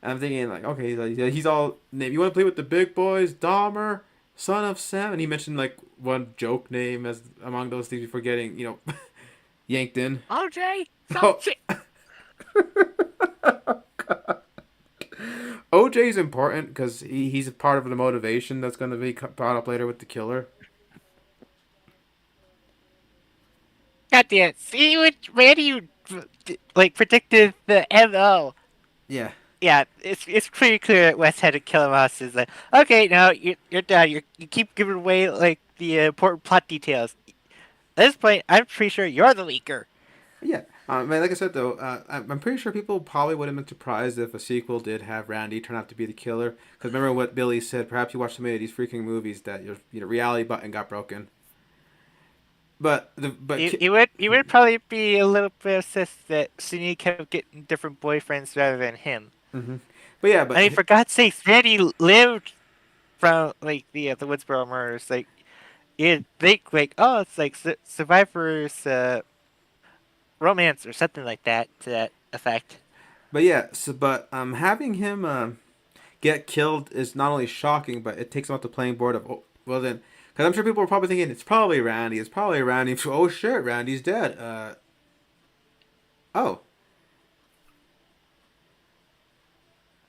And I'm thinking like, okay, he's all. You want to play with the big boys, Dahmer, son of Sam, and he mentioned like one joke name as among those things before getting yanked in. OJ? Oh. OJ's important because he's a part of the motivation that's going to be brought up later with the killer. Goddamn! See what Randy you like predicted the MO. Yeah. Yeah, it's pretty clear that West had to kill him. Us is like, okay, no, you're done. You keep giving away like the important plot details. At this point, I'm pretty sure you're the leaker. Yeah. Man, like I said, though, I'm pretty sure people probably would have been surprised if a sequel did have Randy turn out to be the killer. Because remember what Billy said, perhaps you watched so many of these freaking movies that your reality button got broken. But You would probably be a little bit obsessed that Sunny kept getting different boyfriends rather than him. Mm-hmm. But yeah, but I mean, for God's sakes, Randy lived from like the Woodsboro murders. Like, you'd think like, oh, it's like Survivor's romance or something like that to that effect. But yeah, having him get killed is not only shocking, but it takes him off the playing board of well then, because I'm sure people are probably thinking it's probably Randy. It's probably Randy. Oh shit, Randy's dead. Oh.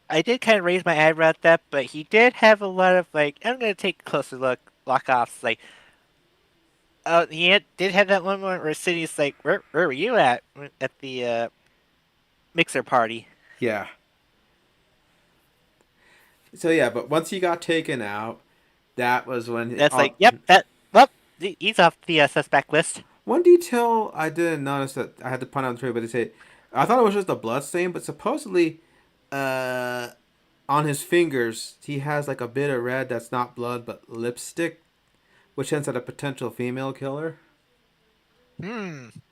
I did kind of raise my eyebrow at that, but he did have a lot of like, I'm gonna take a closer lock offs. Like, did have that one moment where Sidney's like, where were you at the mixer party? Yeah. So yeah, but once he got taken out, that was when That's like, yep, he's off the suspect list. One detail I didn't notice that I had to point out in the trailer, but they say I thought it was just a blood stain, but supposedly, on his fingers he has like a bit of red that's not blood but lipstick, which hints at a potential female killer.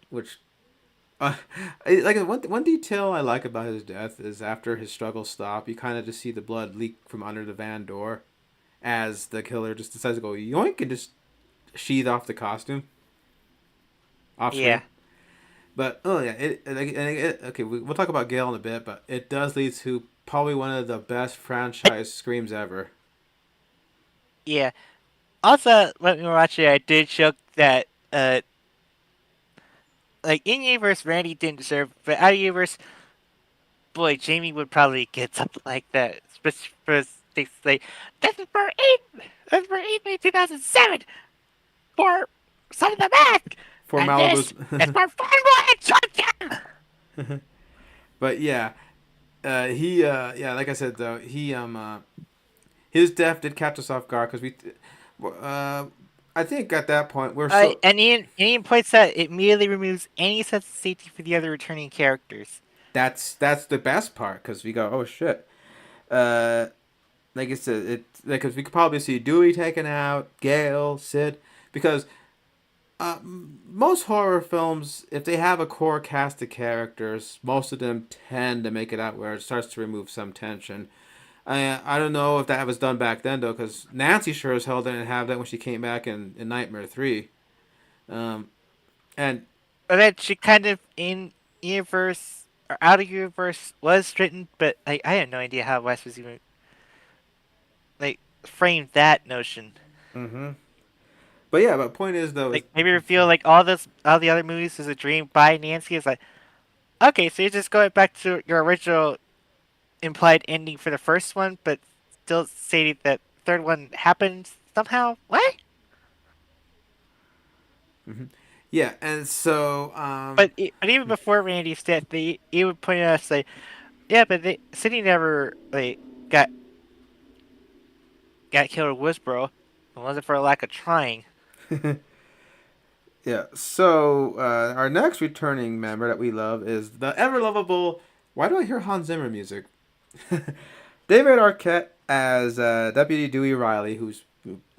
Which, like one detail I like about his death is after his struggles stop, you kind of just see the blood leak from under the van door, as the killer just decides to go yoink and just sheath off the costume. Off screen. Yeah. But oh yeah, okay, we'll talk about Gale in a bit, but it does lead to probably one of the best franchise screams ever. Yeah. Also, when we were watching, I did joke that like in universe, Randy didn't deserve, but out of universe, boy, Jamie would probably get something like that. Especially for things like this is for 8 May 2007 for Son of the Mask, For and this Malibu's. is for Fun Junction. But yeah, yeah, like I said though, his death did catch us off guard because uh, I think at that point we're so And Ian points out it immediately removes any sense of safety for the other returning characters. that's the best part because we go, oh shit. Uh, like I said, because we could probably see Dewey taken out, Gale, Sid, because most horror films, if they have a core cast of characters, most of them tend to make it out where it starts to remove some tension. I don't know if that was done back then though, because Nancy sure as hell didn't have that when she came back in Nightmare 3. Um, and But then she kind of in universe or out of universe was written, but I had no idea how Wes was even like framed that notion. hmm but yeah, but point is though, is Like maybe reveal like all the other movies was a dream by Nancy. It's like okay, so you're just going back to your original implied ending for the first one, but still stating that third one happened somehow. What? yeah, and so But even before Randy's death, they even pointed out like, yeah, but Sydney never like got killed in Woodsboro. It wasn't for a lack of trying. yeah, so our next returning member that we love is the ever lovable. Why do I hear Hans Zimmer music? David Arquette as Deputy Dewey Riley, who's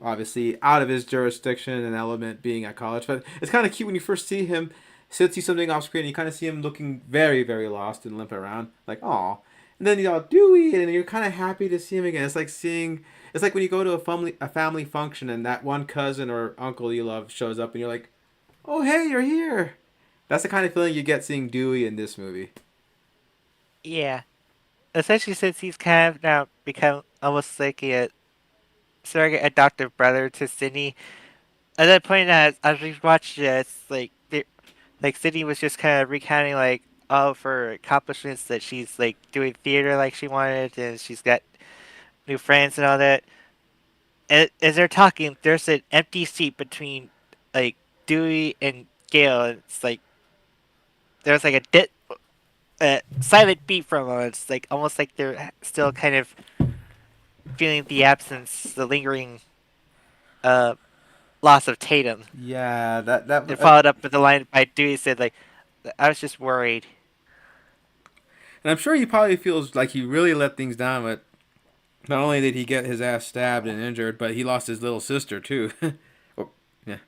obviously out of his jurisdiction and element being at college. But it's kind of cute when you first see him, see something off screen, you kind of see him looking very, very lost and limp around, like, aw. And then you go, Dewey, and you're kind of happy to see him again. It's like when you go to a family function and that one cousin or uncle you love shows up and you're like, oh, hey, you're here. That's the kind of feeling you get seeing Dewey in this movie. Yeah, especially since he's kind of now become almost like a surrogate adoptive brother to Sydney. At that point, as we watched this, like Sydney was just kind of recounting like all of her accomplishments that she's like doing theater like she wanted, and she's got new friends and all that. And as they're talking, there's an empty seat between like Dewey and Gale. And it's like there's like a silent beat from them. It's like almost like they're still kind of feeling the absence, the lingering uh, loss of Tatum. Yeah, And followed up with the line by Dewey said like, "I was just worried." and I'm sure he probably feels like he really let things down, but not only did he get his ass stabbed and injured, but he lost his little sister too. Oh, yeah.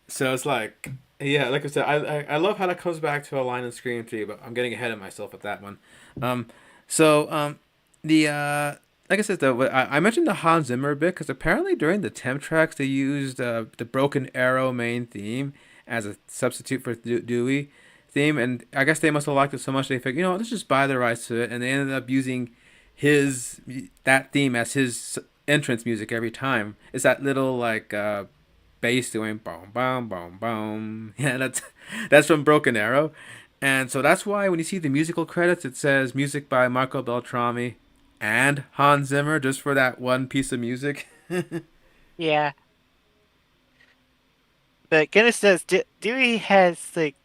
So it's like, yeah, like I said, I love how that comes back to a line in Scream 3, but I'm getting ahead of myself with that one. Um, so the like I said though, I mentioned the Hans Zimmer bit because apparently during the temp tracks they used the Broken Arrow main theme as a substitute for Dewey theme, and I guess they must have liked it so much they figured, let's just buy the rights to it, and they ended up using his that theme as his entrance music every time. It's that little like bass doing boom boom boom boom. Yeah, that's from Broken Arrow, and so that's why when you see the musical credits, it says music by Marco Beltrami and Hans Zimmer just for that one piece of music. Yeah, but goodness says Dewey has like,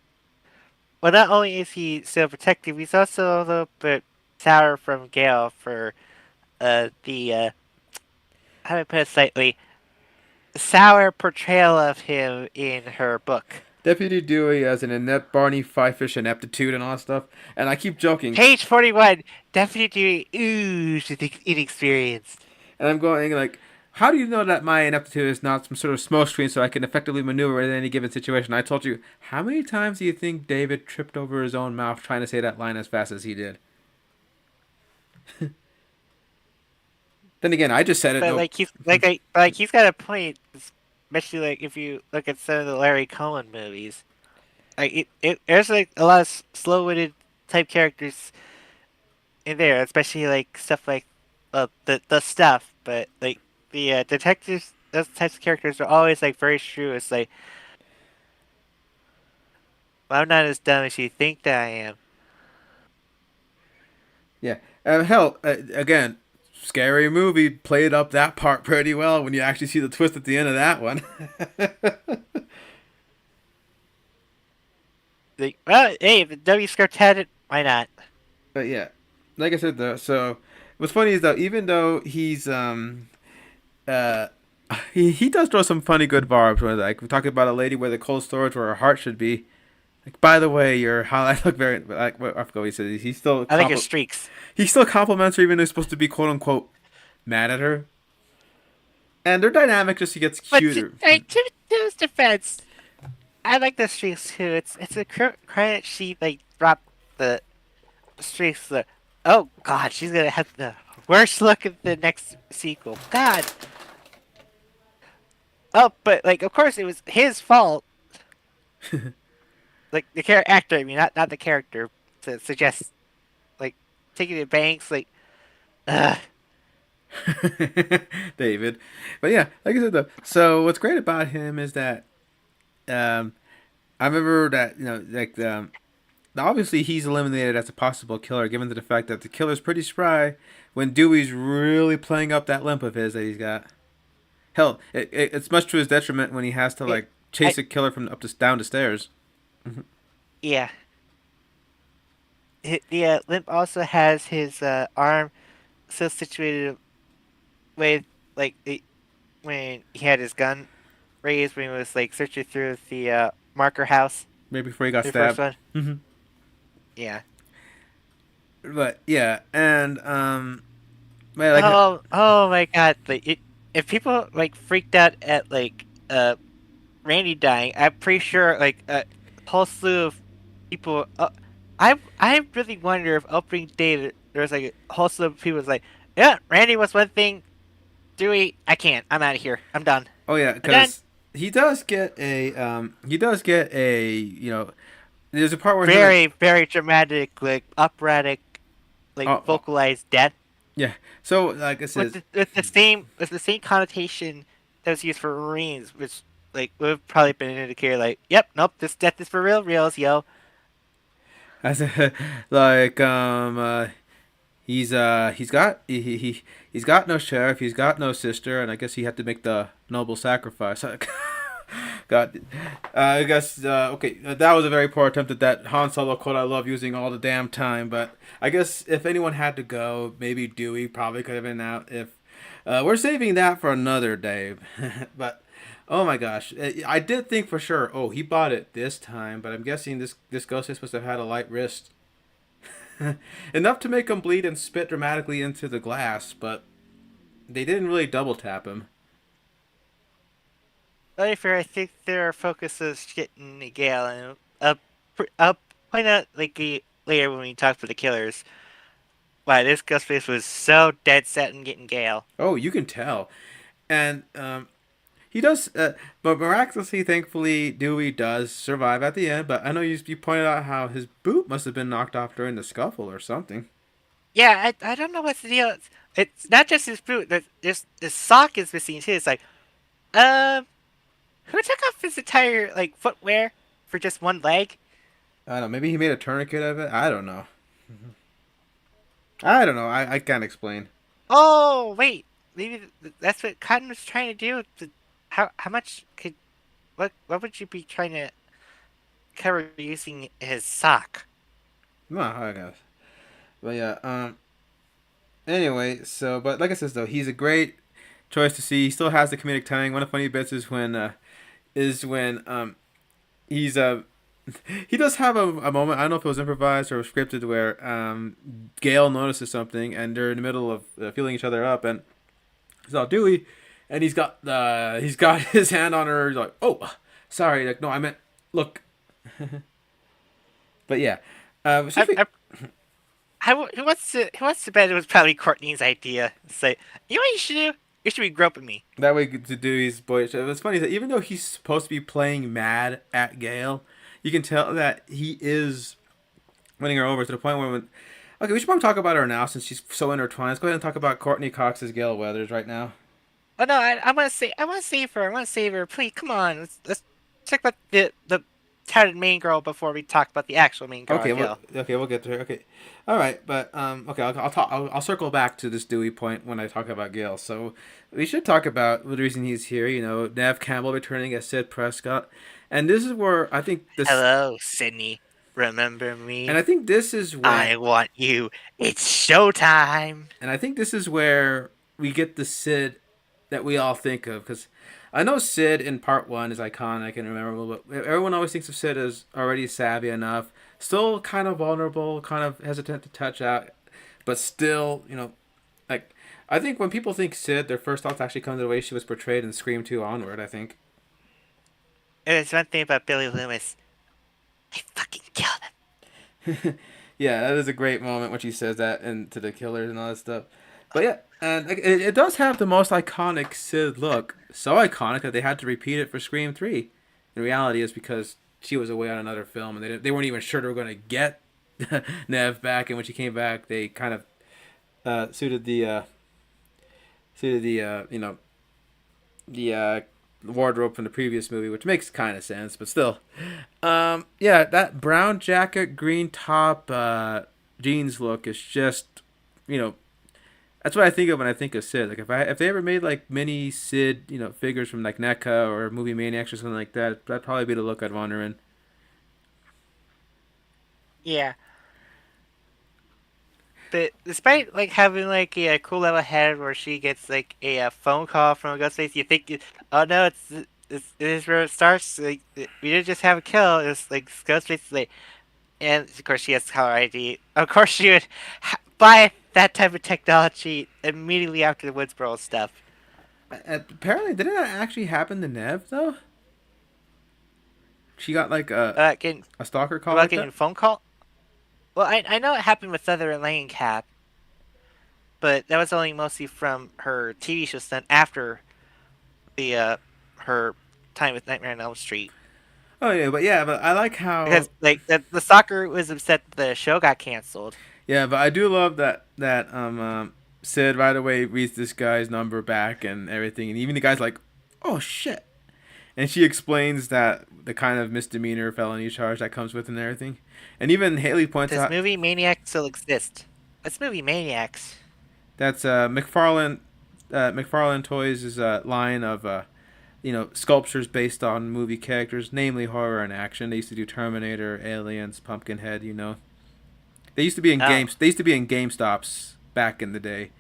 well, not only is he so protective, he's also a little bit sour from Gale for the how do I put it slightly, sour portrayal of him in her book. Deputy Dewey as an inept Barney Fife-ish ineptitude and all that stuff, and I keep joking, Page 41, Deputy Dewey oozed with inexperienced. and I'm going like, how do you know that my ineptitude is not some sort of smokescreen so I can effectively maneuver in any given situation? I told you, how many times do you think David tripped over his own mouth trying to say that line as fast as he did? Then again, I just said it. But No, like he's got a point, especially like if you look at some of the Larry Cohen movies. like there's like a lot of slow-witted type characters in there, especially like stuff like the stuff. But like the detectives, those types of characters are always like very true. It's like, well, I'm not as dumb as you think that I am. Yeah. Hell, again, scary movie played up that part pretty well when you actually see the twist at the end of that one. Like, well, hey, if the W script had it, why not? But yeah, like I said though, so what's funny is though, even though he's uh he does throw some funny good barbs where like we're talking about a lady where the cold storage where her heart should be. Like by the way, your highlight look very like I forgot what he said. I think it's streaks. He still compliments her even though he's supposed to be quote unquote mad at her. And their dynamic just gets But cuter. to his defense, I like the streaks too. It's a crime that she like dropped the streaks. Oh God, she's gonna have the worst look at the next sequel. God. Oh, but like, of course, it was his fault. Like the actor, I mean, not the character. To suggest like taking the banks, like, ugh. David. But yeah, like I said though. So what's great about him is that um I remember that like obviously he's eliminated as a possible killer given to the fact that the killer's pretty spry when Dewey's really playing up that limp of his that he's got. Hell, it's much to his detriment when he has to like chase a killer from up to down the stairs. Yeah. The limp also has his arm still situated with like when he had his gun raised when he was like searching through the marker house. Maybe before he got The first stabbed. one. Hmm. Yeah. But yeah, and man, like Oh my God! Like if people like freaked out at like Randy dying, I'm pretty sure like a whole slew of people. I really wonder if opening day there's like a whole slew of people was like, yeah, Randy was one thing. Dewey, I can't. I'm out of here. I'm done. oh yeah, because he does get a there's a part where Very dramatic, like operatic, like vocalized death. yeah. So like I said, With the same connotation that was used for Marines, which like would have probably been an indicator like, yep, nope, this death is for reals, yo. I said like he's got no sheriff, he's got no sister, and I guess he had to make the noble sacrifice. God, I guess okay, that was a very poor attempt at that Han Solo quote I love using all the damn time. But I guess if anyone had to go, maybe Dewey probably could have been out. If we're saving that for another day, but oh my gosh, I did think for sure. Oh, he bought it this time, but I'm guessing this ghost must have had a light wrist, enough to make him bleed and spit dramatically into the glass, but they didn't really double tap him. To be fair, I think their focus is getting Gale, and I'll point out like later when we talk for the killers. Why this Ghostface was so dead set in getting Gale. Oh, you can tell, and he does, but miraculously, thankfully, Dewey does survive at the end. But I know you pointed out how his boot must have been knocked off during the scuffle or something. Yeah, I don't know what's the deal. It's not just his boot. His sock is missing too. It's like, who took off his entire like footwear for just one leg? I don't know. Maybe he made a tourniquet of it. I don't know. I don't know. I can't explain. Oh wait, maybe that's what Cotton was trying to do. How much could what would you be trying to cover using his sock? No, I guess. But yeah. Anyway, so but like I said though, he's a great choice to see. He still has the comedic timing. One of the funny bits is when he's he does have a moment. I don't know if it was improvised or scripted where Gale notices something and they're in the middle of feeling each other up and it's all Dewey and he's got his hand on her. He's like, oh, sorry. Like, no, I meant look. But yeah, who wants to bet it was probably Courtney's idea? Say, you know what you should do? You should be groping me. That way to do his boyish. What's funny is that even though he's supposed to be playing mad at Gale, you can tell that he is winning her over to the point where okay, we should probably talk about her now since she's so intertwined. Let's go ahead and talk about Courtney Cox as Gail Weathers right now. Oh no, I want to save her. I want to save her. Please, come on. Let's talk about the touted main girl before we talk about the actual main girl. Okay, Gil. we'll get to her. Okay, all right, but okay, I'll talk. I'll circle back to this Dewey point when I talk about Gale. So we should talk about the reason he's here. You know, Nev Campbell returning as Sid Prescott, and this is where I think this. Hello, Sydney. Remember me? And I think this is where I want you. It's showtime. And I think this is where we get the Sid that we all think of. Because I know Sid in part one is iconic and memorable, but everyone always thinks of Sid as already savvy enough, still kind of vulnerable, kind of hesitant to touch out, but still, you know, like, I think when people think Sid, their first thoughts actually come to the way she was portrayed in Scream 2 onward, I think. There's one thing about Billy Loomis. I fucking killed him. Yeah, that is a great moment when she says that and to the killers and all that stuff. But yeah, and it does have the most iconic Sid look. So iconic that they had to repeat it for Scream 3. In reality, it's because she was away on another film and they weren't even sure they were going to get Nev back. And when she came back, they kind of suited the you know, the wardrobe from the previous movie, which makes kind of sense, but still. Yeah, that brown jacket, green top, jeans look is just, you know, that's what I think of when I think of Sid. Like if they ever made like mini Sid, you know, figures from like NECA or Movie Maniacs or something like that, that'd probably be the look I'd want her in. Yeah. But despite like having like a cool level head where she gets like a phone call from Ghostface, you think, oh no, it is where it starts. Like we didn't just have a kill. It's like Ghostface, like, and of course she has caller ID. Of course she would buy that type of technology immediately after the Woodsboro stuff. Apparently, didn't that actually happen to Nev though? She got like Getting a stalker call about like getting that. a phone call. Well, I know it happened with Feather and Lane Cap, but that was only mostly from her TV show stunt after the her time with Nightmare on Elm Street. Oh yeah, but I like how Because like the soccer was upset the show got canceled. yeah, but I do love that Sid right away reads this guy's number back and everything, and even the guy's like, oh shit, and she explains that the kind of misdemeanor felony charge that comes with it and everything, and even Haley points Does out movie Maniacs still exist? Let's movie Maniacs. that's McFarlane Toys' line of you know, sculptures based on movie characters, namely horror and action. They used to do Terminator, Aliens, Pumpkinhead, you know. They used to be in games. They used to be in GameStops back in the day,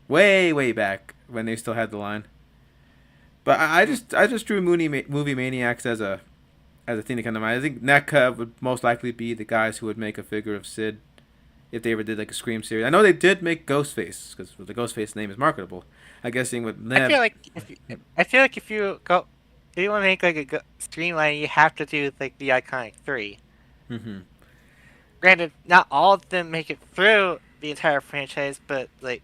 way back when they still had the line. But I just drew movie Maniacs as a thing to come to mind. I think NECA would most likely be the guys who would make a figure of Sid if they ever did like a Scream series. I know they did make Ghostface because the Ghostface name is marketable. I guessing with Nev. I feel like if you want to make like a streamline, you have to do like the iconic three. Mm-hmm. Granted, not all of them make it through the entire franchise, but like,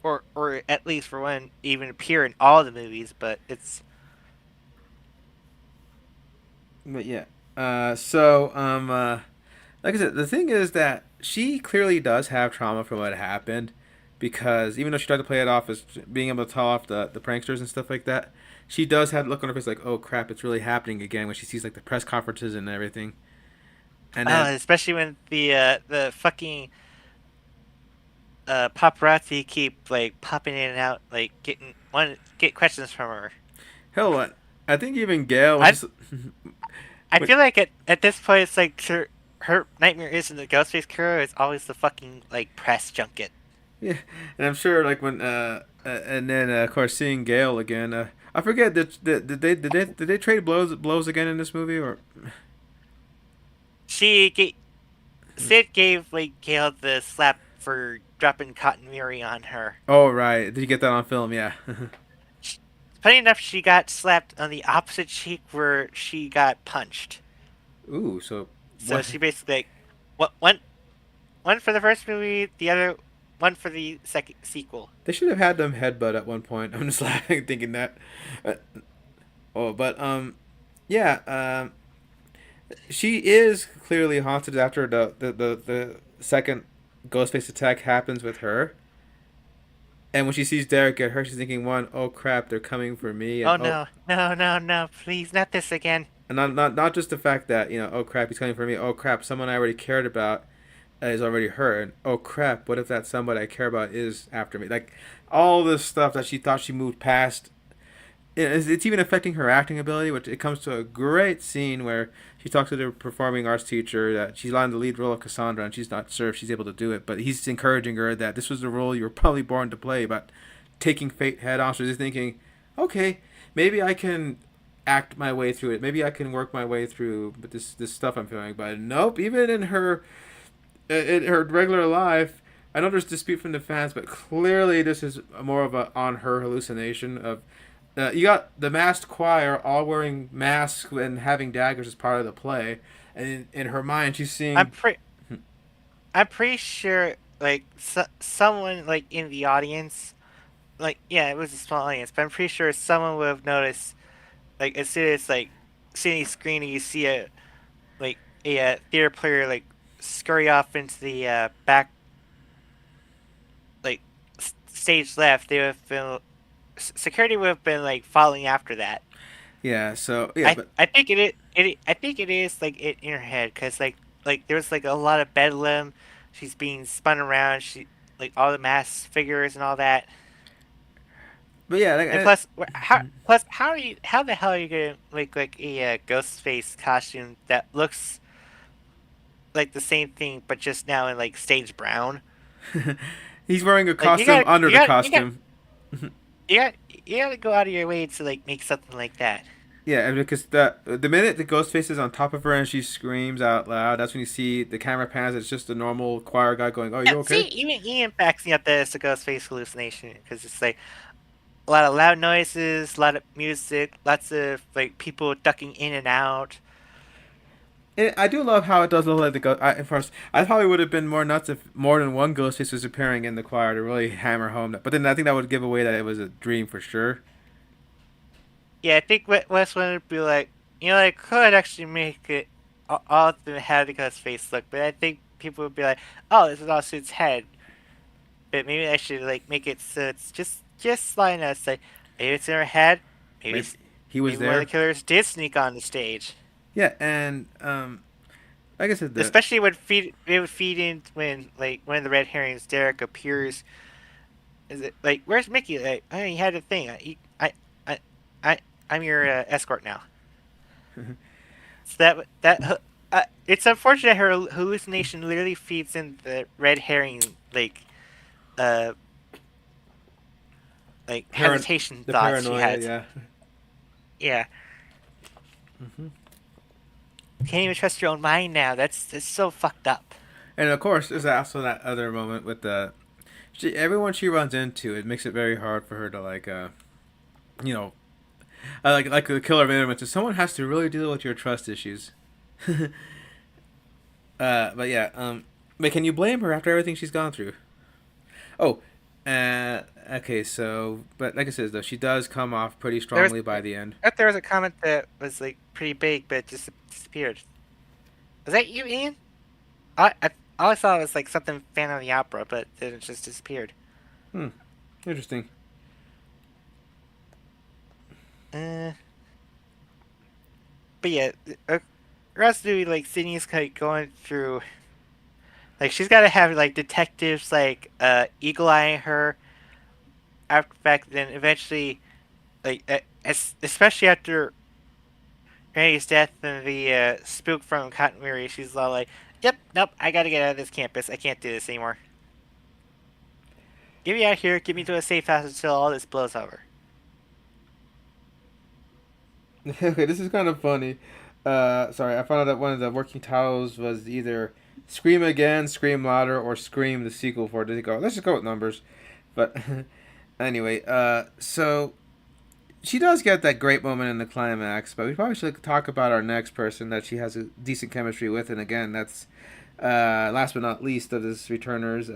or at least for one, even appear in all the movies. But it's. But yeah, like I said, the thing is that she clearly does have trauma from what happened, because even though she tried to play it off as being able to tell off the pranksters and stuff like that, she does have a look on her face like, oh crap, it's really happening again when she sees like the press conferences and everything. And then, Especially when the fucking paparazzi keep like popping in and out, like get questions from her. hell, what? I think even Gail. I feel like at this point it's like her nightmare isn't the Ghostface crew; it's always the fucking like press junket. Yeah, and I'm sure like when and then of course seeing Gail again. I forget did they trade blows again in this movie or? Sid gave like Gail the slap for dropping cotton weary on her. Oh right, did you get that on film? Yeah. Funny enough, she got slapped on the opposite cheek where she got punched. Ooh, so. So What? she basically one for the first movie, the other one for the second sequel. They should have had them headbutt at one point. I'm just laughing thinking that. Yeah. She is clearly haunted after the second Ghostface attack happens with her. And when she sees Derek get hurt, she's thinking, one, oh crap, they're coming for me, and Oh oh, no, no, no, no, please, not this again. and not just the fact that oh crap, he's coming for me. Oh crap, someone I already cared about is already hurt. And oh crap, what if that somebody I care about is after me? Like all this stuff that she thought she moved past. It's even affecting her acting ability, which it comes to a great scene where she talks to the performing arts teacher that she's on the lead role of Cassandra and she's not sure if she's able to do it, but he's encouraging her that this was the role you were probably born to play, but taking fate head on. So she's thinking, okay, maybe I can act my way through it. Maybe I can work my way through but this stuff I'm feeling. But nope, even in her regular life, I know there's dispute from the fans, but clearly this is more of a on her hallucination of. You got the masked choir all wearing masks and having daggers as part of the play, and in her mind she's I'm seeing. pretty. I'm pretty sure, like, someone like in the audience, like, yeah, it was a small audience, but I'm pretty sure someone would have noticed, like, as soon as like seeing the screen and you see a theater player like scurry off into the back, like stage left, they would have been security would have been like following after that. Yeah, so yeah, but I think I think it is like it in her head because like there's like a lot of bedlam. She's being spun around. She like all the mass figures and all that. yeah, And plus how are you how the hell are you gonna make like a ghost face costume that looks like the same thing but just now in like stage brown? he's wearing a Like costume under the you got costume. you gotta go out of your way to like make something like that. Yeah, and because the minute the ghost face is on top of her and she screams out loud, that's when you see the camera pans. It's just a normal choir guy going, "Oh, Yeah, you see, okay?" even Ian backs me up that it's a ghost face hallucination because it's like a lot of loud noises, a lot of music, lots of like people ducking in and out. I do love how it does look like the ghost. At first, I probably would have been more nuts if more than one ghost face was appearing in the choir to really hammer home. But then I think that would give away that it was a dream for sure. Yeah, I think Wes wanted to be like, you know, I could actually make it all of them have the ghost face look, but I think people would be like, oh, this is also its head. But maybe I should like make it so it's just slightly enough. Say maybe it's in her head. Maybe Maybe he was maybe one of the there. killers did sneak on the stage. Yeah, and like I said, Especially when it would feed in when like one of the red herrings, Derek appears. Is it like where's Mickey? Like oh, he had a thing. I, I I'm your escort now. So it's unfortunate her hallucination literally feeds in the red herring uh like hesitation the thoughts she paranoia, had. yeah. Yeah, can't even trust your own mind now. That's so fucked up. And of course, there's also that other moment with everyone she runs into. It makes it very hard for her to you know, like the killer of Intermittent. Someone has to really deal with your trust issues. But yeah, but can you blame her after everything she's gone through? Oh, okay, so but like I said, though, she does come off pretty There's strongly by the end. there was a comment that was like pretty big, but it just disappeared. Was that you, Ian? I always thought it was like something Phantom of the Opera, but then it just disappeared. Hmm, interesting. Uh, but yeah, Raspberry like Sydney's like going through. Like she's got to have like detectives like eagle eyeing her. After fact, then eventually, like especially after Randy's death and the spook from Cotton Weary, she's all like, "Yep, nope, I gotta get out of this campus. I can't do this anymore. Get me out of here. Get me to a safe house until all this blows over." Okay, this is kind of funny. Sorry, I found out that one of the working titles was either "Scream Again," "Scream Louder," or "Scream" the sequel for it. Did it go? Let's just go with numbers. But anyway, so she does get that great moment in the climax, but we probably should talk about our next person that she has a decent chemistry with, and again, that's last but not least of this returners,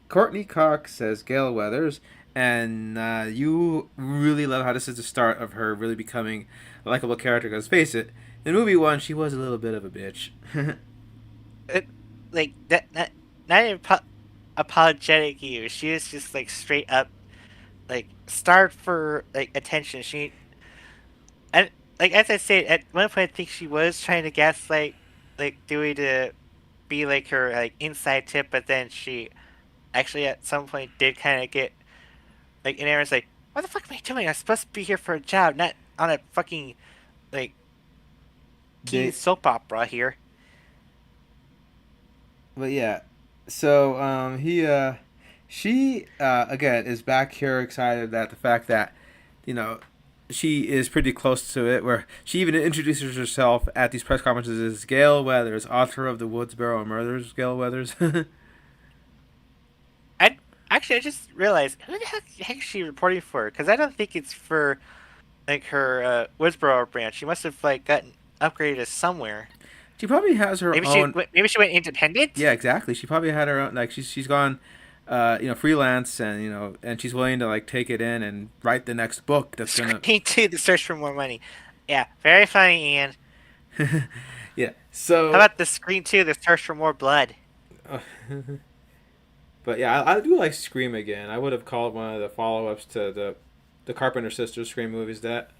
Courtney Cox as Gail Weathers, and you really love how this is the start of her really becoming a likable character. Because face it, In movie one, she was a little bit of a bitch. It, like that, not even apologetic you. She was just like straight up like starved for like attention. She and like as I said at one point, I think she was trying to gaslight like Dewey to be like her like inside tip, but then she actually at some point did kind of get like in Aaron's like, "What the fuck am I doing? I'm supposed to be here for a job, not on a fucking like teen They, soap opera here." but yeah, so she again is back here excited at the fact that you know she is pretty close to it. Where she even introduces herself at these press conferences as Gail Weathers, author of the Woodsboro Murders. Gail Weathers. I actually I just realized who the heck is she reporting for? Because I don't think it's for like her Woodsboro branch. She must have like gotten upgraded somewhere. She probably has her own. Maybe she went independent. Yeah, exactly. She probably had her own. Like she's gone, freelance, and and she's willing to like take it in and write the next book that's gonna. Screen two, the search for more money. Yeah, very funny, Ian. Yeah. So. How about the screen two, the search for more blood? But yeah, I do like Scream again. I would have called one of the follow-ups to the Carpenter sisters Scream movies that.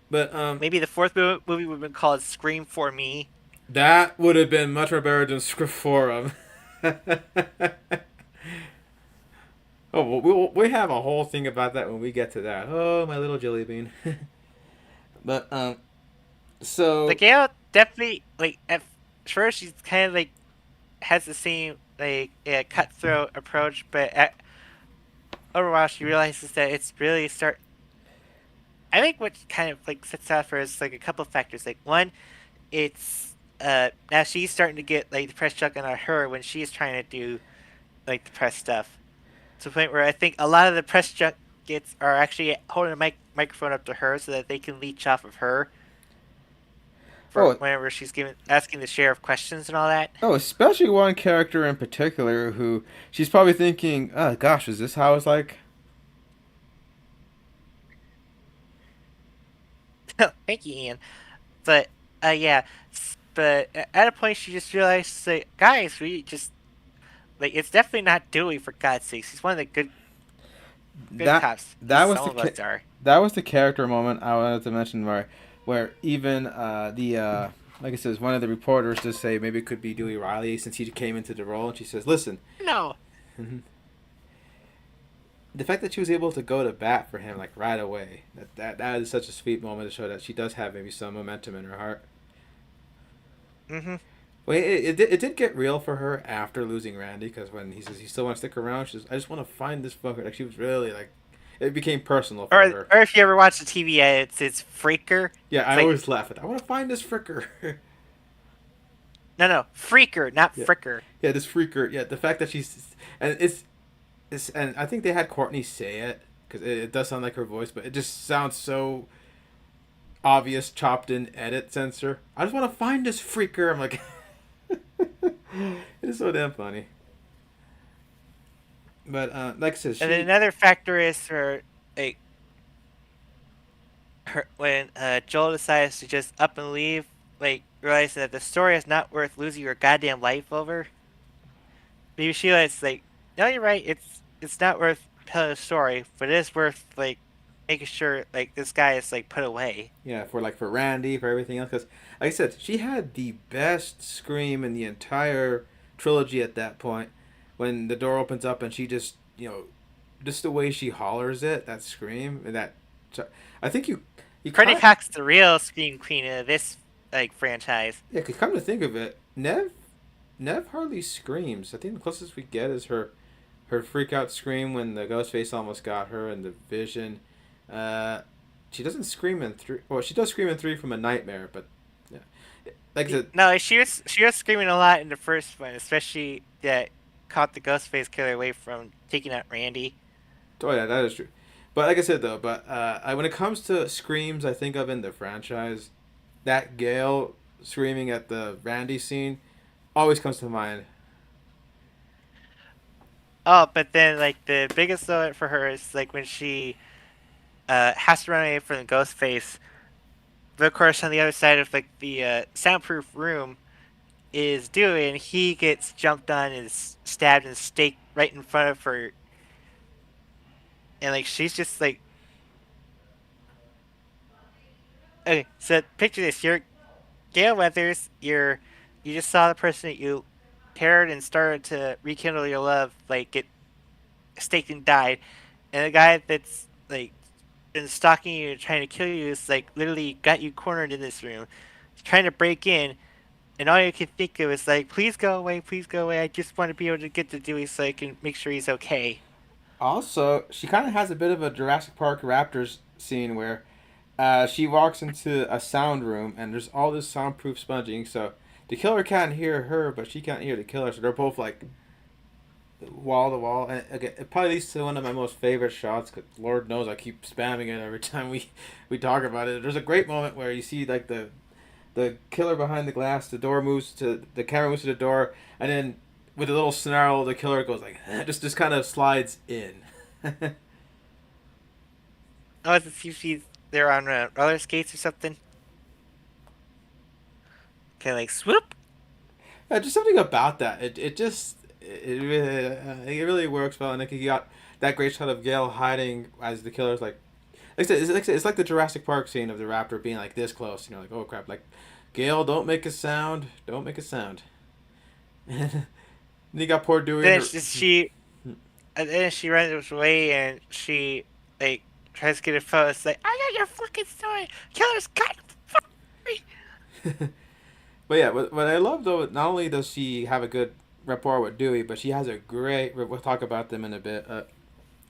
But Maybe the fourth movie would have been called Scream for Me. that would have been much more better than Scriptorum. Oh, we have a whole thing about that when we get to that. Oh, my little jelly bean. But so Like Gail definitely like at first she's kind of like has the same like cutthroat approach, but overall she realizes that it's really start. I think what kind of like sets out for is like a couple of factors. Like one, it's now she's starting to get like the press chucking on her when she's trying to do like the press stuff. To the point where I think a lot of the press junkets are actually holding a microphone up to her so that they can leech off of her for whenever she's asking the sheriff questions and all that. Oh, especially one character in particular who she's probably thinking, "Oh gosh, is this how it's like?" Thank you, Ian. But yeah, but at a point she just realized, like, guys, we just like it's definitely not Dewey for God's sakes. He's one of the good cops. That was some of us are. that was the character moment I wanted to mention where even the like I says one of the reporters just say maybe it could be Dewey Riley since he came into the role, and she says, "Listen." No. The fact that she was able to go to bat for him like right away, that is such a sweet moment to show that she does have maybe some momentum in her heart. Mhm. Well, it did get real for her after losing Randy, because when he says he still wants to stick around, she says, "I just want to find this fucker." Like she was really like, it became personal for her. Or if you ever watch the TV edits, it's Freaker. Yeah, It's I like, always laugh at that. I want to find this fricker. no, Freaker, not Fricker. Yeah, this freaker. Yeah, the fact that she's and it's and I think they had Courtney say it because it does sound like her voice, but it just sounds so obvious, chopped in edit censor. I just want to find this freaker. I'm like, it is so damn funny. But like I said, And then another factor is her like when Joel decides to just up and leave, like realizing that the story is not worth losing your goddamn life over. Maybe she was like, no, you're right. It's not worth telling a story, but it is worth like making sure like this guy is like put away. Yeah, for Randy, for everything else. Because like I said, she had the best scream in the entire trilogy at that point. When the door opens up and she just just the way she hollers it, that scream, and that I think you Courtney Cox, the real scream queen of this like franchise. Yeah, cause come to think of it, Nev hardly screams. I think the closest we get is her freak out scream when the ghost face almost got her in the vision. She doesn't scream in 3. Well, she does scream in 3 from a nightmare, but yeah, like I said, No, she was screaming a lot in the first one, especially that caught the Ghostface killer away from taking out Randy. oh yeah, that is true. But like I said though, when it comes to screams, I think of in the franchise, that Gale screaming at the Randy scene always comes to mind. Oh, but then like the biggest moment for her is like when she has to run away from the ghost face. But of course, on the other side of like the soundproof room is Dewey, and he gets jumped on and stabbed and staked right in front of her, and like she's just like, okay, so picture this: you're Gale Weathers, you just saw the person that you paired and started to rekindle your love, like get staked and died, and the guy that's like been stalking you, trying to kill you, is like literally got you cornered in this room, trying to break in, and all you can think of is like, please go away. I just want to be able to get to Dewey so I can make sure he's okay. Also, she kind of has a bit of a Jurassic Park Raptors scene where she walks into a sound room and there's all this soundproof sponging, so the killer can't hear her, but she can't hear the killer, so they're both like wall to wall. And again, it probably leads to one of my most favorite shots, because Lord knows I keep spamming it every time we talk about it. There's a great moment where you see like the killer behind the glass, the door moves to the camera moves to the door, and then with a little snarl, the killer goes like just kind of slides in. Oh, it's a few feet there on roller skates or something. Kind of like swoop. Yeah, just something about that. It really works well, and like you got that great shot of Gale hiding as the killer's like I said, it's like the Jurassic Park scene of the raptor being like this close. You know, like oh crap, like Gale, don't make a sound, don't make a sound. And you got poor Dewey. And then she runs away and she like tries to get a phone. It's like, I got your fucking story. Killer's got me. But yeah, what I love though, not only does she have a good rapport with Dewey, but she has a great. We'll talk about them in a bit.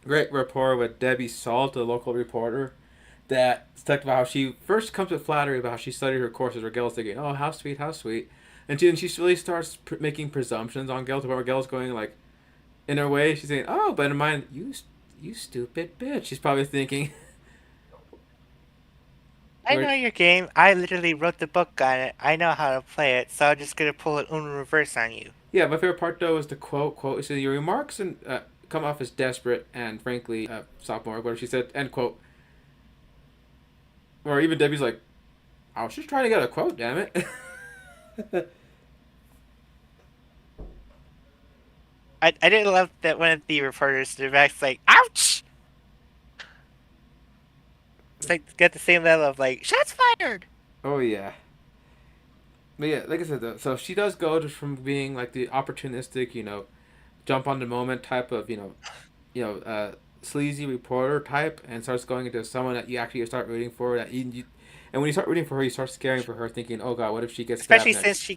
Great rapport with Debbie Salt, the local reporter. That talked about how she first comes with flattery about how she studied her courses. Where Gail's thinking, "Oh, how sweet, how sweet," and she really starts making presumptions on Gail to where Gail's going like, in her way, she's saying, "Oh, but in mind, you stupid bitch." She's probably thinking. I know your game. I literally wrote the book on it. I know how to play it, so I'm just gonna pull it in reverse on you. Yeah, my favorite part though is the quote. It says your remarks and come off as desperate and frankly sophomore. Where she said end quote. Or even Debbie's like, I was just trying to get a quote, damn it. I didn't love that one of the reporters in the back's like, ouch! It's like got the same level of like, shots fired! Oh yeah. But yeah, like I said though, so she does go to from being like the opportunistic, jump on the moment type of, sleazy reporter type, and starts going into someone that you actually start rooting for. And when you start rooting for her, you start scaring for her, thinking, "Oh God, what if she gets stabbed next?"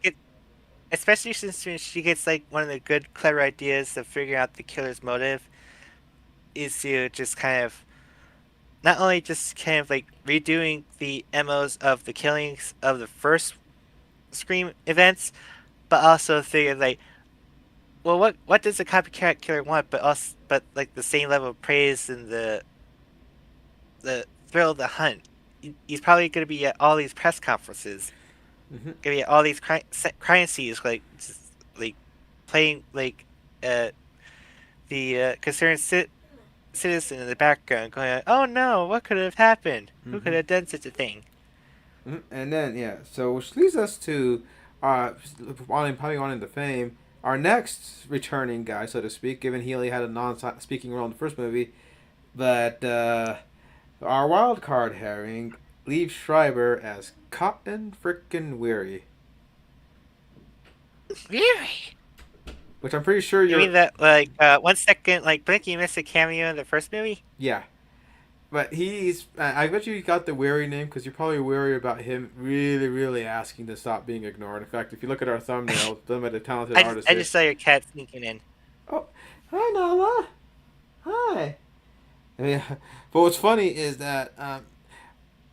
Especially since she gets like one of the good, clever ideas of figuring out the killer's motive is to just kind of not only just kind of like redoing the MOs of the killings of the first Scream events, but also figure like, well, what does a copycat killer want? But like the same level of praise and the thrill of the hunt. He's probably going to be at all these press conferences, Mm-hmm. going to be at all these crime scenes, like just, like playing like the concerned citizen in the background, going, "Oh no, what could have happened? Mm-hmm. Who could have done such a thing?" Mm-hmm. And then yeah, so which leads us to probably wanting the fame. Our next returning guy, so to speak, given he only had a non-speaking role in the first movie, but our wild card herring leaves Schreiber as Cotton Frickin' Weary, Really? which I'm pretty sure You you're. mean that like 1 second like Blinky missed a cameo in the first movie? Yeah, but he's. I bet you got the Weary name because you're probably worried about him really, really asking to stop being ignored. In fact, if you look at our thumbnail, done by the talented artist. I just saw your cat sneaking in. Oh, hi Nala. Hi. Yeah, but what's funny is that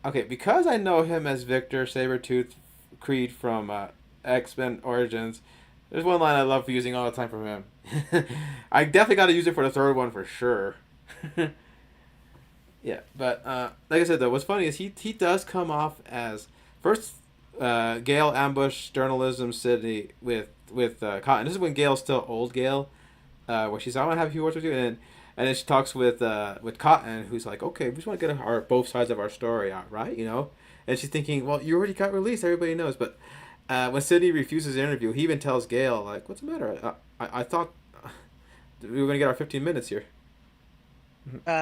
okay, because I know him as Victor Sabretooth Creed from X-Men Origins, there's one line I love using all the time from him. I definitely got to use it for the third one for sure. Yeah, but like I said though, what's funny is he does come off as first Gale ambush journalism Sydney with Cotton. This is when Gale's still old Gale, where she's I want to have a few words with you, and And then she talks with Cotton, who's like, okay, we just want to get our both sides of our story out, right? And she's thinking, well, you already got released, everybody knows. But when Sydney refuses the interview, he even tells Gail, like, what's the matter? I thought we were gonna get our 15 minutes here.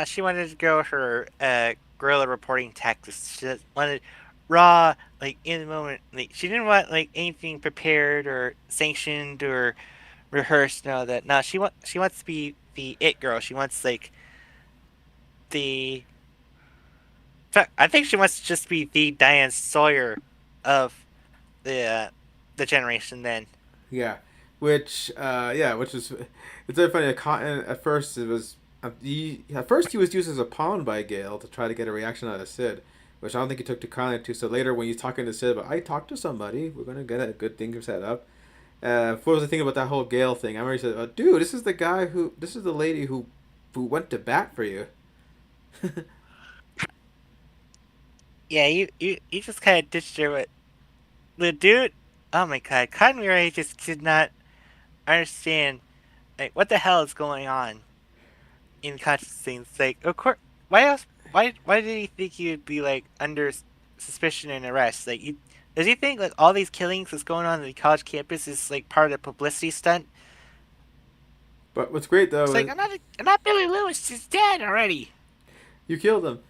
She wanted to go her guerrilla reporting tactics. She just wanted raw, like in the moment. Like she didn't want like anything prepared or sanctioned or rehearsed. No, that no. She wants to be the it girl. She wants like the. I think she wants to just be the Diane Sawyer of the generation. Then Yeah, which is it's very funny. Cotton at first it was at first he was used as a pawn by Gale to try to get a reaction out of Sid, which I don't think he took too kindly to. So later when he's talking to Sid, but I talked to somebody, we're gonna get a good thing set up. What was the thing about that whole Gale thing? I remember he said, "Dude, this is the lady who went to bat for you." yeah, you just kind of ditched her. But the dude, oh my god, Cotton Murray just did not understand like what the hell is going on in conscious things. Like, of course, why else? Why did he think he would be like under suspicion and arrest? Like, does he think like all these killings that's going on the college campus is like part of the publicity stunt? But what's great though It's like is I'm not Billy Lewis. He's dead already. you killed him.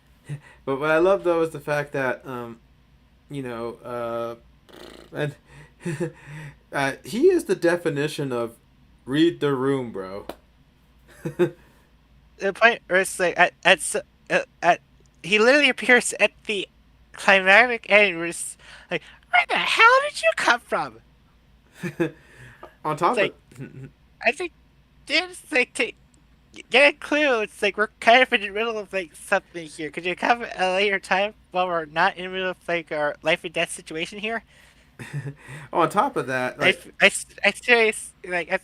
But what I love though is the fact that and he is the definition of read the room, bro. The point where it's like at he literally appears at the climactic end where it's like, where the hell did you come from? On top It's of like I think it's like to get a clue. It's like we're kind of in the middle of like something here. Could you come at a later time while we're not in the middle of like our life and death situation here? on top of that, like I serious like I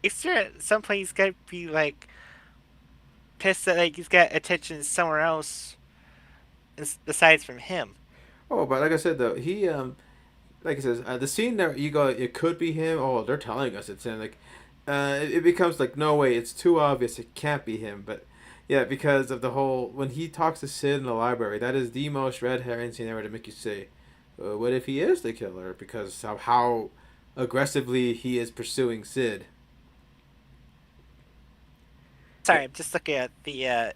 sure at some point he's gonna be like pissed that like he's got attention somewhere else besides from him. but like I said though, he like I says the scene there you go, it could be him. Oh, they're telling us it's him. Like it becomes like no way, it's too obvious. It can't be him. But yeah, because of the whole when he talks to Sid in the library, that is the most red herring scene ever to make you say, what if he is the killer? Because of how aggressively he is pursuing Sid. Sorry, I'm just looking at the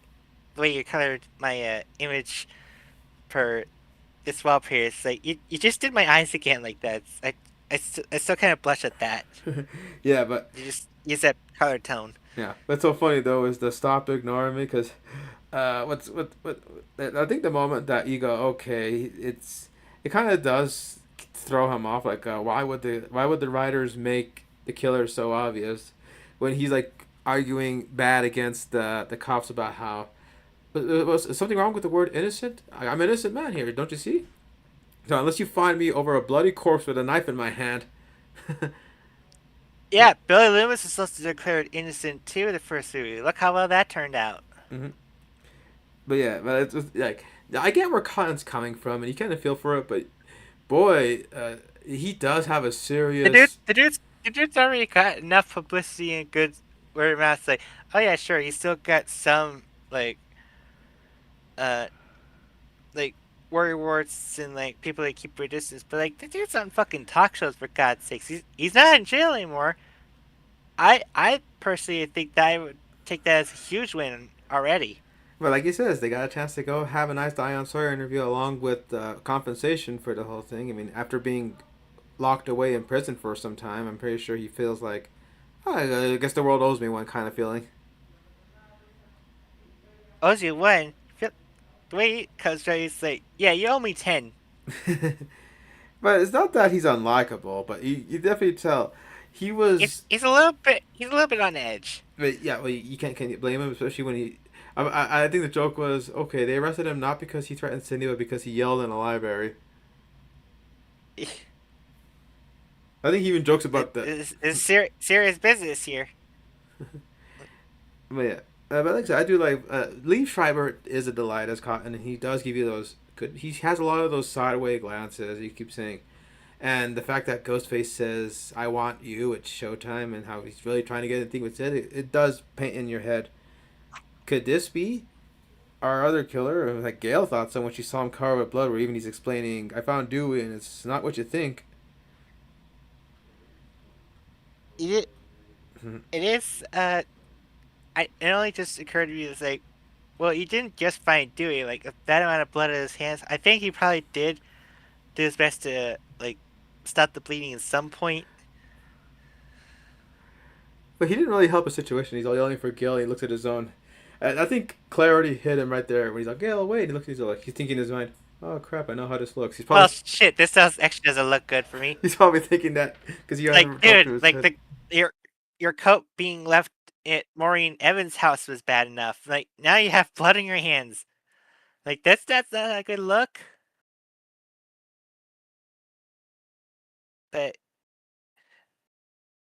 way you colored my image for this wallpaper. It's like you just did my eyes again like that. I still kind of blush at that. Yeah, but You just use that color tone. yeah, what's so funny though is the stop ignoring me because what I think the moment that you go okay, it kind of does throw him off. Like why would the writers make the killer so obvious when he's like arguing bad against the cops about how was something wrong with the word innocent? I'm an innocent man here, don't you see? So unless you find me over a bloody corpse with a knife in my hand. Yeah, Billy Loomis is supposed to be declared innocent too in the first movie. Look how well that turned out. Hmm. But yeah, but it's just, like I get where Cotton's coming from, and you kind of feel for it. But boy, he does have a serious. The dude's already got enough publicity and good word of mouth. Like, oh yeah, sure, he's still got some like, uh, like worry warts and like people that keep their distance. But like, the dude's on fucking talk shows for God's sakes. He's not in jail anymore. I personally think that I would take that as a huge win already. But like he says, they got a chance to go have a nice Diane Sawyer interview along with compensation for the whole thing. I mean, after being locked away in prison for some time, I'm pretty sure he feels like, oh, I guess the world owes me one kind of feeling. Owes you one. The way he comes right, he's like, yeah, you owe me 10. But it's not that he's unlikable, but you definitely tell he was. He's a little bit on edge. But yeah, well, you can't can you blame him, especially when he. I think the joke was okay. They arrested him not because he threatened Cindy, but because he yelled in a library. I think he even jokes about that. It's serious business here. But yeah, but like I said, I do like Lee Schreiber is a delight as Cotton, and he does give you those good. He has a lot of those sideways glances. You keep saying, and the fact that Ghostface says, "I want you," it's Showtime, and how he's really trying to get a thing with Sid, it does paint in your head. could this be our other killer? Like Gail thought so when she saw him covered with blood, where even he's explaining, "I found Dewey, and it's not what you think." It Mhm. it is. It only just occurred to me it's like, well, he didn't just find Dewey. Like if that amount of blood in his hands, I think he probably did do his best to like stop the bleeding at some point. But he didn't really help a situation. He's all yelling for Gail. He looks at his own. And I think Claire already hit him right there when he's like, "Gail, wait!" He looks at his like he's thinking in his mind, "Oh crap, I know how this looks." Well, shit, this sounds actually doesn't look good for me. He's probably thinking that because he Like, hasn't talked to dude, his like head. your coat being left at Maureen Evans' house was bad enough. Like now you have blood in your hands. Like that's not a good look. But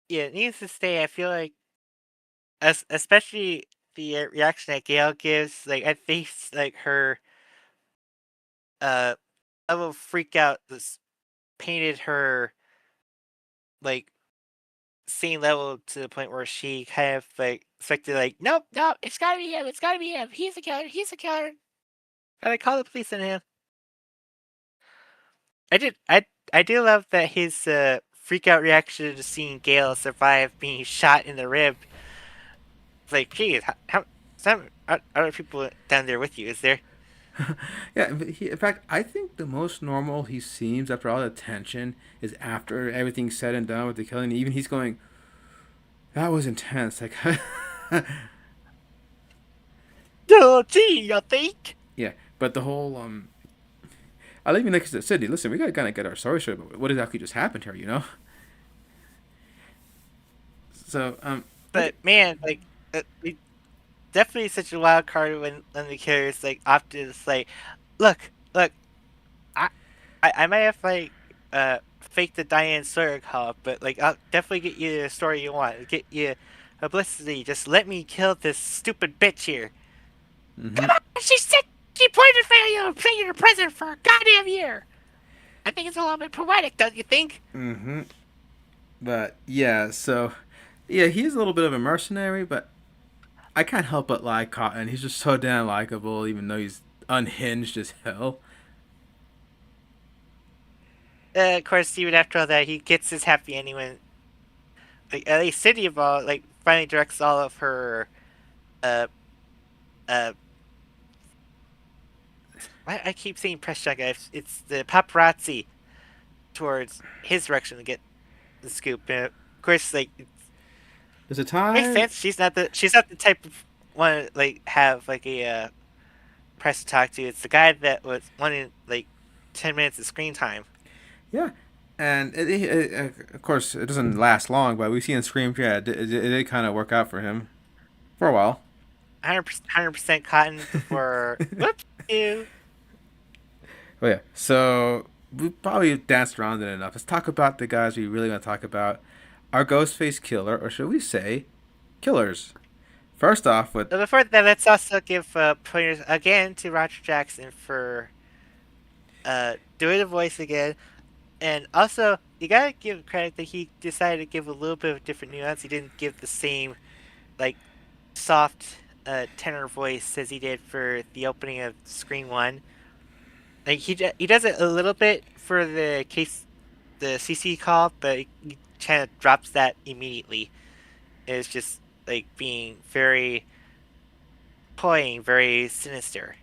yeah, needless to say, I feel like especially the reaction that Gail gives, like I think like her uh level of freak out this painted her like same level to the point where she kind of like expected like, nope, nope, it's gotta be him, it's gotta be him. He's a killer, he's a killer. Gotta call the police on him. I did I do love that his freak out reaction to seeing Gale survive being shot in the rib. It's like, geez, how some other people down there with you, is there? Yeah, but in fact, I think the most normal he seems after all the tension is after everything's said and done with the killing. Even he's going, "That was intense." Like, Oh, gee, I think. yeah, but the whole I even like Sydney. Listen, we gotta kind of get our story straight. But what exactly just happened here? You know. So okay. But man, like, definitely such a wild card when the killer's like often it's like, look, I I might have like faked the Diane Sawyer call, but like I'll definitely get you the story you want, get you publicity. Just let me kill this stupid bitch here. Mm-hmm. Come on, she said she pointed at you, playing your present for a goddamn year. I think it's a little bit poetic, don't you think? Mm-hmm. But yeah, so yeah, he's a little bit of a mercenary, but I can't help but like Cotton. He's just so damn likable, even though he's unhinged as hell. Of course, even after all that, he gets his happy ending when, like, at least City of all, like, finally directs all of her, uh, uh, I keep saying press shot guys. It's the paparazzi towards his direction to get the scoop. Of course, like, it There's a makes time. sense. She's not the type of one to, like have like a press to talk to. It's the guy that was wanting like 10 minutes of screen time. Yeah, and of course it doesn't last long, but we see in Scream, yeah, it did kind of work out for him for a while. 100% cotton before whoops you. Oh yeah, so we probably danced around it enough. Let's talk about the guys we really want to talk about. Our Ghostface killer, or should we say, killers. First off, with So before that, let's also give pointers again to Roger Jackson for doing the voice again, and also you gotta give credit that he decided to give a little bit of different nuance. He didn't give the same like soft tenor voice as he did for the opening of Screen One. Like he does it a little bit for the CC call, but he kind of drops that immediately. It's just like being very cloying, very sinister.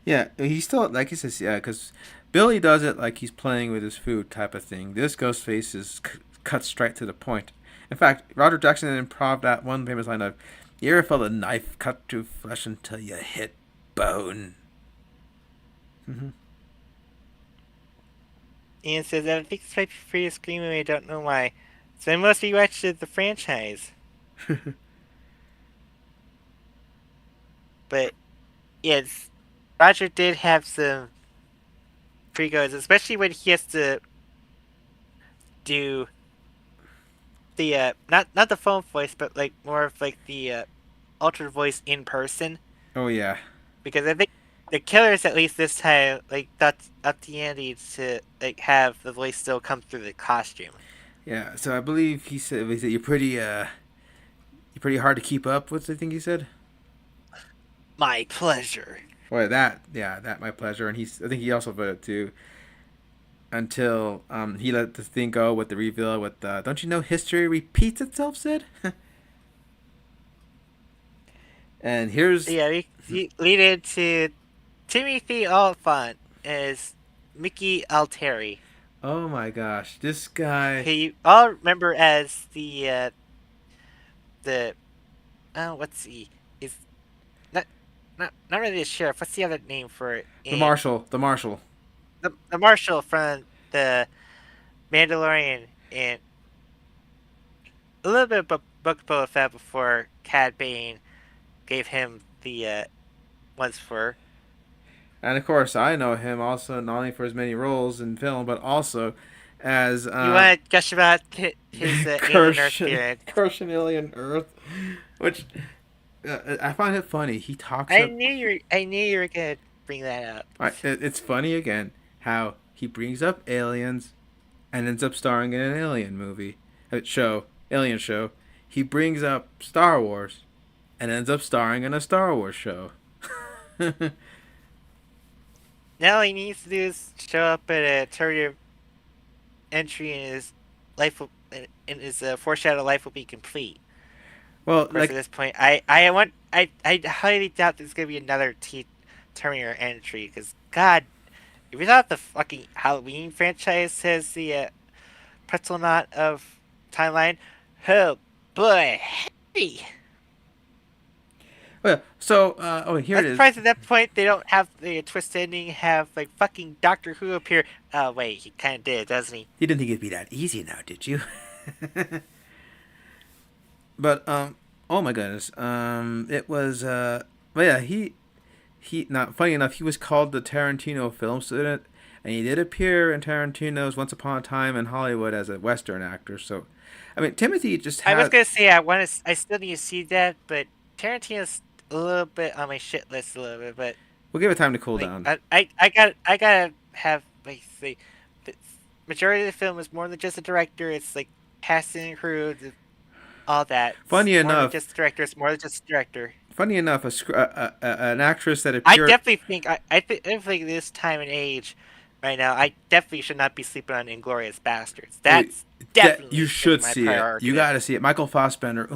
yeah, he's still like he says, yeah, because Billy does it like he's playing with his food type of thing. This Ghostface is cut straight to the point. In fact, Roger Jackson improv that one famous line of, "You ever felt a knife cut through flesh until you hit bone?" Mm-hmm. Ian says, I think this might be free to Scream movie, I don't know why. So I must rewatch the franchise. But yes, Roger did have some pretty good, especially when he has to do the not the phone voice, but like more of like the altered voice in person. Oh yeah, Because I think the killers at least this time like that's up the ante to like have the voice still come through the costume. yeah. So I believe he said you're pretty hard to keep up with. I think he said. My pleasure. Well, that my pleasure, and I think he also voted too. Until he let the thing go with the reveal with don't you know history repeats itself, Sid? And here's Yeah, we lead into Timothy Oliphant as Mickey Altieri, oh my gosh, this guy. who you all remember as the what's he is not not really the sheriff. What's the other name for it The in Marshal, the Marshal. the marshal from the Mandalorian and a little bit of Book of Boba Fett before Cad Bane gave him the ones for. And of course, I know him also not only for his many roles in film, but also as You want to gush about his alien Earth Kirschen, appearance? Kirschen Alien Earth, which I find it funny. He talks I up. knew you were gonna bring that up. It's funny again how he brings up aliens and ends up starring in an alien movie, alien show. He brings up Star Wars and ends up starring in a Star Wars show. Now all he needs to do is show up at a Terrier entry in his life will, in his foreshadow life will be complete. Well, Of course, at this point, I highly doubt there's gonna be another Terminator entry because God, if you thought the fucking Halloween franchise has the pretzel knot of timeline, oh boy, hey. well, so here I'm it is. surprised at that point they don't have the twist ending, have like fucking Doctor Who appear. Oh wait, he kind of did, doesn't he? You didn't think it'd be that easy now, did you? But oh my goodness, it was well yeah he not funny enough he was called the Tarantino film student, and he did appear in Tarantino's Once Upon a Time in Hollywood as a Western actor. So, I mean Timothy just I was had. gonna say I still need to see that, but Tarantino's a little bit on my shit list a little bit, but We'll give it time to cool like down. I gotta have like the majority of the film is more than just a director. It's like casting and crew, all that. It's Funny more than enough, just a director. It's more than just a director. an actress that I appeared. definitely think I think this time and age, right now, I definitely should not be sleeping on Inglorious Bastards. That's definitely You gonna be should my see it. priority. You got to see it. Michael Fassbender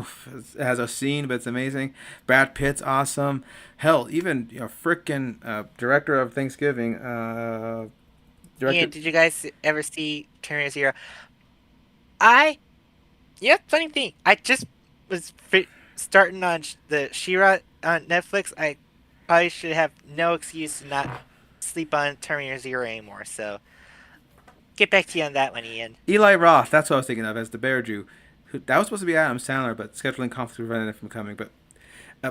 has a scene, but it's amazing. Brad Pitt's awesome. Hell, even freaking director of Thanksgiving. Director. Ian, did you guys ever see Terminator Zero? I Yeah, funny thing. I just was starting on the She-Ra on Netflix. I probably should have no excuse to not sleep on Terminator Zero anymore. So get back to you on that one, Ian. Eli Roth. That's what I was thinking of as the Bear Jew. That was supposed to be Adam Sandler, but scheduling conflicts prevented it from coming. But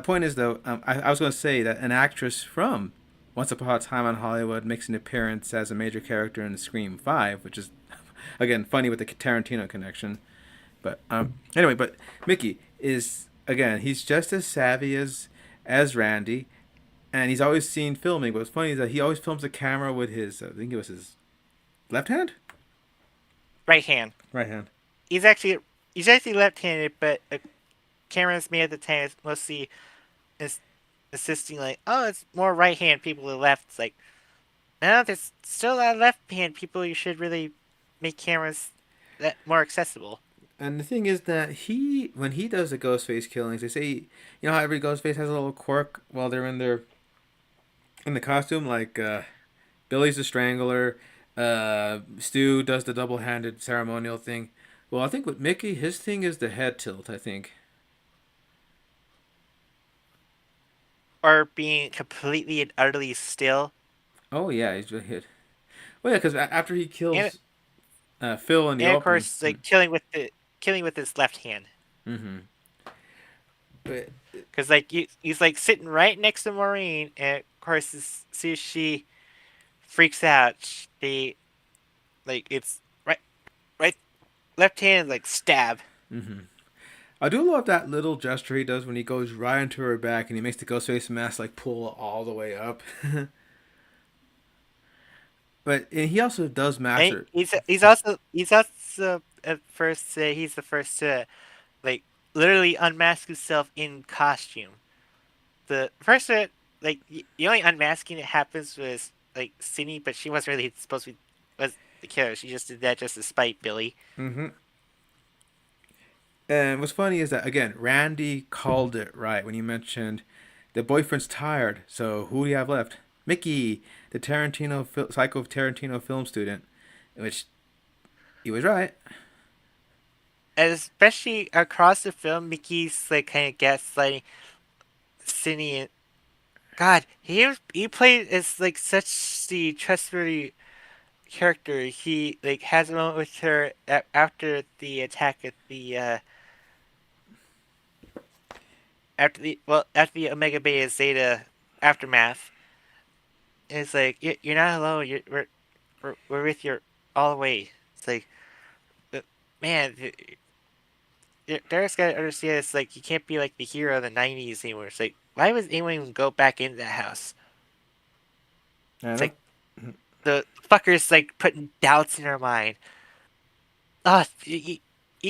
point is, though, I was going to say that an actress from Once Upon a Time in Hollywood makes an appearance as a major character in Scream 5, which is, again, funny with the Tarantino connection. But anyway, but Mickey is, again, he's just as savvy as Randy, and he's always seen filming. But what's funny is that he always films the camera with his, I think it was his left hand? Right hand. Right hand. He's actually left-handed, but the camera's made at the time is mostly is assisting like, oh, it's more right-hand people than left. It's like, no, there's still a lot of left-hand people. You should really make cameras that more accessible. And the thing is that when he does the Ghostface killings, they say, you know how every Ghostface has a little quirk while they're in the costume, like Billy's the Strangler, Stu does the double-handed ceremonial thing. Well, I think with Mickey, his thing is the head tilt. I think. Or being completely and utterly still. Oh yeah, he's really hit. Well, yeah, because after he And, kills Phil in the and of open. course, like killing with his left hand. Mm-hmm. But Because like he's like sitting right next to Maureen, and of course, as soon as she freaks out, it's right left hand like stab. mm-hmm. I do love that little gesture he does when he goes right into her back and he makes the Ghostface mask like pull all the way up. And he also does master. And he's also at first he's the first to like literally unmask himself in costume. The first like the only unmasking that happens was like Sydney, but she wasn't really supposed to be was the killer. She just did that just to spite Billy. Mm-hmm. And what's funny is that again, Randy called it right when he mentioned the boyfriend's tired. So who do you have left? Mickey, the psycho Tarantino film student, which he was right. And especially across the film, Mickey's like kind of gaslighting Sydney. And God, he played as like such the trustworthy character. He like has a moment with her after the attack at the after the Omega Beta Zeta aftermath. And it's like you're not alone. We're with you all the way. It's like, man, Derek's got to understand. It's like you can't be like the hero of the '90s anymore. It's like why would anyone even go back into that house? I It's know. like the fucker's like putting doubts in her mind. Ah, he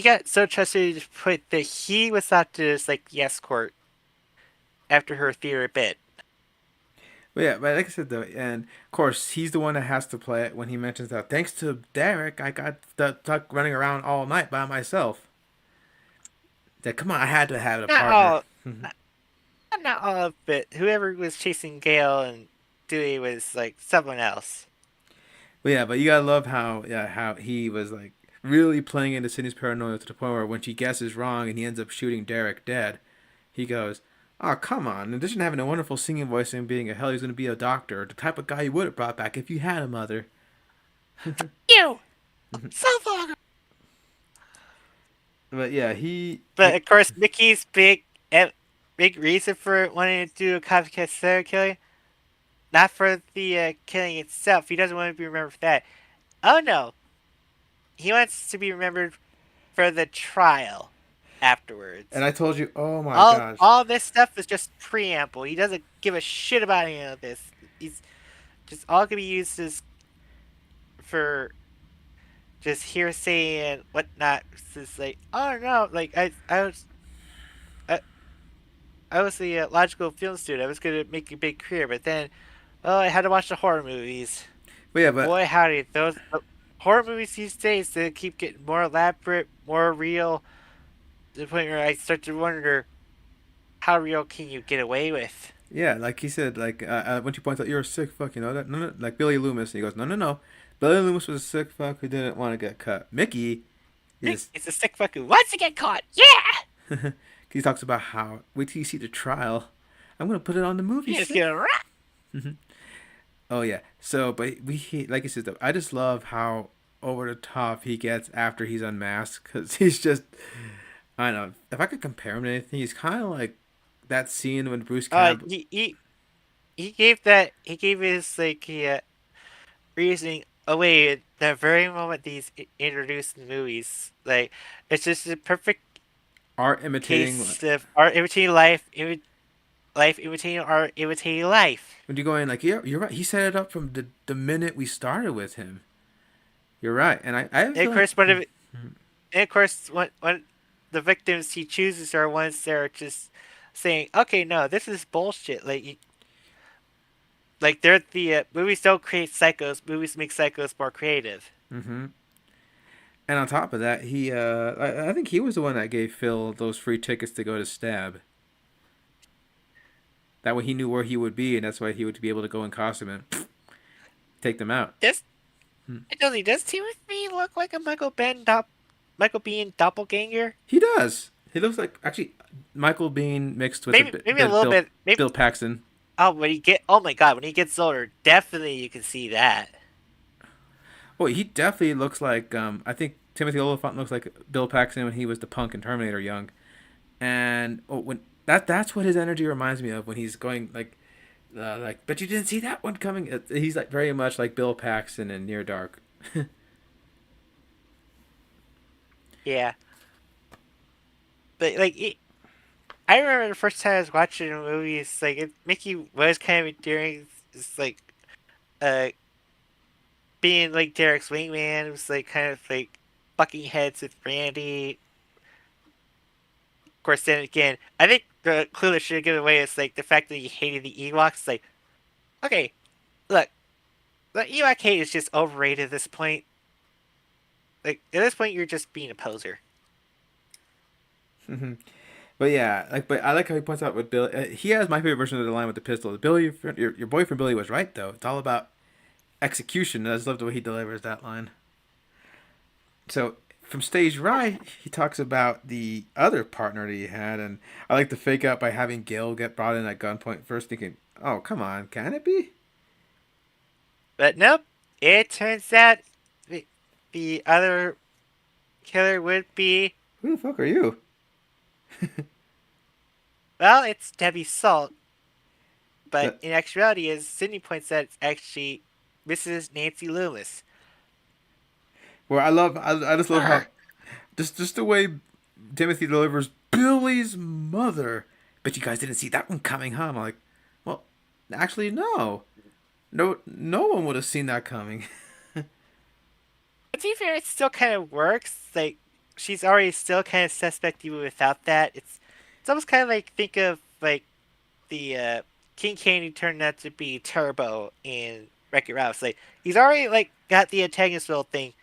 got so trusted to put that he was thought to just like the escort after her theater bit. But yeah, but like I said though, and of course he's the one that has to play it when he mentions that thanks to Derek, I got stuck running around all night by myself. That come on, I had to have a Not partner. all, not, not all of it. Whoever was chasing Gale and Dewey was like someone else. But yeah, but you gotta love how he was like really playing into Sydney's paranoia to the point where when she guesses wrong and he ends up shooting Derek dead, he goes, "Oh come on!" In addition to having a wonderful singing voice and being a hell, he's gonna be a doctor, the type of guy you would have brought back if you had a mother. You, so. But yeah, he But of course, Mickey's big reason for wanting to do a copycat serial killing, not for the killing itself. He doesn't want to be remembered for that. Oh no, he wants to be remembered for the trial and afterwards. I told you, oh my All gosh. all this stuff is just preamble. He doesn't give a shit about any of this. He's just all gonna be used as for just hearsay and whatnot. It's just like, oh no, like I, I was a logical film student. I was gonna make a big career, but then, oh, I had to watch the horror movies. But yeah, but Boy, howdy, those horror movies these days they keep getting more elaborate, more real, to the point where I start to wonder, how real can you get away with? yeah, like he said, like when she points out you're a sick fuck, you know that, no, no, like Billy Loomis, and he goes, no, no, no, Billy Loomis was a sick fuck who didn't want to get cut. Mickey is It's a sick fuck who wants to get caught. Yeah, he talks about how wait till you see the trial. I'm gonna put it on the movie he's set. gonna rock. Oh yeah. So, but like he said, though, I just love how over the top he gets after he's unmasked because he's just I don't know if I could compare him to anything, he's kind of like that scene when Bruce Uh, Campbell. he he he gave his like reasoning away at the very moment these introduced in the movies. Like it's just a perfect Art imitating. case of art imitating life, life imitating art imitating life. When you go in, like, yeah, you're right. He set it up from the minute we started with him. You're right, and I And of feel like course, and of course, when the victims he chooses are ones that are just saying, "Okay, no, this is bullshit." Like they're the movies don't create psychos. Movies make psychos more creative. hmm And on top of that, I think he was the one that gave Phil those free tickets to go to Stab. That way he knew where he would be, and that's why he would be able to go in costume and take them out. Does does Timothy look like a Michael Bean doppelganger? He does. He looks like actually Michael Bean mixed with Maybe a little bit. Maybe Bill Paxton. oh my god, when he gets older, definitely you can see that. Oh, he definitely looks like I think Timothy Olyphant looks like Bill Paxton when he was the punk in Terminator young. And when that's what his energy reminds me of when he's going like but you didn't see that one coming. He's like very much like Bill Paxton in Near Dark. Yeah, but I remember the first time I was watching a movie. It's like Mickey was kind of endearing. It's like uh being like Derek's wingman. It was like kind of like bucking heads with Randy. Of course, then again, I think the clue that should have given away is like the fact that he hated the Ewoks. Like, okay, look, the Ewok hate is just overrated at this point. Like at this point, you're just being a poser. But yeah, but I like how he points out with Billy. He has my favorite version of the line with the pistol. Billy, your boyfriend Billy was right though. It's all about execution. I just love the way he delivers that line. So from stage right, he talks about the other partner that he had, and I like to fake out by having Gil get brought in at gunpoint first, thinking, "Oh, come on, can it be?" But nope, it turns out the other killer would be, Who the fuck are you? well, it's Debbie Salt. But That, in actuality, as Sydney points out, it's actually Mrs. Nancy Loomis. where I just love how just the way Timothy delivers Billy's mother. But you guys didn't see that one coming, huh? I'm like, well, actually, no. No one would have seen that coming. But to be fair, it still kind of works. Like, she's already still kind of suspect even without that. It's almost kind of like, think of, like, the King Candy turned out to be Turbo in Wreck-It Ralph. Like, he's already, like, got the antagonist role thing.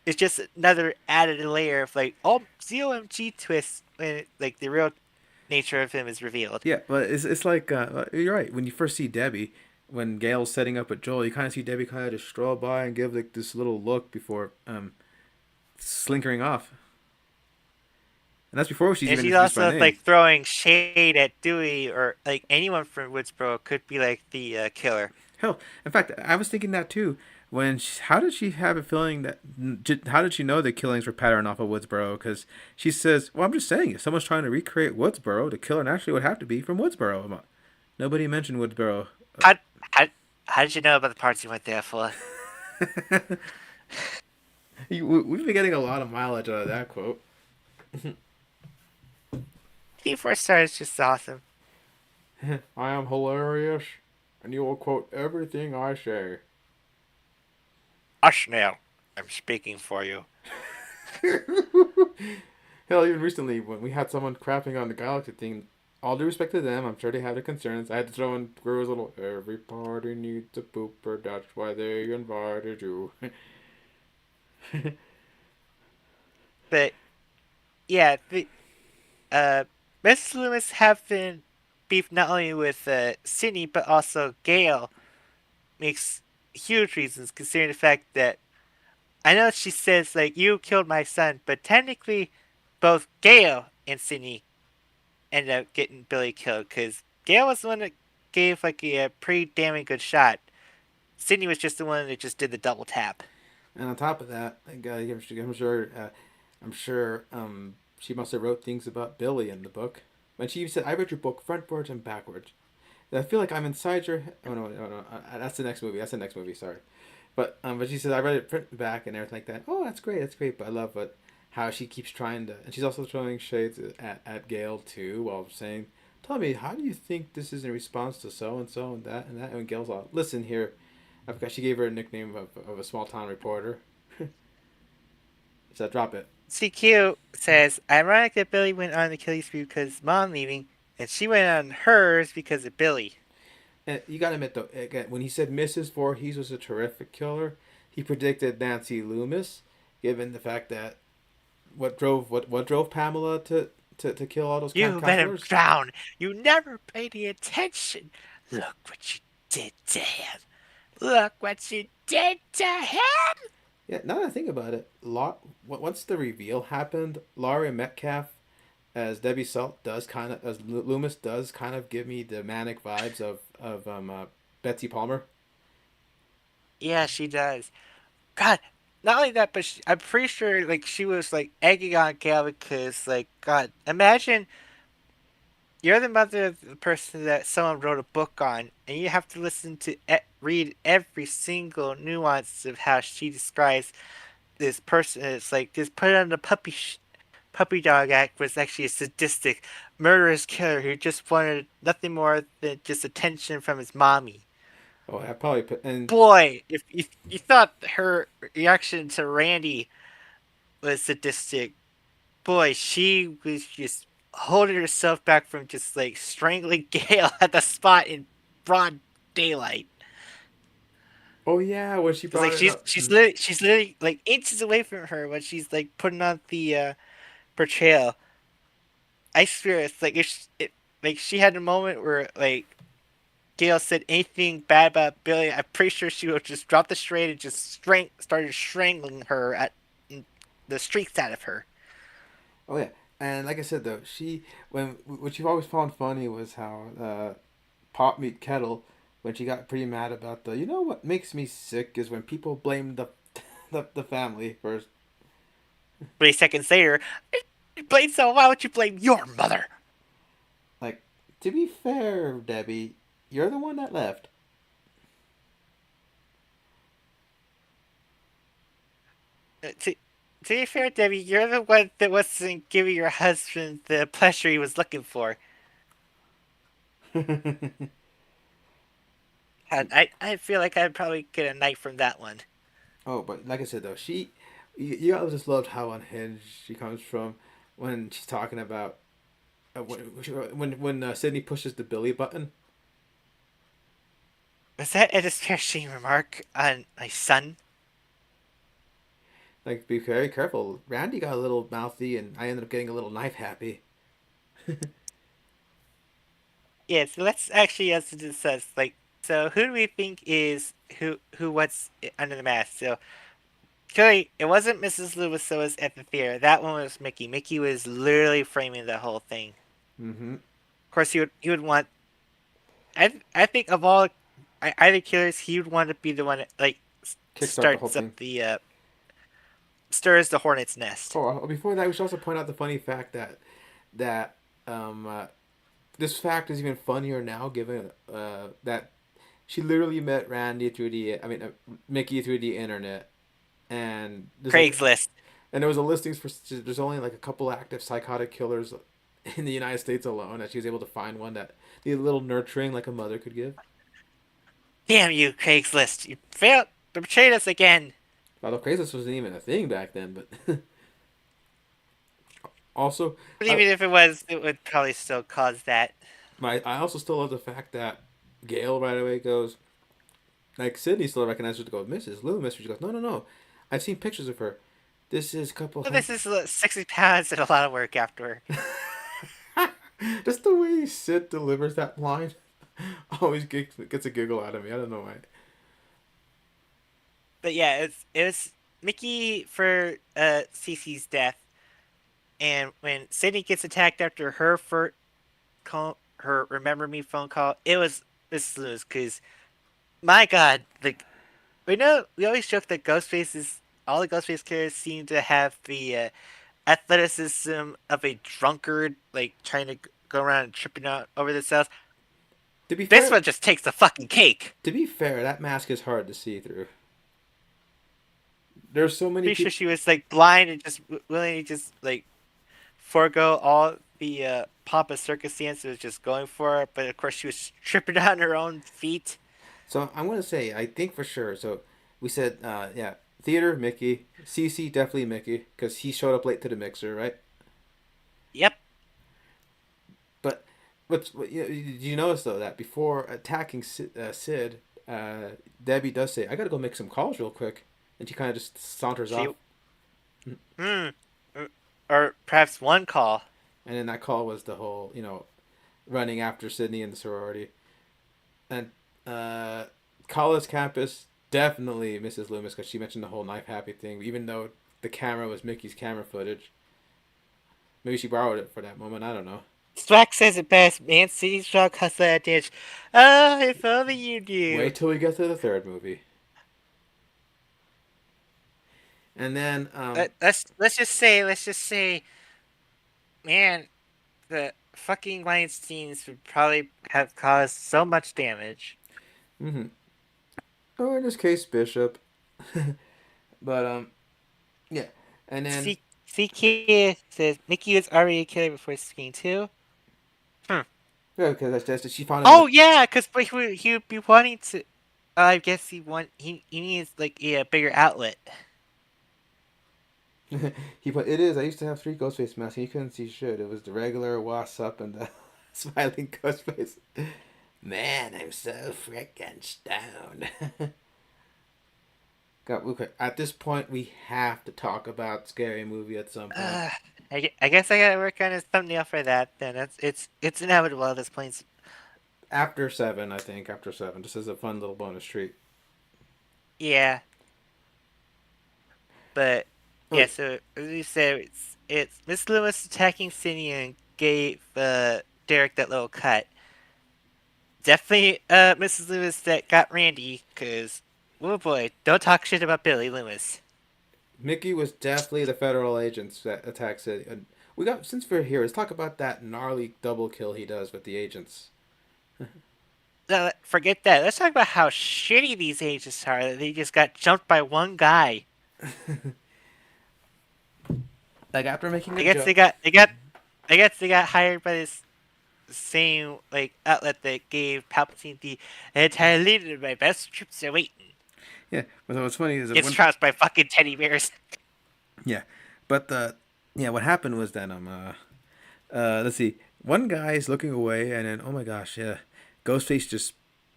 It's just another added layer of, like, oh, ZOMG twist when, like, the real nature of him is revealed. Yeah, but it's like you're right. When you first see Debbie, when Gail's setting up with Joel, you kind of see Debbie kind of just stroll by and give like this little look before slinkering off, and that's before she's And even she's introduced by also, name. like, throwing shade at Dewey or, like, anyone from Woodsboro could be, like, the killer. Hell, in fact, I was thinking that too. How did she have a feeling that? How did she know the killings were patterned off of Woodsboro? Because she says, "Well, I'm just saying, if someone's trying to recreate Woodsboro, the killer naturally would have to be from Woodsboro." Nobody mentioned Woodsboro. How, how, how did you know about the parts you went there for? We've been getting a lot of mileage out of that quote. T4 is just awesome. I am hilarious, and you will quote everything I say. Ushnell, I'm speaking for you. Hell, even recently when we had someone crapping on the Galaxy thing, all due respect to them, I'm sure they have their concerns. I had to throw in Guru's little "Every party needs a pooper, that's why they invited you." But yeah, the Mrs. Loomis have been beef not only with Sydney but also Gail. Makes huge reasons considering the fact that I know she says like you killed my son, but technically both Gail and Sydney ended up getting Billy killed because Gail was the one that gave like a pretty damning good shot. Sydney was just the one that just did the double tap. And on top of that, I'm sure, she must have wrote things about Billy in the book. When she said, "I read your book frontwards and backwards," I feel like I'm inside your. Oh no, no, no, that's the next movie. That's the next movie. Sorry, but she says I read it front and back and everything like that. Oh, that's great. That's great. But I love how she keeps trying to, and she's also throwing shades at Gail too, while saying, "Tell me, how do you think this is in response to so and that and that?" And Gail's all, "Listen here, I forgot she gave her a nickname of a small town reporter." So drop it. CQ says, ironic that Billy went on the killing spree because mom leaving, and she went on hers because of Billy. And you gotta admit though, again, when he said Mrs. Voorhees was a terrific killer, he predicted Nancy Loomis, given the fact that what drove Pamela to kill all those You let him counselors? drown. You never paid any attention. Look what you did to him. Look what you did to him. Yeah, now that I think about it, once the reveal happened, Laurie Metcalf as Debbie Salt does kind of, as Loomis does kind of give me the manic vibes of Betsy Palmer. Yeah, she does. God, not only that, but I'm pretty sure like she was like egging on Gail because like God, imagine you're the mother of the person that someone wrote a book on, and you have to listen to read every single nuance of how she describes this person. It's like just put it on the puppy dog act was actually a sadistic, murderous killer who just wanted nothing more than just attention from his mommy. Oh, I probably put and Boy, if you thought her reaction to Randy was sadistic, boy, she was just holding herself back from just like strangling Gale at the spot in broad daylight. Oh yeah, when she It's like brought it up. she's literally like inches away from her when she's like putting on the portrayal. I swear, it's like like she had a moment where like Gail said anything bad about Billy, I'm pretty sure she would just drop the straight and just started strangling her at the streaks out of her. Oh yeah, and like I said though, she when what you've always found funny was how Pop Meet Kettle when she got pretty mad about the, you know what makes me sick is when people blame the the family first. 3 seconds later, you blame so why would you blame your mother? Like, to be fair, Debbie, you're the one that left. To be fair, Debbie, you're the one that wasn't giving your husband the pleasure he was looking for. And I feel like I'd probably get a knife from that one. Oh, but like I said though, you always just loved how unhinged she comes from when she's talking about when Sydney pushes the Billy button. Was that a disparaging remark on my son? Like, be very careful. Randy got a little mouthy, and I ended up getting a little knife happy. Yeah, so let's actually also discuss like so who do we think is who what's under the mask? So clearly it wasn't Mrs. Lewis that was at the theater. That one was Mickey. Mickey was literally framing the whole thing. Mm-hmm. Of course he would want I think of all either killers he would want to be the one that like Kickstart the whole starts thing. up the stirs the hornet's nest. Oh, before that, we should also point out the funny fact that um, uh, this fact is even funnier now, given that she literally met Randy through Mickey through the internet, and Craigslist. and there was a listings for there's only like a couple active psychotic killers in the United States alone, that she was able to find one that needed a little nurturing like a mother could give. Damn you, Craigslist! You failed to betrayed us again. Although Craigslist wasn't even a thing back then, but also, But even if it was, it would probably still cause that. I also still love the fact that Gail right away goes, like Sydney still recognizes her to go, Mrs. Loomis. She goes, no, no, no, I've seen pictures of her. This is a couple. Well, this is 60 pounds and a lot of work after. Just the way Sid delivers that line always gets a giggle out of me. I don't know why. But yeah, it was Mickey for Cece's death, and when Sydney gets attacked after her remember me phone call, it was Mrs. Lewis because my God, we always joke that all the Ghostface killers seem to have the athleticism of a drunkard, like trying to go around and tripping out over themselves. To be This fair, one just takes the fucking cake. that mask is hard to see through. There's so many Pretty people. sure she was like blind and just willing to just like forego all the pomp and circumstance was just going for it. But of course, she was tripping on her own feet. So I'm gonna say I think for sure. So we said yeah, theater Mickey, CC definitely Mickey because he showed up late to the mixer, right? Yep. But you notice though that before attacking Sid, Debbie does say, "I gotta go make some calls real quick," and she kind of just saunters She, off. hmm. Or perhaps one call. And then that call was the whole, running after Sydney in the sorority. And college campus, definitely Mrs. Loomis, because she mentioned the whole knife happy thing, even though the camera was Mickey's camera footage. Maybe she borrowed it for that moment, I don't know. Swag says it best, man. City's drug hustler at ditch. Oh, if only you knew. Wait till we get to the third movie. And then Let's just say, man, the fucking Weinsteins would probably have caused so much damage. mm-hmm. Or in this case, Bishop. But yeah. And then CK says Mickey was already a killer before Screen 2. yeah, because that's she found him. Oh yeah, because he would be wanting to. I guess he needs like a bigger outlet. He put it is. I used to have three Ghostface masks. And you couldn't see shit. It was the regular what's up and the smiling Ghostface. Man, I'm so freaking stoned. God, okay. At this point, we have to talk about Scary Movie at some point. I guess I gotta work on a thumbnail for that. Then it's inevitable at this point. After 7, I think. After 7. Just as a fun little bonus treat. Yeah, but yeah. Oh, So as you said, it's Miss Loomis attacking Cindy and gave Derek that little cut. Definitely Mrs. Loomis that got Randy, cause oh boy, don't talk shit about Billy Loomis. Mickey was definitely the federal agents that attacked City. And we got since we're here, let's talk about that gnarly double kill he does with the agents. No, forget that. Let's talk about how shitty these agents are. That they just got jumped by one guy. Like after making I a guess joke. I guess they got hired by this same like outlet that gave Palpatine the entire leader of my best troops are waiting. Yeah, but what's funny is that Gets when, trounced by fucking teddy bears. yeah, but what happened was that let's see, one guy's looking away and then oh my gosh, yeah, Ghostface just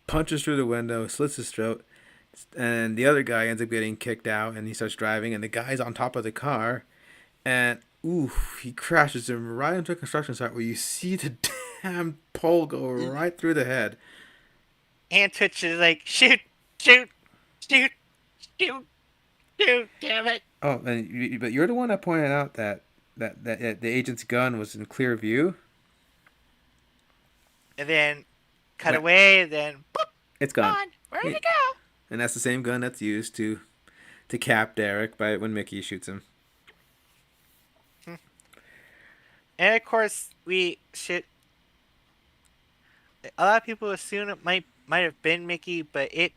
punches through the window, slits his throat, and the other guy ends up getting kicked out and he starts driving and the guy's on top of the car and oof, he crashes him right into a construction site where you see the damn pole go right through the head. And Twitch is like, shoot, shoot, shoot, shoot, shoot, damn it. Oh, but you're the one that pointed out that the agent's gun was in clear view. And then cut Wait, away, and then boop, it's gone. gone. Where did Yeah. it go? And that's the same gun that's used to cap Derek by when Mickey shoots him. And of course, we should. A lot of people assume it might have been Mickey, but it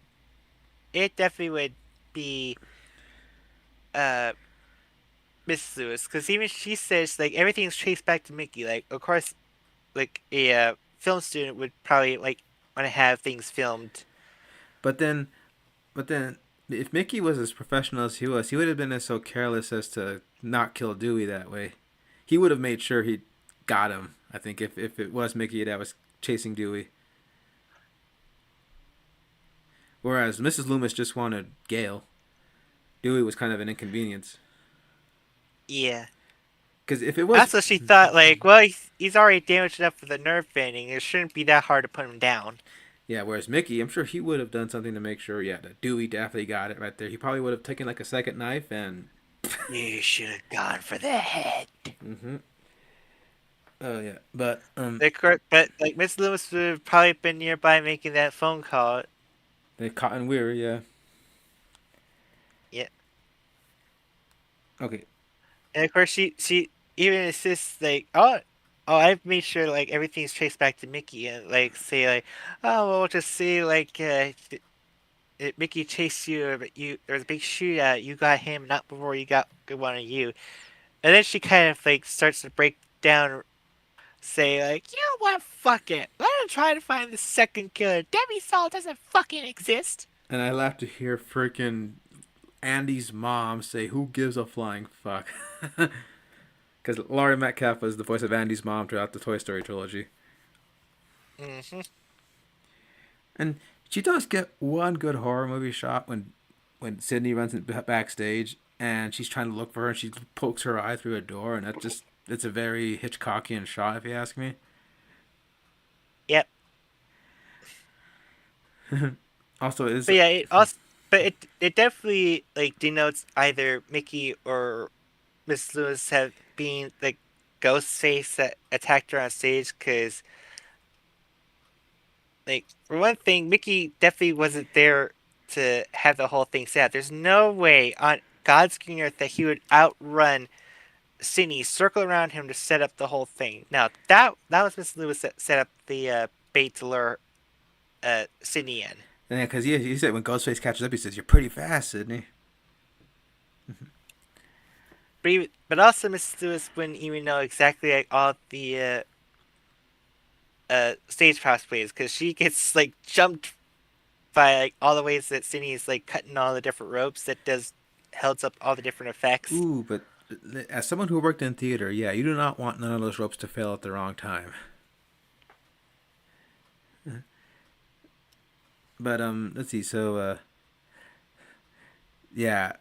definitely would be uh Miss Lewis, because even she says like everything's traced back to Mickey. Like of course, like a film student would probably like want to have things filmed. But then, but then, if Mickey was as professional as he would have been as so careless as to not kill Dewey that way. He would have made sure he got him. I think if it was Mickey that was chasing Dewey. Whereas Mrs. Loomis just wanted Gale. Dewey was kind of an inconvenience. Yeah. Because if it was, Also, she thought like, well, he's already damaged enough with the nerve bending. It shouldn't be that hard to put him down. yeah. Whereas Mickey, I'm sure he would have done something to make sure, yeah, that Dewey definitely got it right there. He probably would have taken like a second knife and. You should have gone for the head. Mm-hmm. Oh yeah, but But like Miss Loomis would have probably been nearby making that phone call. the Cotton Weir, yeah. Yeah. Okay, And of course, she even insists like, oh, I've made sure like everything's traced back to Mickey, and like say like, oh, well, we'll just say like, Mickey chased you, but there was a big shootout. You got him, not before you got one of you. And then she kind of like starts to break down, say like, you know what, fuck it, let him try to find the second killer. Debbie Saul doesn't fucking exist. and I laugh to hear freaking Andy's mom say, "Who gives a flying fuck?" Because Laurie Metcalf was the voice of Andy's mom throughout the Toy Story trilogy, Mm-hmm. and she does get one good horror movie shot when Sydney runs backstage and she's trying to look for her and she pokes her eye through a door and it's a very Hitchcockian shot if you ask me. Yep. Also, it is But yeah, it definitely like denotes either Mickey or Miss Lewis have been like Ghostface that attacked her on stage, because like for one thing, Mickey definitely wasn't there to have the whole thing set. There's no way on God's green earth that he would outrun Sydney, circle around him to set up the whole thing. Now that was Miss Lewis that set up the bait to lure Sydney in. yeah, because he said when Ghostface catches up, he says, "You're pretty fast, Sydney." But also Miss Lewis wouldn't even know exactly like all the stage cosplays, because she gets like jumped by like all the ways that Sydney's like cutting all the different ropes that holds up all the different effects. Ooh, but as someone who worked in theater, yeah, you do not want none of those ropes to fail at the wrong time. But let's see. So yeah.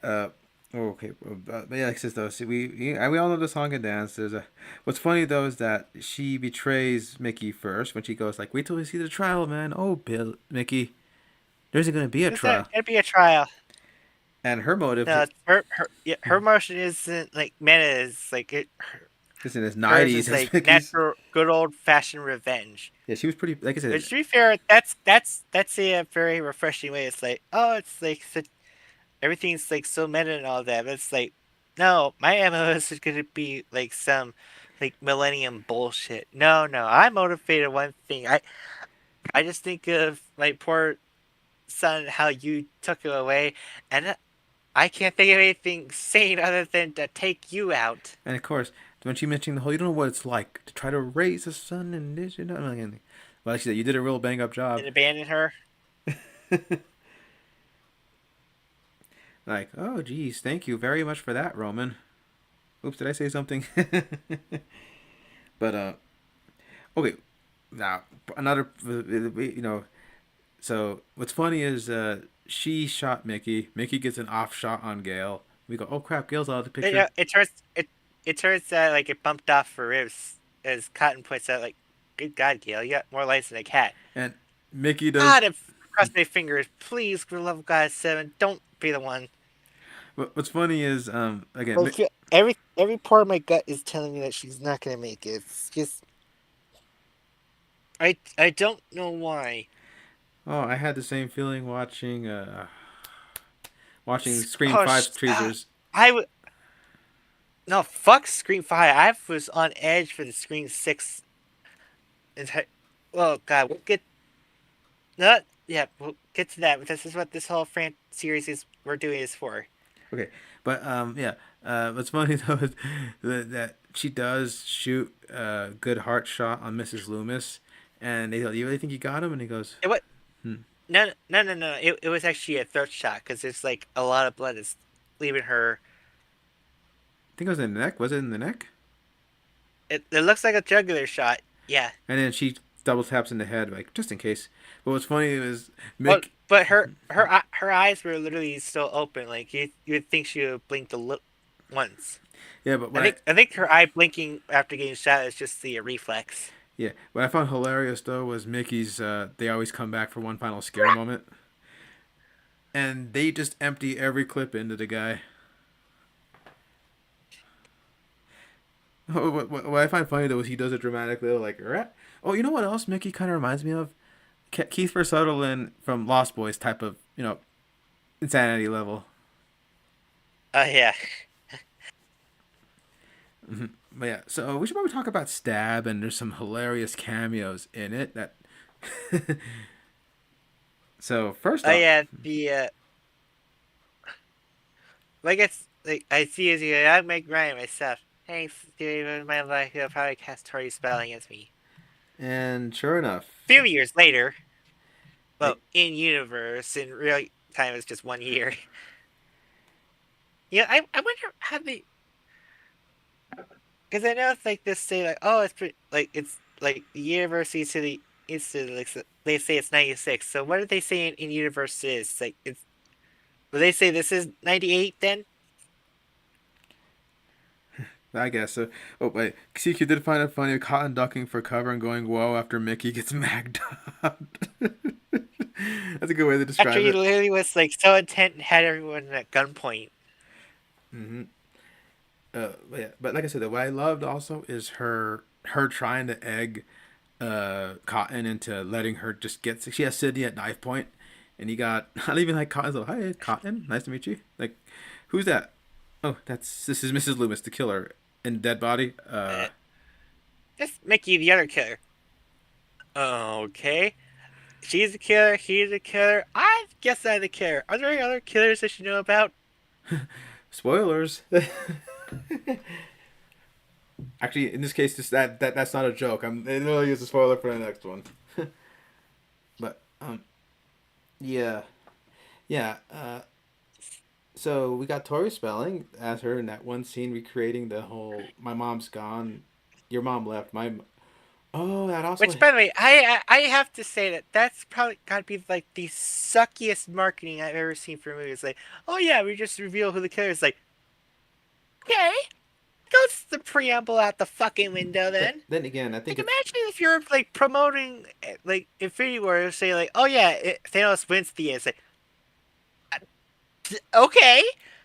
Okay. But yeah, like I said, though, see, we all know the song and dance. What's funny though is that she betrays Mickey first when she goes like, "Wait till we see the trial, man." Oh, Bill, Mickey, there isn't gonna be a There's not trial, gonna be a trial. and her motive No, her motion isn't like Meta is like it. isn't as Hers nineties is as like Mickey's. natural, good old fashioned revenge. Yeah, she was pretty. Like I said, Which, to be fair, that's a very refreshing way. It's like, oh, it's like everything's like so meta and all that. But it's like, no, my MO is gonna be like some like millennium bullshit. No, no, I'm motivated one thing. I just think of my poor son, how you took him away, and I can't think of anything sane other than to take you out and of course, when she mentioned the whole, you don't know what it's like to try to raise a son and this, you know, like, well, she said you did a real bang up job. and abandon her. Like, oh, geez, thank you very much for that, Roman. Oops, did I say something? But okay, now another, So what's funny is she shot Mickey. Mickey gets an off shot on Gail. We go, oh crap, Gail's out of the picture. It turns out like it bumped off for ribs as Cotton points out like, good God, Gail, you got more lights than a cat. And Mickey does. God, if cross my fingers, please, for the love of God, 7, don't be the one. What's funny is again. Like, every part of my gut is telling me that she's not gonna make it. It's just I don't know why. Oh, I had the same feeling watching Scream Oh, 5 teasers. I would. No, fuck Scream 5. I was on edge for the Scream 6. Oh, God. We'll get. Not. Yeah, we'll get to that. But this is what this whole series we're doing is for. Okay, but yeah. What's funny though is that she does shoot a good heart shot on Mrs. Loomis, and they go, "You really think you got him?" And he goes, What? No. It was actually a throat shot because there's like a lot of blood that's leaving her. I think it was in the neck. Was it in the neck? It looks like a jugular shot. Yeah. And then she double taps in the head, like just in case. But what's funny is Mick. But her eyes were literally still open. Like you would think she would have blinked once. Yeah, but I think her eye blinking after getting shot is just the reflex. Yeah, what I found hilarious though was Mickey's. They always come back for one final scare moment, and they just empty every clip into the guy. What I find funny though is he does it dramatically, like, "Rat." Oh, you know what else Mickey kind of reminds me of? Kiefer Sutherland from Lost Boys type of, insanity level. Oh yeah. But yeah, so we should probably talk about Stab, and there's some hilarious cameos in it. That. So first off, Yeah, the like it's like I see as you I make Ryan myself. Thanks, dude. My life, you'll probably cast Tori spell against me. and sure enough, A few years later, well, in universe, in real time, it's just 1 year. Yeah, I wonder how they. Because I know it's like this say like, oh, it's like the universe is to the like they say it's 96. So what did they say in universe is like it's? Will they say this is 98 then? I guess so. Oh wait, CQ did find it funny, Cotton ducking for cover and going whoa after Mickey gets magged up. That's a good way to describe After he it. literally was like so intent and had everyone at gunpoint. Mm-hmm. Yeah, but like I said, what I loved also is her trying to egg Cotton into letting her just get. She has Sydney at knife point, and he got not even like Cotton's like, "Hi, Cotton, nice to meet you." Like, who's that? Oh, this is Mrs. Loomis, the killer in dead body. Just Mickey, the other killer. Okay. She's a killer, he's a killer. I guess I'm the killer. Are there any other killers I should know about? Spoilers. Actually, in this case, that's not a joke. It literally is a spoiler for the next one. But yeah. So we got Tori Spelling as her in that one scene recreating the whole "my mom's gone, your mom left." Oh, that also Which, by the way, I have to say that that's probably got to be like the suckiest marketing I've ever seen for a movie. It's like, oh yeah, we just reveal who the killer is. Like, okay, goes the preamble out the fucking window then. then again, I Like, think it's imagine if you're like promoting like Infinity War, say like, oh yeah, Thanos wins the end. It's like, okay,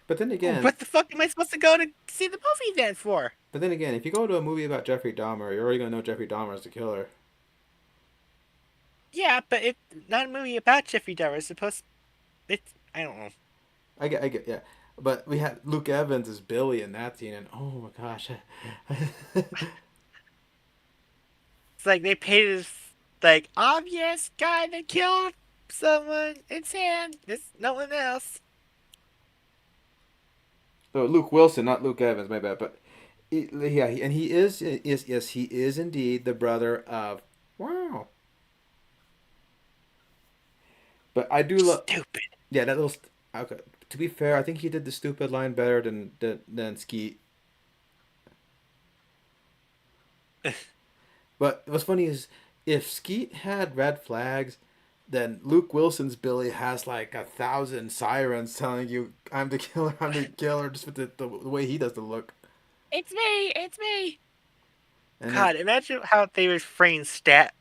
but then again, what the fuck am I supposed to go to see the movie then for? if you go to a movie about Jeffrey Dahmer, you're already gonna know Jeffrey Dahmer is the killer. Yeah, but it's not a movie about Jeffrey Dahmer. It's supposed. It's I don't know. I get, yeah. But we had Luke Evans as Billy in that scene, and oh my gosh, It's like they painted this like obvious guy that killed someone. It's him. It's no one else. so Luke Wilson, not Luke Evans, my bad. But yeah, and he is yes, he is indeed the brother of wow. But I do love Stupid. yeah that little. Okay, to be fair, I think he did the stupid line better than Skeet. But what's funny is if Skeet had red flags, then Luke Wilson's Billy has like 1,000 sirens telling you I'm the killer, I'm the killer, just with the way he does the look. It's me. It's me. And then God, imagine how they would frame stab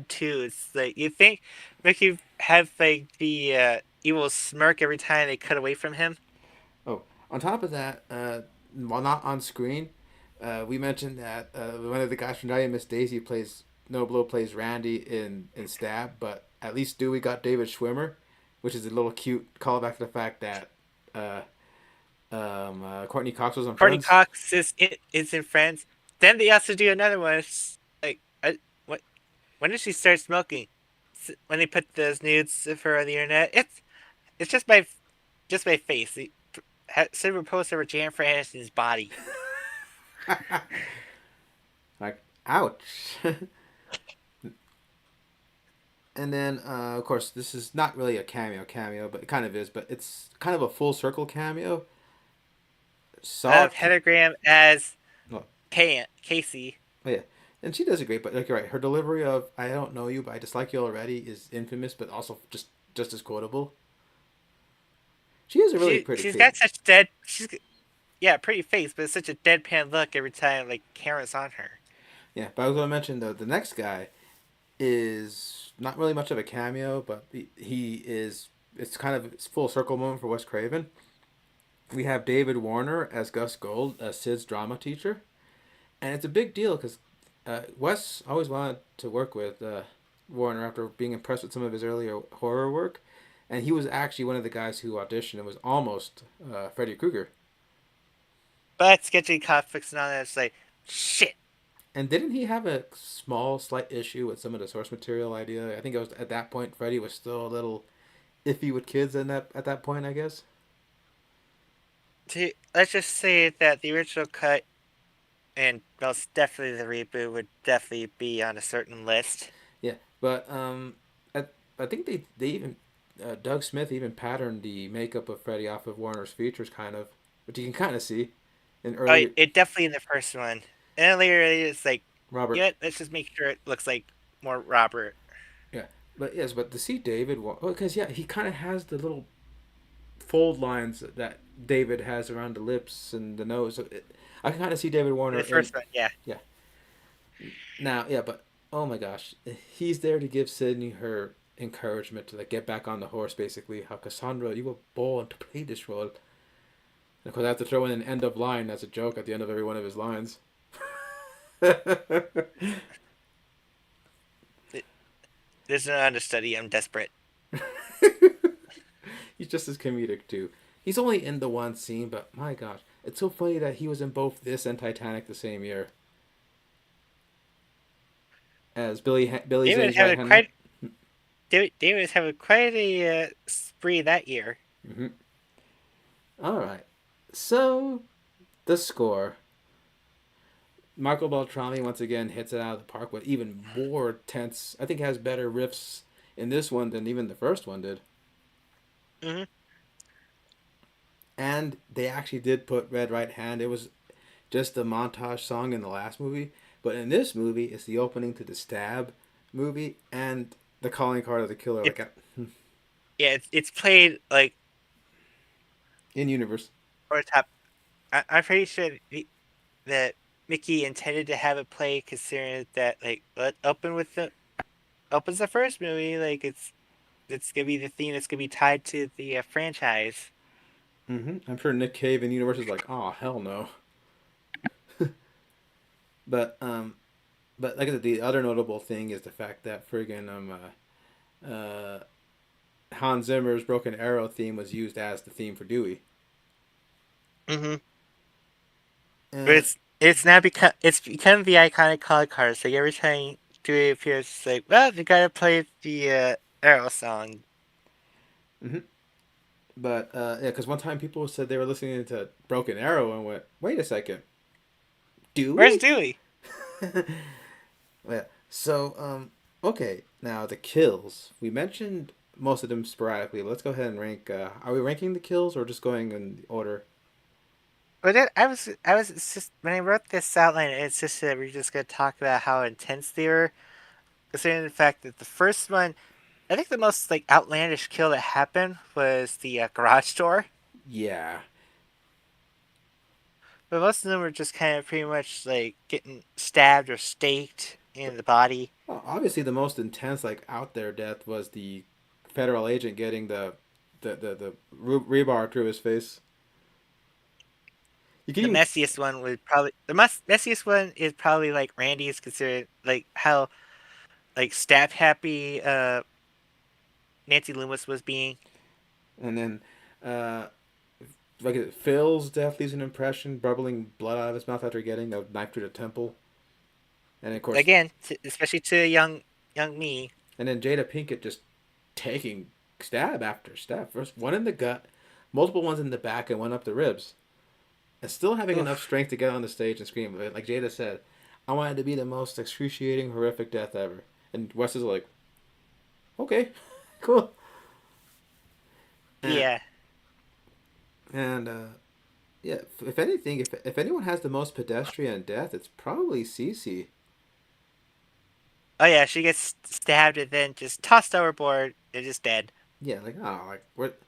2. It's like you think make you have like the evil smirk every time they cut away from him. oh, on top of that, while not on screen, we mentioned that one of the guys from Diane Miss Daisy plays No Blow plays Randy in Stab, but at least Dewey got David Schwimmer, which is a little cute callback to the fact that uh, Courtney Cox was on Courtney Friends. Cox is in Friends. Then they also do another one. It's like what? When did she start smoking? When they put those nudes of her on the internet. It's just my face. They sort of a poster of Jennifer Aniston's body. Like, ouch. And then, of course, this is not really a cameo, but it kind of is. But it's kind of a full circle cameo. Saw, Pentagram as oh, Casey. yeah, and she does it great. But like you're right, her delivery of "I don't know you, but I dislike you already" is infamous, but also just as quotable. She has a really pretty She's face. got pretty face, but it's such a deadpan look every time like camera's on her. Yeah, but I was going to mention though the next guy is not really much of a cameo, but he is. It's kind of it's full circle moment for Wes Craven. We have David Warner as Gus Gold, Sid's drama teacher, and it's a big deal because Wes always wanted to work with Warner after being impressed with some of his earlier horror work, and he was actually one of the guys who auditioned and was almost Freddy Krueger. But scheduling conflicts and all that, it's like shit. And didn't he have a small, slight issue with some of the source material idea? I think it was at that point Freddy was still a little iffy with kids in that at that point, I guess. Let's just say that the original cut and most definitely the reboot would definitely be on a certain list. Yeah, but I think they even Doug Smith even patterned the makeup of Freddy off of Warner's features, kind of, which you can kind of see in Oh, early it definitely in the first one, and then later it's like, Robert. yeah, let's just make sure it looks like more Robert. Yeah, but yes, but to see David, because yeah, he kind of has the little fold lines that David has around the lips and the nose. So I can kind of see David Warner In the first one, yeah. yeah. Now, yeah, but oh my gosh, he's there to give Sydney her encouragement to like get back on the horse. Basically, how Cassandra, you were born to play this role. And of course, I have to throw in an end of line as a joke at the end of every one of his lines. There's no understudy. I'm desperate. He's just as comedic too. He's only in the one scene, but my gosh, it's so funny that he was in both this and Titanic the same year. As Billy Zane's right hand. David was having quite a spree that year. Mm-hmm. All right, so the score. Marco Beltrami once again hits it out of the park with even more tense. I think has better riffs in this one than even the first one did. Mm-hmm. and they actually did put Red Right Hand. It was just the montage song in the last movie, but in this movie, it's the opening to the Stab movie and the calling card of the killer, It like yeah, it's played like in universe. over the top. I'm pretty sure that Mickey intended to have it play, considering that like let open with the opens the first movie, like it's gonna be the theme that's gonna be tied to the franchise. I'm sure Nick Cave in universe is like, oh hell no. But but like I said, the other notable thing is the fact that friggin' Hans Zimmer's Broken Arrow theme was used as the theme for Dewey. Mm-hmm. But And it's become the iconic color card. So every time Dewey appears, it's like, well, you gotta play the Arrow song. hmm but yeah, because one time people said they were listening to Broken Arrow and went, wait a second, Where's Dewey? Dewey? Yeah. So okay, now the kills. We mentioned most of them sporadically. Let's go ahead and rank. Are we ranking the kills or just going in order? But then I was it's just when I wrote this outline, it's just that we're just gonna talk about how intense they were, considering the fact that the first one, I think the most like outlandish kill that happened was the garage door. Yeah. But most of them were just kind of pretty much like getting stabbed or staked in the body. Well, obviously, the most intense, like out there death was the federal agent getting the rebar through his face. You can The even messiest one would probably messiest one is probably like Randy's, considered like how like stab happy Nancy Loomis was being. and then uh like Phil's death leaves an impression, bubbling blood out of his mouth after getting the knife through the temple, and of course, Again, especially to young me. and then Jada Pinkett just taking stab after stab. First one in the gut, multiple ones in the back, and one up the ribs. And still having enough Oof. strength to get on the stage and scream. Like Jada said, I wanted to be the most excruciating, horrific death ever. And Wes is like, okay, cool. And, Yeah. and yeah, if anything, if anyone has the most pedestrian death, it's probably Cece. Oh yeah, she gets stabbed and then just tossed overboard and just dead. Yeah, like, oh, like, what?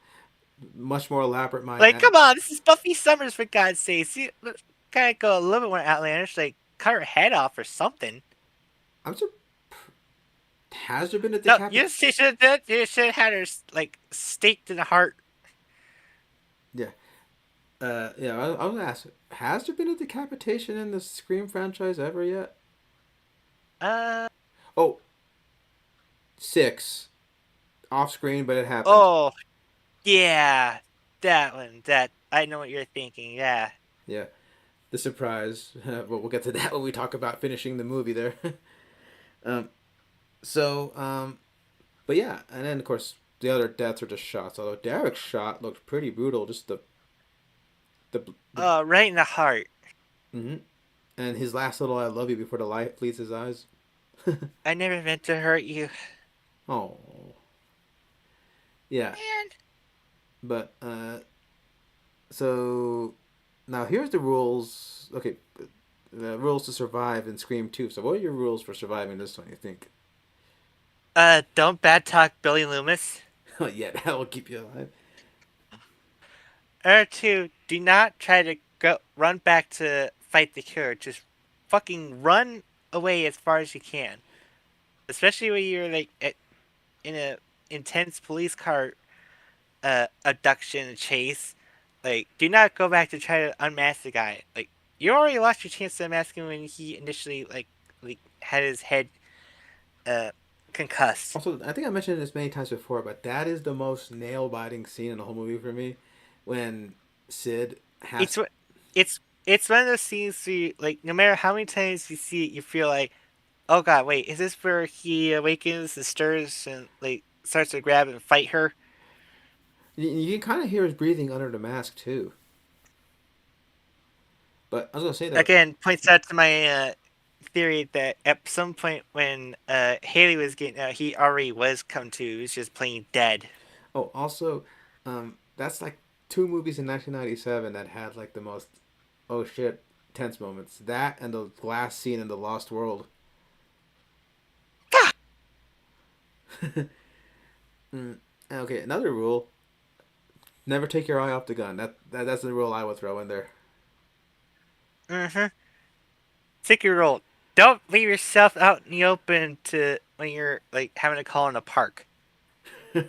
Much more elaborate, my Like, aunt. come on, this is Buffy Summers for God's sake. See, let's kind of go a little bit more outlandish, like cut her head off or something. I'm sur- Has there been a No, decapit? you should have had her like staked in the heart. Yeah. Yeah, I was gonna ask, has there been a decapitation in the Scream franchise ever yet? Uh Oh, six. Off screen, but it happened. oh yeah, that one. That I know what you're thinking. Yeah. Yeah, the surprise. But we'll get to that when we talk about finishing the movie there. um, so, but yeah, and then of course the other deaths are just shots. Although Derek's shot looked pretty brutal. Just the Oh, right in the heart. mm-hmm. And his last little "I love you" before the light flees his eyes. I never meant to hurt you. Oh, yeah. Man. But so now here's the rules. Okay, the rules to survive in Scream 2. So what are your rules for surviving this one? You think? Don't bad talk Billy Loomis. Yeah, that'll keep you alive. Or two, do not try to go run back to fight the cure. Just fucking run away as far as you can. Especially when you're like in a intense police car abduction chase. Like, do not go back to try to unmask the guy. Like, you already lost your chance to unmask him when he initially like had his head uh concussed. Also, I think I mentioned this many times before, but that is the most nail biting scene in the whole movie for me, when Sid has. It's it's one of those scenes where you, like, no matter how many times you see it, you feel like, oh god, wait, is this where he awakens and stirs and like starts to grab and fight her? You can kind of hear his breathing under the mask too. But I was gonna say though. Again, points out to my theory that at some point when Haley was getting out, he already was come to. He was just plain dead. Oh, also, that's like two movies in 1997 that had like the most oh shit tense moments. That and the last scene in the Lost World. Mm. Okay, another rule: never take your eye off the gun. That's the rule I would throw in there. Mm-hmm. Take your role. Don't leave yourself out in the open to when you're like having a call in a park.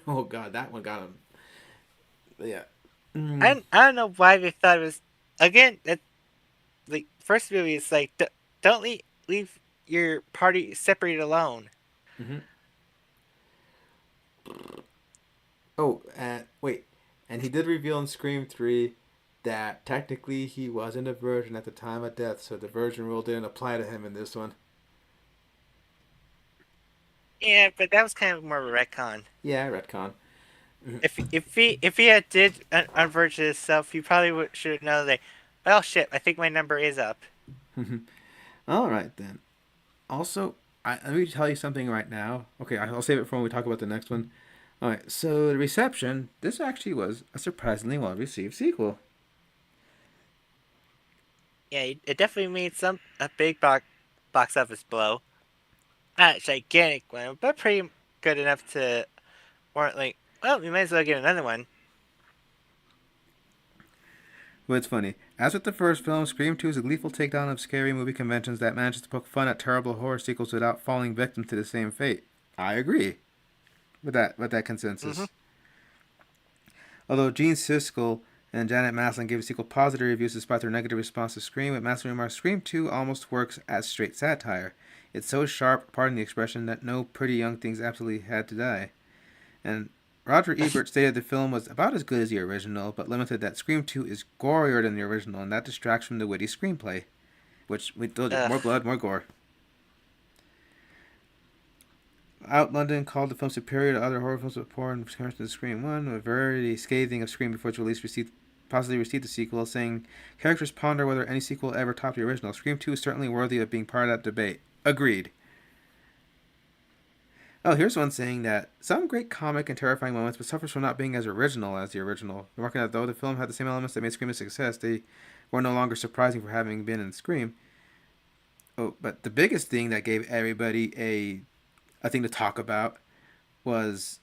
Oh god, that one got him. Yeah. I don't know why they thought it was again that like first movie is like don't leave your party separated alone. Mm-hmm. Oh, wait. And he did reveal in Scream 3 that technically he wasn't a virgin at the time of death, so the virgin rule didn't apply to him in this one. Yeah, but that was kind of more of a retcon. Yeah, retcon. If he had did unverge himself, he probably should have known that. Well, shit, I think my number is up. All right, then. Also, let me tell you something right now. Okay, I'll save it for when we talk about the next one. All right, so the reception, this actually was a surprisingly well received sequel. Yeah, it definitely made a big box office blow. Not a gigantic one, but pretty good enough to warrant like, well, we might as well get another one. But it's funny. As with the first film, Scream 2 is a gleeful takedown of scary movie conventions that manages to poke fun at terrible horror sequels without falling victim to the same fate. I agree with that Mm-hmm. consensus. Although Gene Siskel and Janet Maslin gave the sequel positive reviews despite their negative response to Scream, with Maslin remarks, Scream 2 almost works as straight satire. It's so sharp, pardon the expression, that no pretty young things absolutely had to die. And Roger Ebert stated the film was about as good as the original, but lamented that Scream 2 is gorier than the original, and that distracts from the witty screenplay. Which, we told you, Ugh. more blood, more gore. Out London called the film superior to other horror films with poor in comparison to Scream 1, with Variety scathing of Scream before its release positively received the sequel, saying, characters ponder whether any sequel ever topped the original. Scream 2 is certainly worthy of being part of that debate. Agreed. Oh, here's one saying that some great comic and terrifying moments, but suffers from not being as original as the original. Remarking that though the film had the same elements that made Scream a success, they were no longer surprising for having been in Scream. Oh, but the biggest thing that gave everybody a thing to talk about was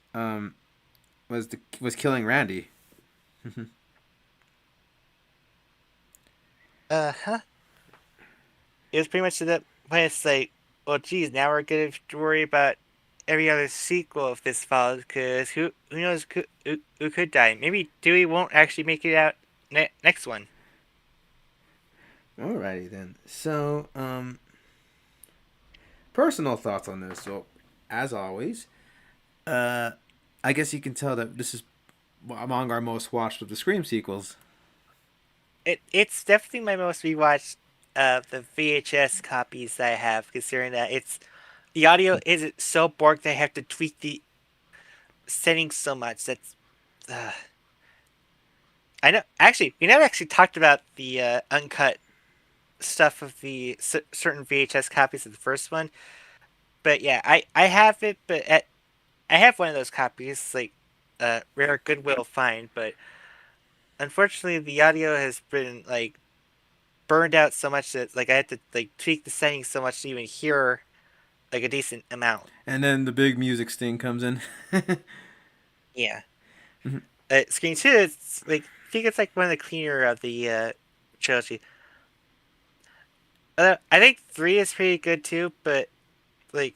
was killing Randy. Huh. It was pretty much to that point. It's like, well, geez, now we're gonna have to worry about every other sequel if this follows, because who knows who could die? Maybe Dewey won't actually make it out next one. Alrighty then. So, personal thoughts on this. So, as always, uh, I guess you can tell that this is among our most watched of the Scream sequels. It's definitely my most rewatched of the VHS copies that I have, considering that it's the audio isn't so borked that I have to tweak the settings so much. That's uh, I know. Actually, we never actually talked about the uncut stuff of the certain VHS copies of the first one. But yeah, I have it, but I have one of those copies, like rare Goodwill find. But unfortunately, the audio has been like burned out so much that like I had to like tweak the settings so much to even hear like a decent amount. And then the big music sting comes in. Yeah. Screen 2, it's like I think it's like one of the cleaner of the trilogy. I think 3 is pretty good too, but like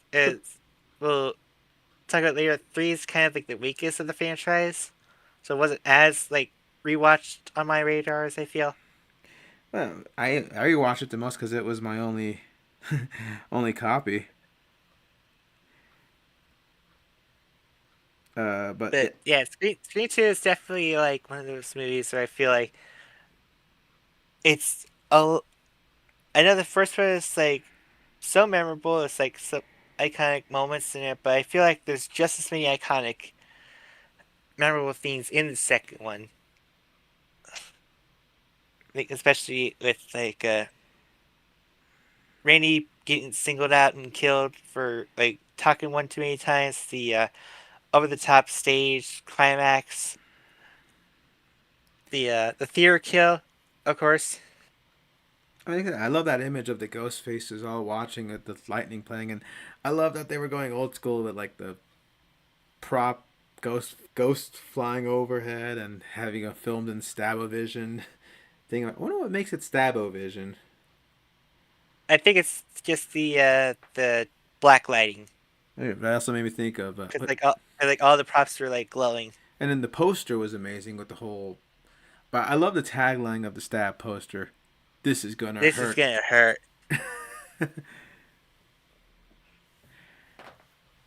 we'll talk about later. 3 is kind of like the weakest of the franchise, so it wasn't as like rewatched on my radar as I feel. Well, I rewatched it the most because it was my only only copy. But But yeah, Screen 2 is definitely like one of those movies where I feel like it's a. I know the first one is like so memorable. It's like some iconic moments in it, but I feel like there's just as many iconic, memorable things in the second one. Like especially with like Rainey getting singled out and killed for like talking one too many times. The over the top stage climax. The theater kill, of course. I love that image of the ghost faces all watching with the lightning playing, and I love that they were going old school with like the prop ghost flying overhead and having a filmed in Stabovision thing. I wonder what makes it Stabovision. I think it's just the black lighting That also made me think of because like all the props were like glowing. and then the poster was amazing with the whole. But I love the tagline of the Stab poster. This is gonna This is hurt. gonna hurt.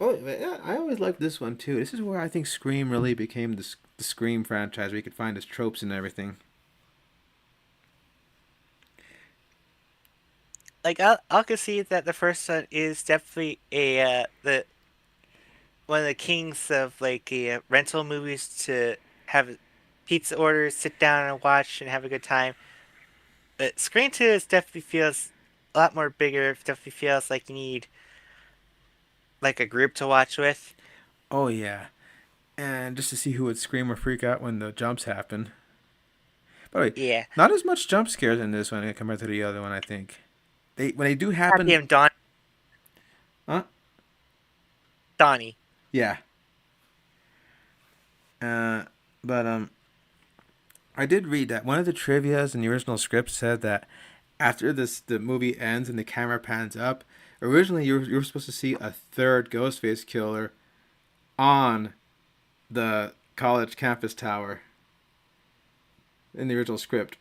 Oh, yeah, I always liked this one too. This is where I think Scream really became the Scream franchise, where you could find its tropes and everything. Like I'll concede that the first one is definitely a the one of the kings of like rental movies to have pizza orders, sit down and watch and have a good time. But Screen 2 is definitely feels a lot more bigger. Definitely feels like you need like a group to watch with. Oh yeah, and just to see who would scream or freak out when the jumps happen. By the way, Yeah. not as much jump scares in this one compared to the other one. I think when they do happen. Goddamn Huh? Donnie. Yeah. But I did read that one of the trivia's in the original script said that after the movie ends and the camera pans up, originally you were supposed to see a third Ghostface killer on the college campus tower in the original script.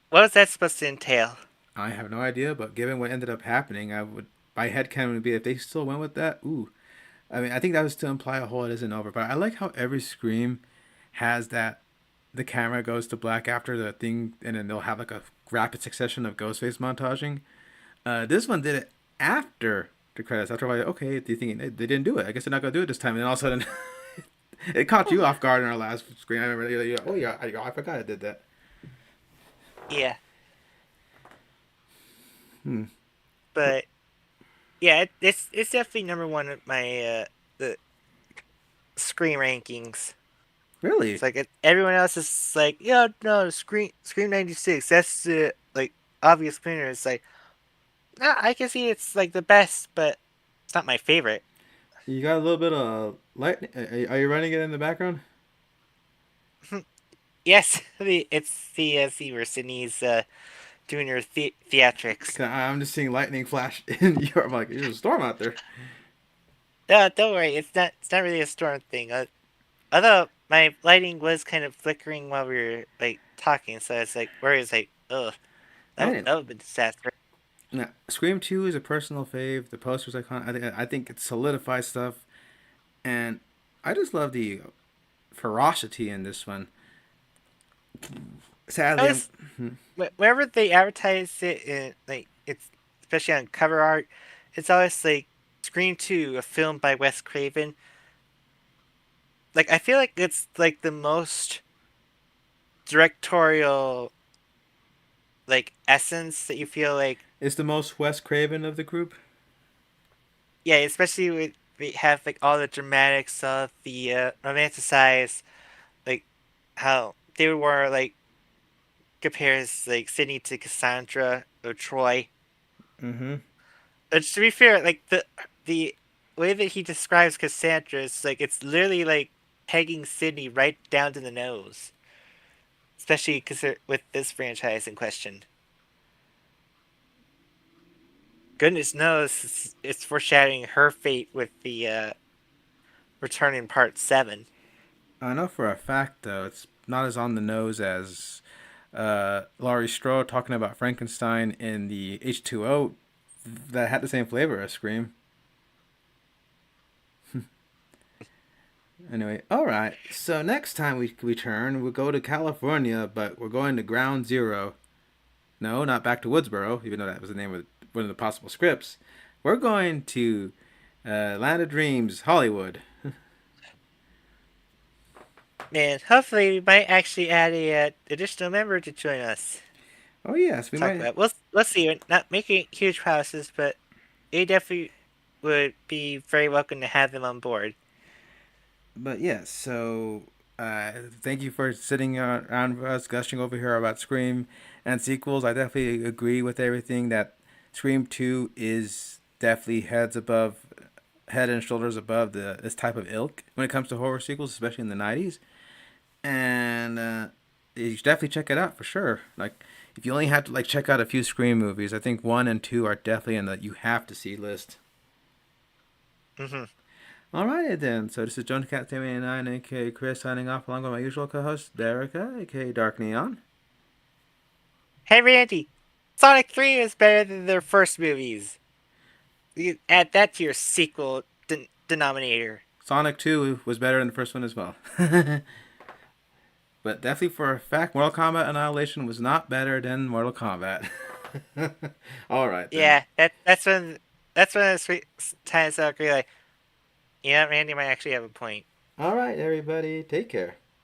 What was that supposed to entail? I have no idea, but given what ended up happening, I would my headcanon would be if they still went with that. Ooh, I mean, I think that was to imply a whole it isn't over. But I like how every Scream has that the camera goes to black after the thing, and then they'll have like a rapid succession of Ghostface montaging. This one did it after the credits. After I okay, do you think they didn't do it? I guess they're not gonna do it this time. And then all of a sudden, it caught you off guard in our last screen. I remember, oh yeah, I forgot I did that. Yeah. But yeah, it's definitely number one of my the Scream rankings. Really? It's like everyone else is like, yeah, no, Scream 96. That's the like obvious winner. It's like, nah, I can see it's like the best, but it's not my favorite. You got a little bit of light. Are you running it in the background? Yes, it's the scene where Sydney's doing her theatrics. I'm just seeing lightning flash in your. I'm like, there's a storm out there. No, don't worry. It's not really a storm thing. Although my lighting was kind of flickering while we were like talking, so it's like where it's like, ugh, that would have been disaster. Now, Scream 2 is a personal fave. The poster's iconic. I think it solidifies stuff, and I just love the ferocity in this one. Sadly, Whenever they advertise it, like it's especially on cover art, it's always like Scream 2, a film by Wes Craven. Like I feel like it's like the most directorial like essence that you feel like. it's the most Wes Craven of the group. Yeah, especially with we have like all the dramatics of the romanticized, like how they were like compares like Sydney to Cassandra or Troy. Mm-hmm. But to be fair, like the way that he describes Cassandra is like it's literally like pegging Sydney right down to the nose, especially because with this franchise in question. Goodness knows it's foreshadowing her fate with the return in part 7. I know for a fact though, it's not as on the nose as Laurie Strode talking about Frankenstein in the H2O that had the same flavor as Scream. Anyway, all right. So next time we turn, we'll go to California, but we're going to Ground Zero. No, not back to Woodsboro, even though that was the name of one of the possible scripts. We're going to Land of Dreams, Hollywood. Man, hopefully we might actually add a additional member to join us. Oh yes, we Talk might. about. We'll see. We're not making huge promises, but it definitely would be very welcome to have them on board. But yeah, so Thank you for sitting around with us, gushing over here about Scream and sequels. I definitely agree with everything that Scream 2 is definitely head and shoulders above this type of ilk when it comes to horror sequels, especially in the 90s. And you should definitely check it out for sure. Like, if you only had to like check out a few Scream movies, I think 1 and 2 are definitely in the you have to see list. Mm-hmm. Alrighty then. So this is John Cat 89, aka Chris, signing off along with my usual co-host Derica, aka Dark Neon. Hey Randy, Sonic 3 is better than their first movies. You add that to your sequel denominator. Sonic 2 was better than the first one as well. But definitely for a fact, Mortal Kombat Annihilation was not better than Mortal Kombat. Alright then. Yeah, that's when the times I agree. Like, Randy might actually have a point. Alright, everybody. Take care.